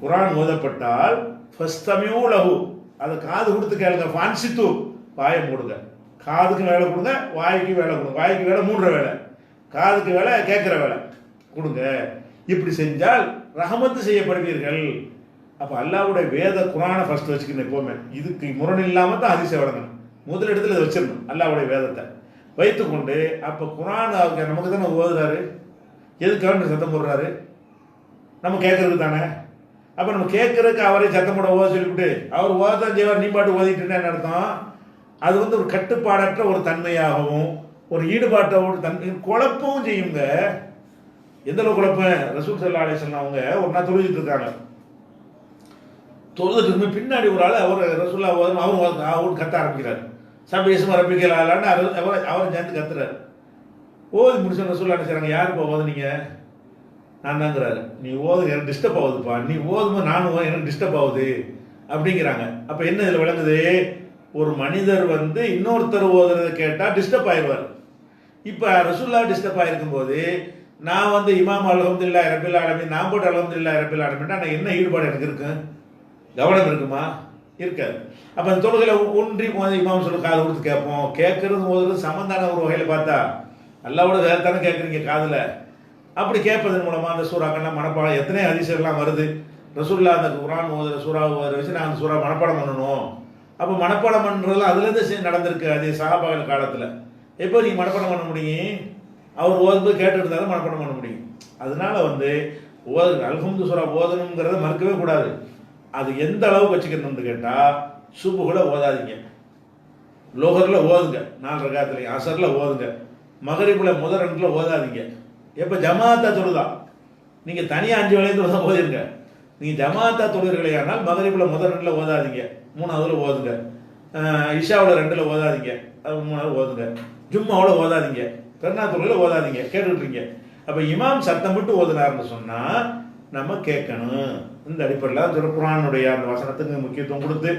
குரான் ஓதப்பட்டால் ஃபஸ்தமியூ லஹு, அதை காது கொடுத்து கேளுங்க, ஃபான்சித்து வாயை மூடுங்க. காதுக்கு வேலை கொடுங்க, வாய்க்கு வேலை கொடுங்க. வாய்க்கு வேலை மூடுற வேலை, காதுக்கு வேலை கேட்கிற வேலை கொடுங்க. இப்படி செஞ்சால் ரஹமத்து செய்யப்படுவீர்கள். அப்போ அல்லாஹ்வுடைய வேத குரானை ஃபர்ஸ்ட் வச்சுக்கணும். எப்போவுமே இதுக்கு முரண் இல்லாமல் தான் ஹதீஸை வழங்கணும். முதல் இடத்துல இதை வச்சிடணும், அல்லாஹ்வுடைய வேதத்தை வைத்துக்கொண்டு. அப்போ குரான் அவங்க நமக்கு தானே ஓதுறாரு, எதுக்காக சத்தம் போடுறாரு? நம்ம கேட்கறதுக்கு தானே. அப்போ நம்ம கேட்கறதுக்கு அவரே சத்தம் போட ஓத சொல்லிவிட்டு அவர் ஓதான் செய்வார், நீ பாட்டு ஓதிட்டு என்ன அர்த்தம்? அது வந்து ஒரு கட்டுப்பாடற்ற ஒரு தன்மையாகவும் ஒரு ஈடுபாட்டோட தன்மை குழப்பவும் செய்யுங்க. எந்த அளவு குழப்பம்? ரசூல் ஸல்லல்லாஹு அலைஹி வஸல்லம் அவங்க ஒரு நாள் தொழுதுட்டு இருக்காங்க. தொழுதுட்டு இருந்து பின்னாடி ஒரு ஆள் அவர் ரசூல்லா அவரு கத்த ஆரம்பிக்கிறார். சபேசமாக ரப்பிக்கல் ஆளான்னு அவரை சேர்ந்து கத்துறாரு. ஓதி முடிச்ச ரசூல்லா என்ன செய்றாங்க, யாருப்பா ஓதுனீங்க? நான் தாங்கிறாரு. நீ ஓது, எனக்கு டிஸ்டர்ப் ஆகுதுப்பா, நீ ஓதும்போது நானும் எனக்கு டிஸ்டர்ப் ஆகுது அப்படிங்கிறாங்க. அப்போ என்ன இதில் விளங்குது? ஒரு மனிதர் வந்து இன்னொருத்தர் ஓதுறதை கேட்டால் டிஸ்டர்ப் ஆயிடுவார். இப்போ ரசூல்லா டிஸ்டர்ப் ஆகிருக்கும் போது நான் வந்து இமாம் அல்ஹம்துலில்லாஹி ரப்பில் ஆலமீன், நான் போட்டு அல்ஹம்துலில்லாஹி ரப்பில் ஆலமீன்னா நான் என்ன ஈடுபாடு எனக்கு இருக்கு? கவனம் இருக்குமா? இருக்காது. அப்போ அந்த தொழுகையில் ஒன்றி இமாம் சொல்ல காது கொடுத்து கேட்போம். கேட்கறது ஓதுறது சமந்தான ஒரு வகையில் பார்த்தா அல்லாஹ்வோட வேறத்தானே கேட்குறீங்க காதில். அப்படி கேட்பதன் மூலமாக அந்த சூறாக்கள்லாம் மனப்பாடம், எத்தனை ஹதீஸ்லாம் வருது. ரசூல்லா அந்த குர்ஆன் ஓதுற சூறாவை ஓதுற வச்சு நான் அந்த சூறா மனப்பாடம் பண்ணணும். அப்போ மனப்பாடம் பண்ணுறதுலாம் அதுலேருந்து நடந்திருக்கு. அது சஹாபாக்கள் காலத்தில். எப்போ நீங்கள் மனப்பாடம் பண்ண முடியும்? அவர் ஓதும்போது கேட்டுட்டு இருந்தாலும் மனப்பாடம் பண்ண முடியும். அதனால வந்து அல்ஹம்து சூறா ஓதணுங்கிறத மறுக்கவே கூடாது. அது எந்த அளவுக்கு வச்சுக்கணும்னு கேட்டால், சுபுகுல ஓதாதீங்க, லோகரில் ஓதுங்க 4 ரகாத்துலையும், அசரில் ஓதுங்க, மகரிபில் முதல் 2ல் ஓதாதீங்க. எப்போ ஜமாத்தா தொழுதா, நீங்கள் தனியாக 5 வேளையும் தொழுதா ஓதிருங்க. நீங்கள் ஜமாத்தா தொழுகிறீர்களேயானால் மகரிபில் முதல் 2ல் ஓதாதீங்க, 3ஆவதுல ஓதுங்க. இஷாவில் 2ல் ஓதாதீங்க, 3ஆவது ஓதுங்க. ஜும்மாவில் ஓதாதீங்க, பெருநாள் தொழுகையில் ஓதாதீங்க. கேட்டுக்கிட்டீங்க. அப்போ இமாம் சத்தம் விட்டு ஓதுனார்னு சொன்னால் நம்ம கேட்கணும். இந்த அடிப்படையில் குர்ஆனுடைய அந்த வசனத்துக்கு முக்கியத்துவம் கொடுத்து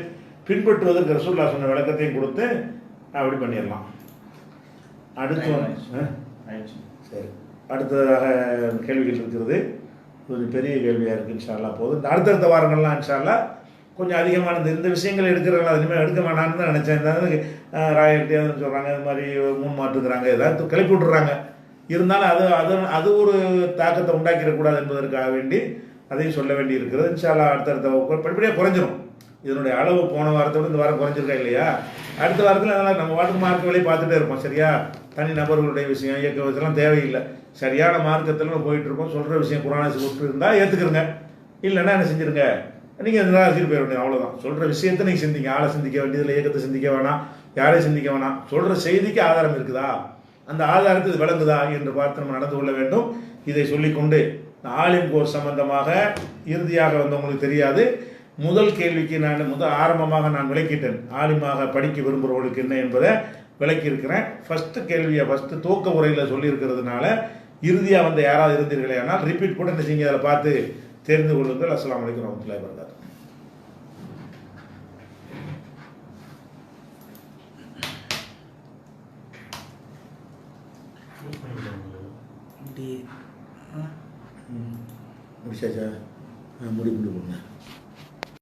பின்பற்றுவதற்கு ரசூலுல்லாஹ் சொன்ன விளக்கத்தையும் கொடுத்து அப்படி பண்ணிடலாம். அடுத்து சரி, அடுத்ததாக கேள்விகள் இருக்கிறது. கொஞ்சம் பெரிய கேள்வியாக இருக்குது. இன்ஷா அல்லாஹ் போதும். அடுத்தடுத்த வாரங்கள்லாம் இன்ஷா அல்லாஹ் கொஞ்சம் அதிகமான இந்த விஷயங்கள் எடுக்கிறவங்க இனிமேல் எடுக்க வேணான்னு தான் நினச்சேன். ஏதாவது ராயல்ட்டி அதுன்னு சொல்கிறாங்க, இது மாதிரி 3 மாட்டுக்கிறாங்க, ஏதாவது கிளப்பி விட்டுறாங்க. இருந்தாலும் அது ஒரு தாக்கத்தை உண்டாக்கிடக்கூடாது என்பதற்காக வேண்டி அதையும் சொல்ல வேண்டி இருக்கிறது. இன்ஷா அல்லாஹ் அடுத்தடுத்த படிப்படியாக குறைஞ்சிரும். இதனுடைய அளவு போன வாரத்தோடு இந்த வாரம் குறைஞ்சிருக்கா இல்லையா? அடுத்த வாரத்தில் அதெல்லாம் நம்ம வாட்டுக்கு மார்க்க வேலையை பார்த்துட்டே இருப்போம். சரியா? தனி நபர்களுடைய விஷயம், இயக்க இதெல்லாம் தேவையில்லை. சரியான மார்க்கத்தில் நம்ம போயிட்டு இருக்கோம். சொல்கிற விஷயம் குர்ஆனை விட்டு இருந்தால் ஏற்றுக்கிறங்க, இல்லைன்னா என்ன செஞ்சுருங்க, நீங்கள் எதிராக போயிட வேண்டிய அவ்வளோதான். சொல்கிற விஷயத்தை நீங்கள் சிந்திங்க. ஆளை சிந்திக்க வேண்டியதில், இயக்கத்தை சிந்திக்க வேணாம், யாரையும் சிந்திக்க வேணாம். சொல்கிற செய்திக்கு ஆதாரம் இருக்குதா, அந்த ஆதாரத்தை இது விளங்குதா என்று பார்த்து நம்ம நடந்து கொள்ள வேண்டும். இதை சொல்லிக்கொண்டு ஆலிம் கோர்ஸ் சம்பந்தமாக இறுதியாக வந்தவங்களுக்கு தெரியாது, முதல் கேள்விக்கு ஆரம்பமாக நான் விளக்கிட்டேன். ஆலிமாக படிக்க விரும்புகிறவர்களுக்கு என்ன என்பதை விளக்கி இருக்கிறேன். ஃபஸ்ட்டு கேள்வியை ஃபஸ்ட்டு துவக்க உரையில் சொல்லியிருக்கிறதுனால இறுதியாக வந்து யாராவது இருந்தீர்களே ஆனால் ரிப்பீட் கூட என்ன செய்யுங்க, அதில் பார்த்து தெரிந்து கொள்ளுங்கள். அஸ்ஸலாமு அலைக்கும் வரஹ்மத்துல்லாஹி வபரகாத்துஹு. முடிச்சாச்சா? முடிவு கொடுங்க.